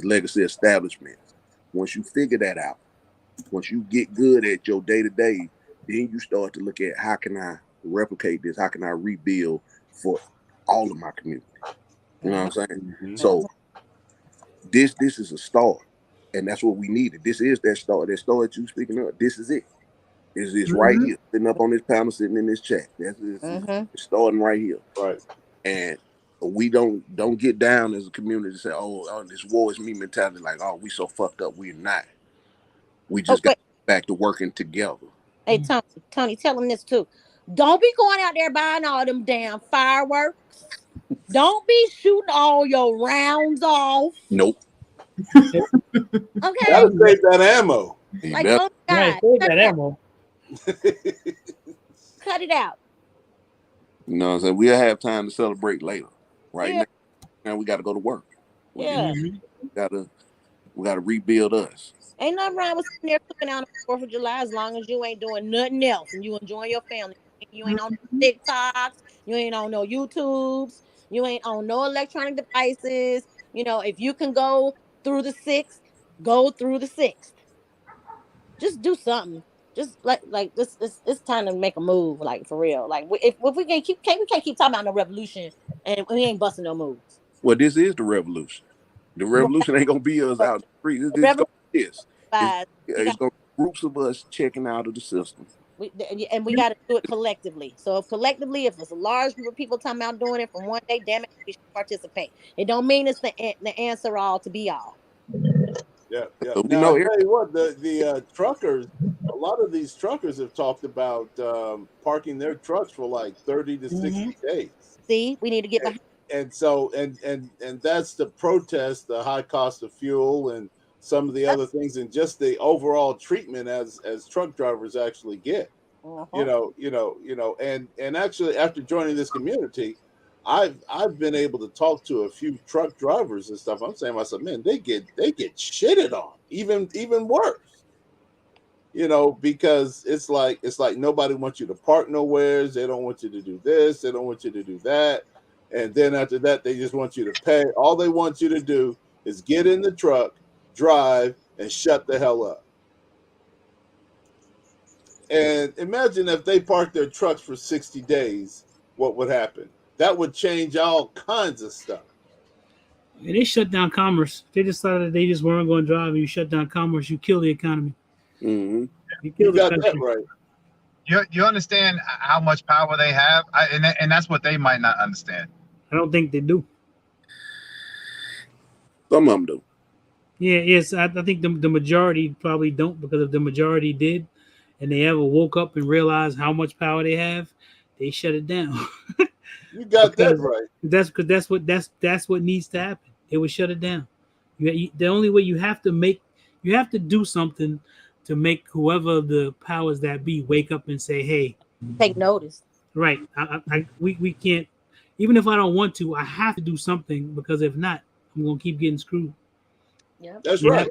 legacy establishments. Once you figure that out, once you get good at your day-to-day, then you start to look at how can I replicate this, how can I rebuild for all of my community. You know what I'm saying? So this is a start. And that's what we needed. This is that start you speaking of. This is it. This is right here, sitting up on this panel, sitting in this chat. It's starting right here. Right. And we don't get down as a community to say, oh, this war is me mentality. Like, oh, we so fucked up. We're not. We just got back to working together. Hey, Tony, tell them this too. Don't be going out there buying all them damn fireworks. Don't be shooting all your rounds off. Nope. Okay. Gotta save that ammo. Like, oh God, save that ammo. Cut it out. You know what I'm saying? We'll have time to celebrate later. Right now we got to go to work. We gotta rebuild us. Ain't nothing wrong with sitting there cooking out on the 4th of July as long as you ain't doing nothing else and you enjoying your family. You ain't on TikToks, you ain't on no YouTubes, you ain't on no electronic devices. You know, if you can go through the 6th, go through the 6th. Just do something. Just like this, it's time to make a move, like for real. Like if we can't keep talking about no revolution and we ain't busting no moves. Well, this is the revolution. The revolution ain't gonna be us out in the street. It's gonna be this. It's gonna be groups of us checking out of the system. We got to do it collectively. So collectively, if it's a large group of people talking about doing it from one day, damn it, we should participate. It don't mean it's the answer all to be all. Yeah. Now, I tell you what, the truckers, a lot of these truckers have talked about parking their trucks for like 30 to 60 days. See, we need to get behind. And so, and that's the protest, the high cost of fuel and some of the other things, and just the overall treatment as truck drivers actually get. You know, and actually after joining this community, I've been able to talk to a few truck drivers and stuff. I'm saying to myself, man, they get shitted on, even worse. You know, because it's like nobody wants you to park nowheres. They don't want you to do this. They don't want you to do that. And then after that, they just want you to pay. All they want you to do is get in the truck, drive, and shut the hell up. And imagine if they parked their trucks for 60 days, what would happen? That would change all kinds of stuff. And they shut down commerce. They decided they just weren't going to drive. And you shut down commerce, you kill the economy. Mm-hmm. You got that right. You understand how much power they have, and that's what they might not understand. I don't think they do. Some of them do. Yeah, yes. I think the majority probably don't, because if the majority did, and they ever woke up and realized how much power they have, they shut it down. You got that right. That's what needs to happen. They would shut it down. The only way you have to do something to make whoever the powers that be wake up and say, "Hey, take notice." Right. We can't. Even if I don't want to, I have to do something, because if not, I'm gonna keep getting screwed. Yeah, that's right.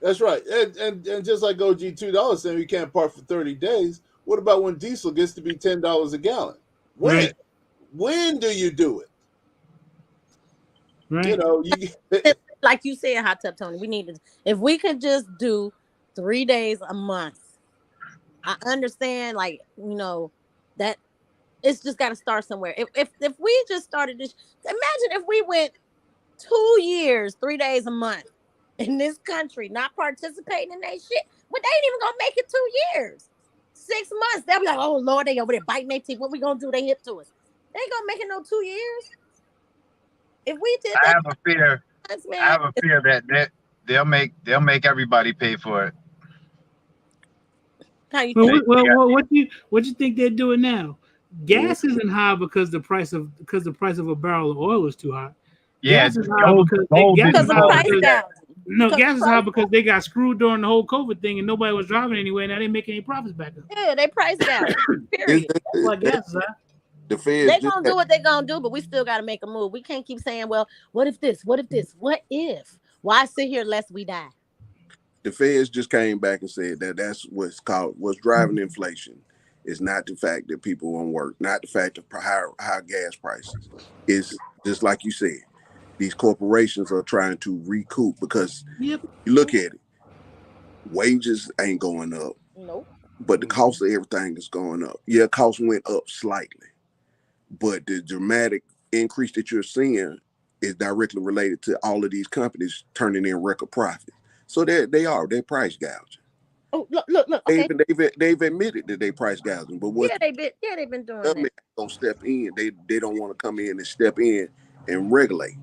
That's right. And just like OG $2 saying you can't park for 30 days. What about when diesel gets to be $10 a gallon? When do you do it? Right. You know, like you said, Hot Tub Tony, we need to, if we could just do 3 days a month. I understand, like, you know, that it's just got to start somewhere. If we just started this, imagine if we went 2 years, 3 days a month in this country, not participating in that shit, but they ain't even gonna make it 2 years. 6 months, they'll be like, oh Lord, they over there biting their teeth. What we gonna do? They hip to us. They ain't gonna make it no 2 years. If we did that, I have a fear that they'll make everybody pay for it. How you think? Well, what you think they're doing now? Gas isn't high because the price of a barrel of oil is too high. Yeah, gas is high gas is high because they got screwed during the whole COVID thing and nobody was driving anyway. Now they making any profits back up. Yeah, they price gouging. Period. That's why gas is high. The feds they gonna do what they gonna do, but we still gotta make a move. We can't keep saying, well, what if this? What if this? What if? Why sit here lest we die? The feds just came back and said that that's what's driving inflation. Is not the fact that people won't work, not the fact of high gas prices. It's just like you said, these corporations are trying to recoup, because you look at it, wages ain't going up. Nope. But the cost of everything is going up. Yeah, cost went up slightly, but the dramatic increase that you're seeing is directly related to all of these companies turning in record profits. So they're price gouging. Oh, look. Okay. They've admitted that they price gouging, but what? They've been doing that. Gonna step in. They don't want to come in and step in and regulate.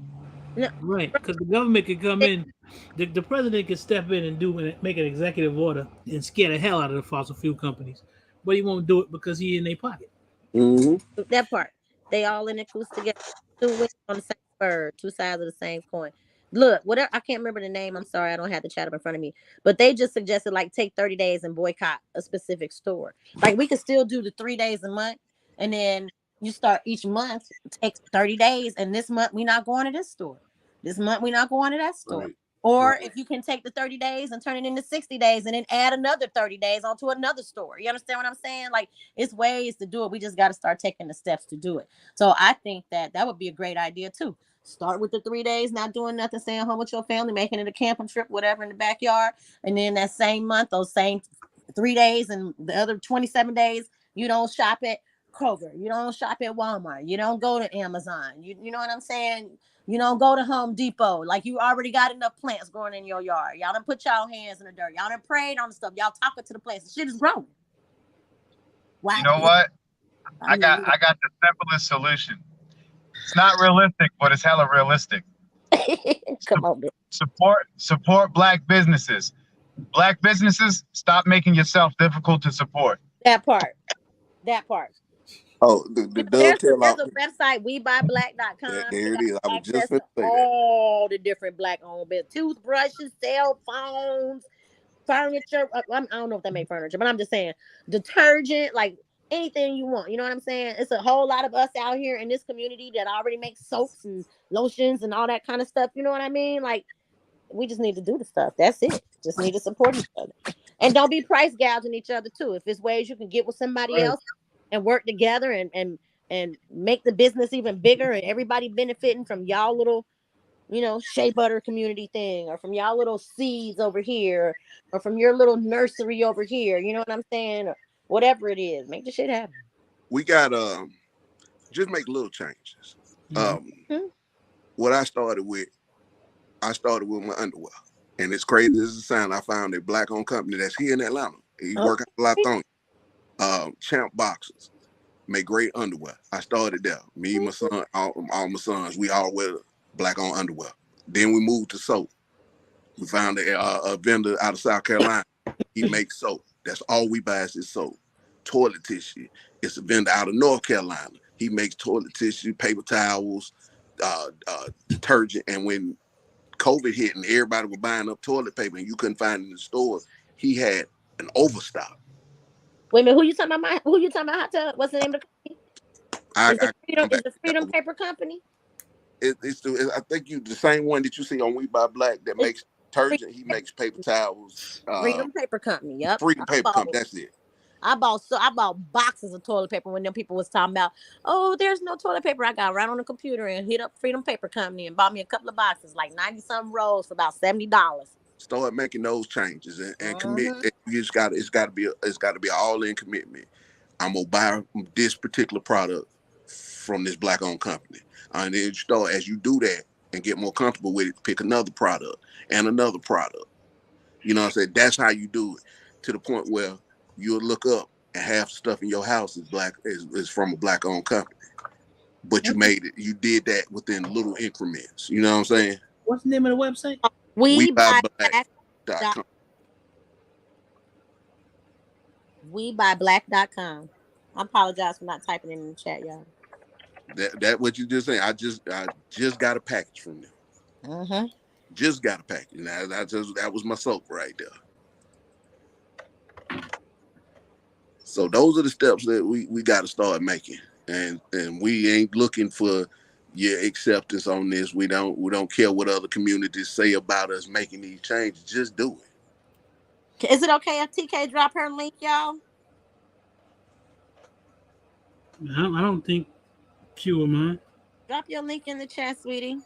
Yeah. Right, because the government could come in, the president could step in and make an executive order and scare the hell out of the fossil fuel companies, but he won't do it because he's in their pocket. Mm-hmm. That part, they all in the cruise together, two wings on the same bird, two sides of the same coin. Look, whatever, I can't remember the name. I'm sorry, I don't have the chat up in front of me. But they just suggested, like, take 30 days and boycott a specific store. Like, we could still do the 3 days a month, And then you start each month, take 30 days, and this month we're not going to this store. This month we're not going to that store. Right. Or Right. if you can take the 30 days and turn it into 60 days and then add another 30 days onto another store. You understand what I'm saying? Like, it's ways to do it. We just got to start taking the steps to do it. So I think that would be a great idea too. Start with the 3 days, not doing nothing, staying home with your family, making it a camping trip, whatever, in the backyard. And then that same month, those same 3 days and the other 27 days, you don't shop at Kroger. You don't shop at Walmart. You don't go to Amazon. You know what I'm saying? You don't go to Home Depot. Like, you already got enough plants growing in your yard. Y'all done put y'all hands in the dirt. Y'all done prayed on the stuff. Y'all talking to the plants. The shit is growing. Wow. You know what? I got the simplest solution. It's not realistic, but it's hella realistic. Come on, man. Support Black businesses. Black businesses, stop making yourself difficult to support. That part. Oh, the there's a website, WeBuyBlack.com. There it is. I was just going to say all the different Black-owned businesses. Toothbrushes, cell phones, furniture. I don't know if they make furniture, but I'm just saying, detergent, like anything you want. You know what I'm saying? It's a whole lot of us out here in this community that already makes soaps and lotions and all that kind of stuff. You know what I mean? Like, we just need to do the stuff. That's it. Just need to support each other. And don't be price gouging each other too. If it's ways you can get with somebody else and work together and make the business even bigger and everybody benefiting from y'all little, shea butter community thing, or from y'all little seeds over here, or from your little nursery over here. You know what I'm saying? Or whatever it is, make the shit happen. We got just make little changes. What I started with my underwear. And it's crazy as it sounds, I found a Black-owned company that's here in Atlanta. He working a lot on Champ Boxers. Make great underwear. I started there. Me, my son, all my sons, we all wear Black-owned underwear. Then we moved to soap. We found a vendor out of South Carolina. He makes soap. That's all we buy is his soap. Toilet tissue. It's a vendor out of North Carolina. He makes toilet tissue, paper towels, detergent. And when COVID hit and everybody was buying up toilet paper and you couldn't find it in the stores, he had an overstock. Wait a minute, who you talking about? Hot Tub? What's the name of the company? Is the Freedom Paper Company? I think the same one that you see on We Buy Black that makes detergent. He makes paper towels. Freedom Paper Company. Yep. Freedom Paper Company. That's it. I bought boxes of toilet paper when them people was talking about, oh, there's no toilet paper. I got right on the computer and hit up Freedom Paper Company and bought me a couple of boxes, like 90-something rolls for about $70. Start making those changes and commit. It's got to be an all-in commitment. I'm gonna buy this particular product from this Black-owned company, and then as you do that and get more comfortable with it, pick another product and another product. You know what I'm saying? That's how you do it, to the point where you'll look up and half the stuff in your house is from a Black-owned company, but you made it. You did that within little increments. You know what I'm saying? What's the name of the website? WeBuyBlack.com. WeBuyBlack.com. I apologize for not typing it in the chat, y'all. That what you just saying? I just got a package from them. Just got a package. Now that was my soap right there. So those are the steps that we got to start making, and we ain't looking for your acceptance on this. We don't care what other communities say about us making these changes. Just do it. Is it okay if TK drop her link, y'all? I don't think Q or mine. Drop your link in the chat, sweetie.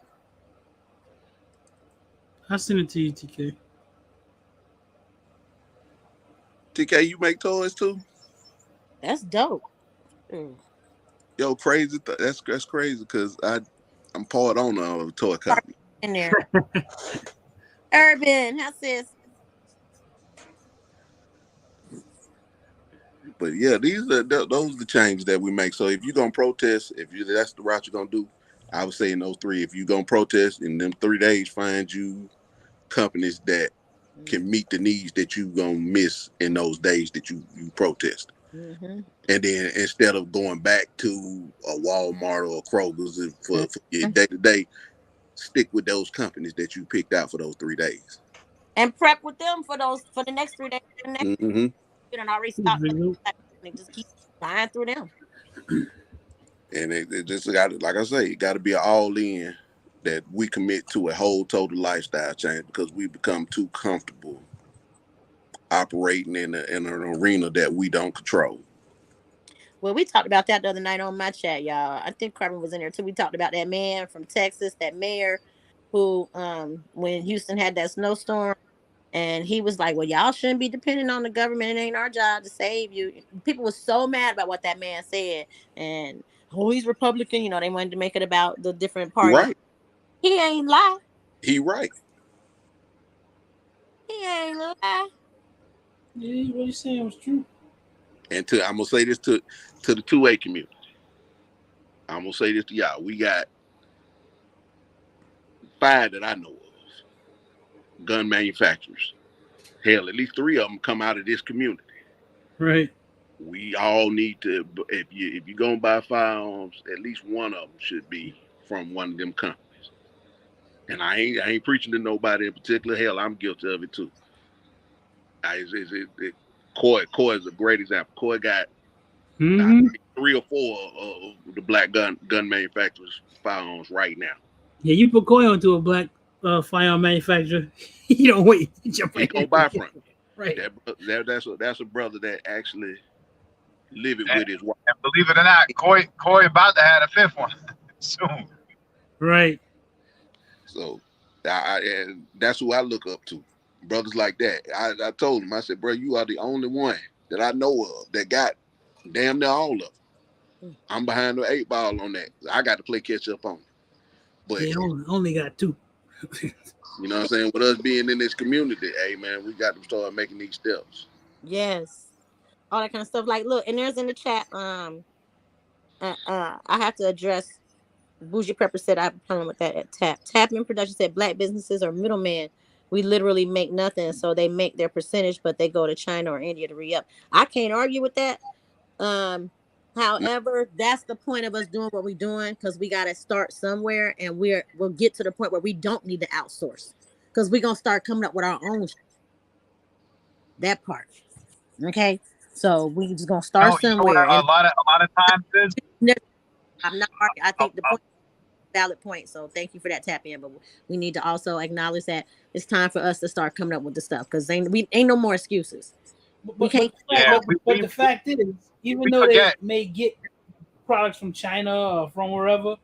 I'll send it to you, TK. TK, you make toys too? That's dope. Yo, crazy. That's crazy because I'm part owner of a toy company. In there. Urban, how's this? But yeah, those are the changes that we make. So if you're gonna protest, that's the route you're gonna do, I would say in those three. If you're gonna protest in them 3 days, find you companies that can meet the needs that you gonna miss in those days that you protest. And then instead of going back to a Walmart or a Kroger's for your day-to-day, stick with those companies that you picked out for those 3 days. And prep with them for the next 3 days. You don't already stop. Just keep buying through them. And it just got, like I say, it got to be an all-in that we commit to a whole total lifestyle change, because we become too comfortable operating in an arena that we don't control. Well, we talked about that the other night on my chat, y'all. I think Carmen was in there too. We talked about that man from Texas, that mayor who, when Houston had that snowstorm, and he was like, well, y'all shouldn't be depending on the government. It ain't our job to save you. People were so mad about what that man said. And, oh, he's Republican. You know, they wanted to make it about the different parties. Right. He ain't lie. He right. He ain't lie. Yeah, what he's saying was true. And I'm going to say this to the 2A community. I'm going to say this to y'all. We got 5 that I know of, gun manufacturers. Hell, at least 3 of them come out of this community. Right. We all need to, if you're going to buy firearms, at least one of them should be from one of them companies. And I ain't preaching to nobody in particular. Hell, I'm guilty of it too. Coy is a great example. Coy got 3 or 4 of the black gun manufacturers' firearms right now. Yeah, you put Coy onto a black firearm manufacturer, you don't wait. He gonna buy from him. Right. That's a brother that actually live it with his wife. And believe it or not, Coy about to have a 5th one soon. Right. So, and that's who I look up to, brothers like that. I told him, I said, bro, you are the only one that I know of that got damn near all of them. I'm behind the 8 ball on that. I got to play catch up on it. But yeah, only got 2. You know what I'm saying? With us being in this community, hey man, we got to start making these steps. Yes. All that kind of stuff. Like, look, and there's in the chat, I have to address Bougie Pepper said I have a problem with that at Tap. Tapping Production said black businesses are middlemen. We literally make nothing, so they make their percentage, but they go to China or India to re-up. I can't argue with that. However, that's the point of us doing what we're doing, because we got to start somewhere, and we'll get to the point where we don't need to outsource, because we're gonna start coming up with our own. That part, okay. So we just gonna start somewhere. A lot of times is. I'm not arguing. I think the point. Valid point. So thank you for that tap in, but we need to also acknowledge that it's time for us to start coming up with the stuff, because ain't no more excuses. But the fact is, even though they may get products from China or from wherever,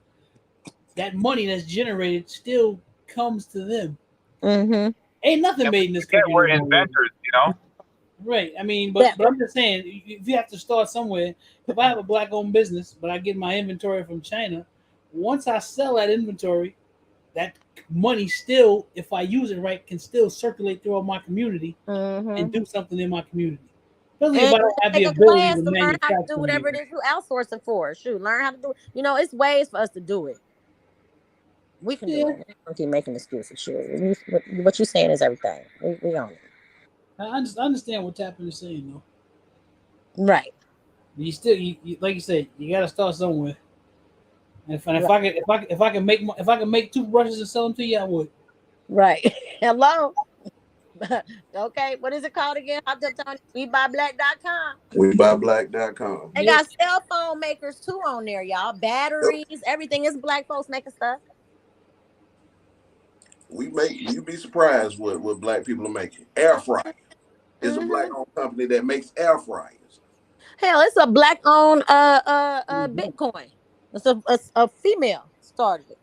that money that's generated still comes to them. Mm-hmm. Ain't nothing made in this country. We're inventors, you know. Right. I mean, but I'm just saying, if you have to start somewhere. If I have a black-owned business, but I get my inventory from China, once I sell that inventory, that money still, if I use it right, can still circulate throughout my community and do something in my community. Especially if I don't have the ability to learn how to do whatever it is you outsourcing for. Shoot, learn how to do it. You know, it's ways for us to do it. We can do it. Don't keep making excuses. Sure. What you're saying is everything. We own it. I understand what Tappan is saying, though. Right. You still, like you said, you got to start somewhere. And if I can make toothbrushes and sell them to you, I would. Right. Hello. Okay. What is it called again? WeBuyBlack.com. WeBuyBlack.com. They got cell phone makers too on there, y'all. Batteries, everything is black folks making stuff. You'd be surprised what black people are making. Air fryer is a black-owned company that makes air fryers. Hell, it's a black-owned Bitcoin. It's a female started it.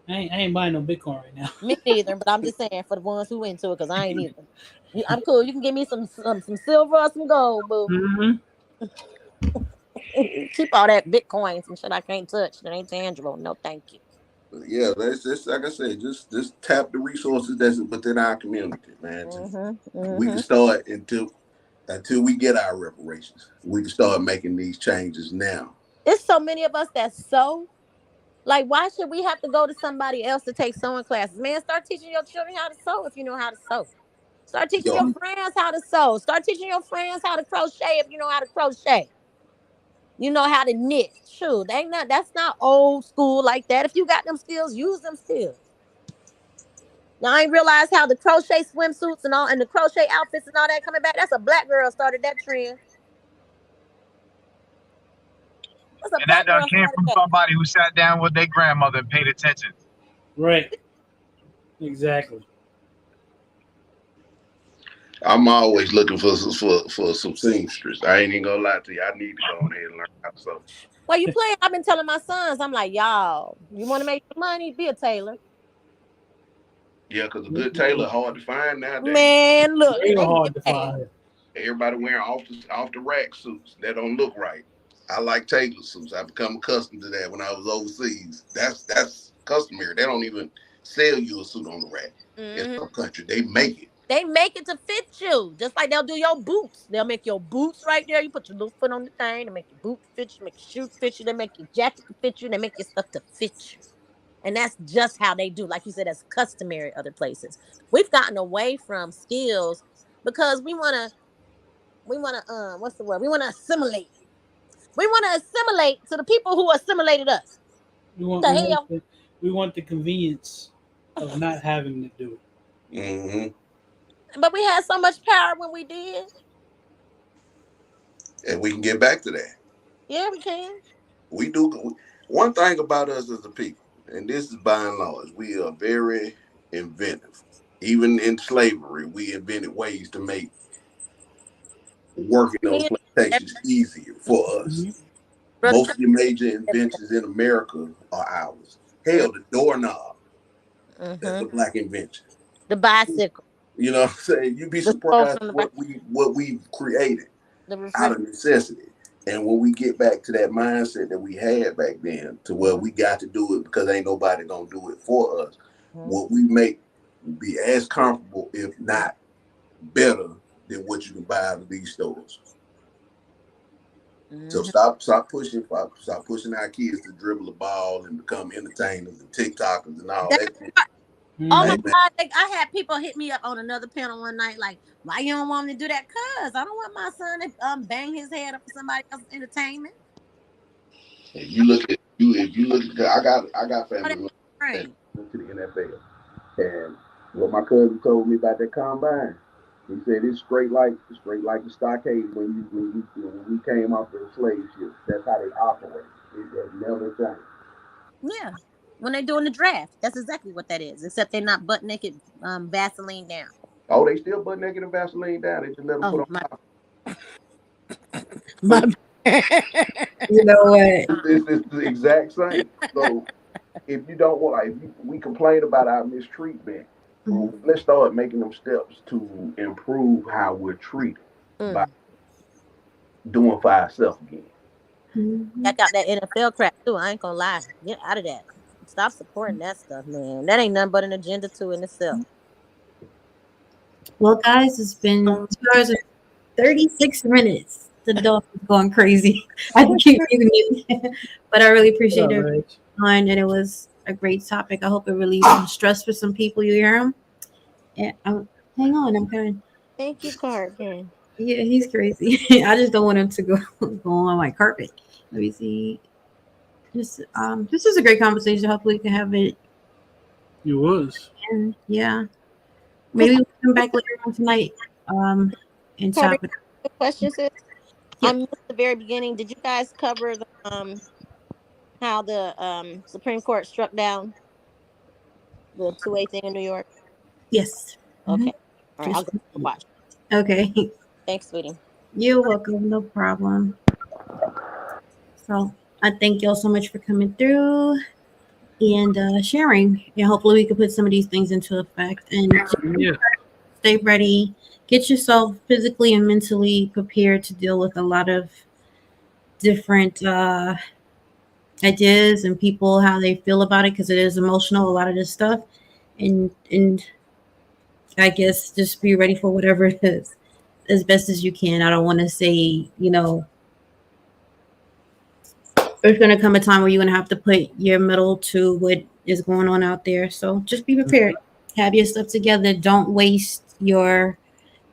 I ain't buying no Bitcoin right now. Me neither, but I'm just saying for the ones who into it, because I ain't either. I'm cool. You can give me some silver or some gold, boo. Keep all that Bitcoin and shit I can't touch. That ain't tangible. No, thank you. Yeah, that's just like I said. Just tap the resources that's within our community, man. We can start until we get our reparations. We can start making these changes now. It's so many of us that sew. Like, why should we have to go to somebody else to take sewing classes? Man, start teaching your children how to sew if you know how to sew. Start teaching your friends how to sew. Start teaching your friends how to crochet if you know how to crochet. You know how to knit. Shoot, that's not old school like that. If you got them skills, use them skills. Now, I ain't realized how the crochet swimsuits and the crochet outfits and all that coming back. That's a black girl started that trend. And that done came from somebody who sat down with their grandmother and paid attention. Right. Exactly. I'm always looking for some seamstress. I ain't even gonna lie to you. I need to go on ahead and learn how to sew. Well, you play. I've been telling my sons, I'm like, y'all, you want to make money? Be a tailor. Yeah, because a good tailor hard to find nowadays. Man, look, Real hard to find. Everybody wearing off the rack suits that don't look right. I like tailor suits. I become accustomed to that when I was overseas. That's customary. They don't even sell you a suit on the rack. In some country, they make it. They make it to fit you, just like they'll do your boots. They'll make your boots right there. You put your little foot on the thing. They make your boot fit you, make your shoes fit you. They make your jacket to fit you. They make your stuff to fit you. And that's just how they do. Like you said, that's customary other places. We've gotten away from skills because we want to, what's the word? We want to assimilate. We want to assimilate to the people who assimilated us. We want the convenience of not having to do it. Mm-hmm. But we had so much power when we did. And we can get back to that. Yeah, we can. We do. One thing about us as a people, and this is by and large, we are very inventive. Even in slavery, we invented ways to make working those plantations easier for us. Most of the major inventions in America are ours. Hell, the doorknob, that's a Black invention. The bicycle. You know what I'm saying? You'd be surprised what we've created out of necessity. And when we get back to that mindset that we had back then, to where we got to do it because ain't nobody gonna do it for us, what we make will be as comfortable, if not better, than what you can buy out of these stores. So stop pushing our kids to dribble the ball and become entertainers and TikTokers and all that. Oh my God! I had people hit me up on another panel one night, like, "Why you don't want me to do that?" Cause I don't want my son to bang his head up for somebody else's entertainment. If you look at, I got family that went to the NFL, and what my cousin told me about that combine, he said it's straight like the stockade when we came off the slave ship. That's how they operate. It has never changed. Yeah. When they're doing the draft, that's exactly what that is. Except they're not butt naked, Vaseline down. Oh, they still butt naked and Vaseline down. They just let them put on top. You know what? It's the exact same. So if you don't want, we complain about our mistreatment, let's start making them steps to improve how we're treated by doing for ourselves again. Check out that NFL crap too. I ain't gonna lie. Get out of that. Stop supporting that stuff, man. That ain't nothing but an agenda to in itself. Well, guys, it's been 2 hours and 36 minutes. The dog is going crazy. I can keep muting it, but I really appreciate it. And it was a great topic. I hope it relieves some stress for some people. You hear him? Yeah. Hang on. I'm coming. Thank you, Cartman. Yeah, he's crazy. I just don't want him to go on my carpet. Let me see. This is a great conversation. Hopefully we can have it. It was. And yeah. Maybe we'll come back later on tonight. And talk. The question is, I missed the very beginning. Did you guys cover the how the Supreme Court struck down the 2A thing in New York? Yes. Okay. All right, I'll go watch. Okay. Thanks, sweetie. You're welcome. No problem. So I thank y'all so much for coming through and sharing. And hopefully we can put some of these things into effect. And stay ready. Get yourself physically and mentally prepared to deal with a lot of different ideas and people, how they feel about it, because it is emotional, a lot of this stuff. And I guess just be ready for whatever it is as best as you can. I don't want to say, there's going to come a time where you're going to have to put your mettle to what is going on out there. So just be prepared. Have your stuff together. Don't waste your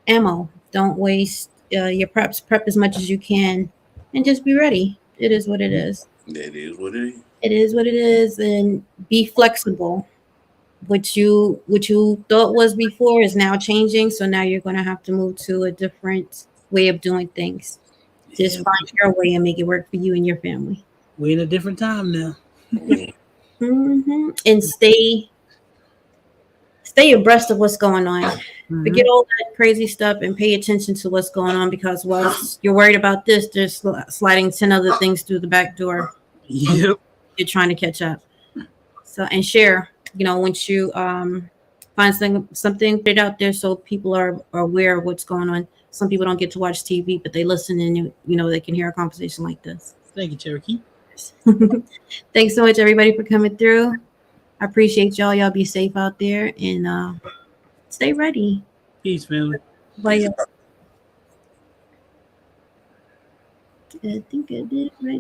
ammo. Don't waste your preps. Prep as much as you can and just be ready. It is what it is. It is what it is. It is what it is. And be flexible. What you thought was before is now changing. So now you're going to have to move to a different way of doing things. Just find your way and make it work for you and your family. We're in a different time now. And stay abreast of what's going on. Forget all that crazy stuff and pay attention to what's going on, because whilst you're worried about this, there's sliding 10 other things through the back door. Yep. You're trying to catch up. So, and share, once you find something, put it out there so people are aware of what's going on. Some people don't get to watch TV, but they listen and they can hear a conversation like this. Thank you, Cherokee. Thanks so much, everybody, for coming through. I appreciate y'all. Y'all be safe out there and stay ready. Peace, family. Bye. I think I did right.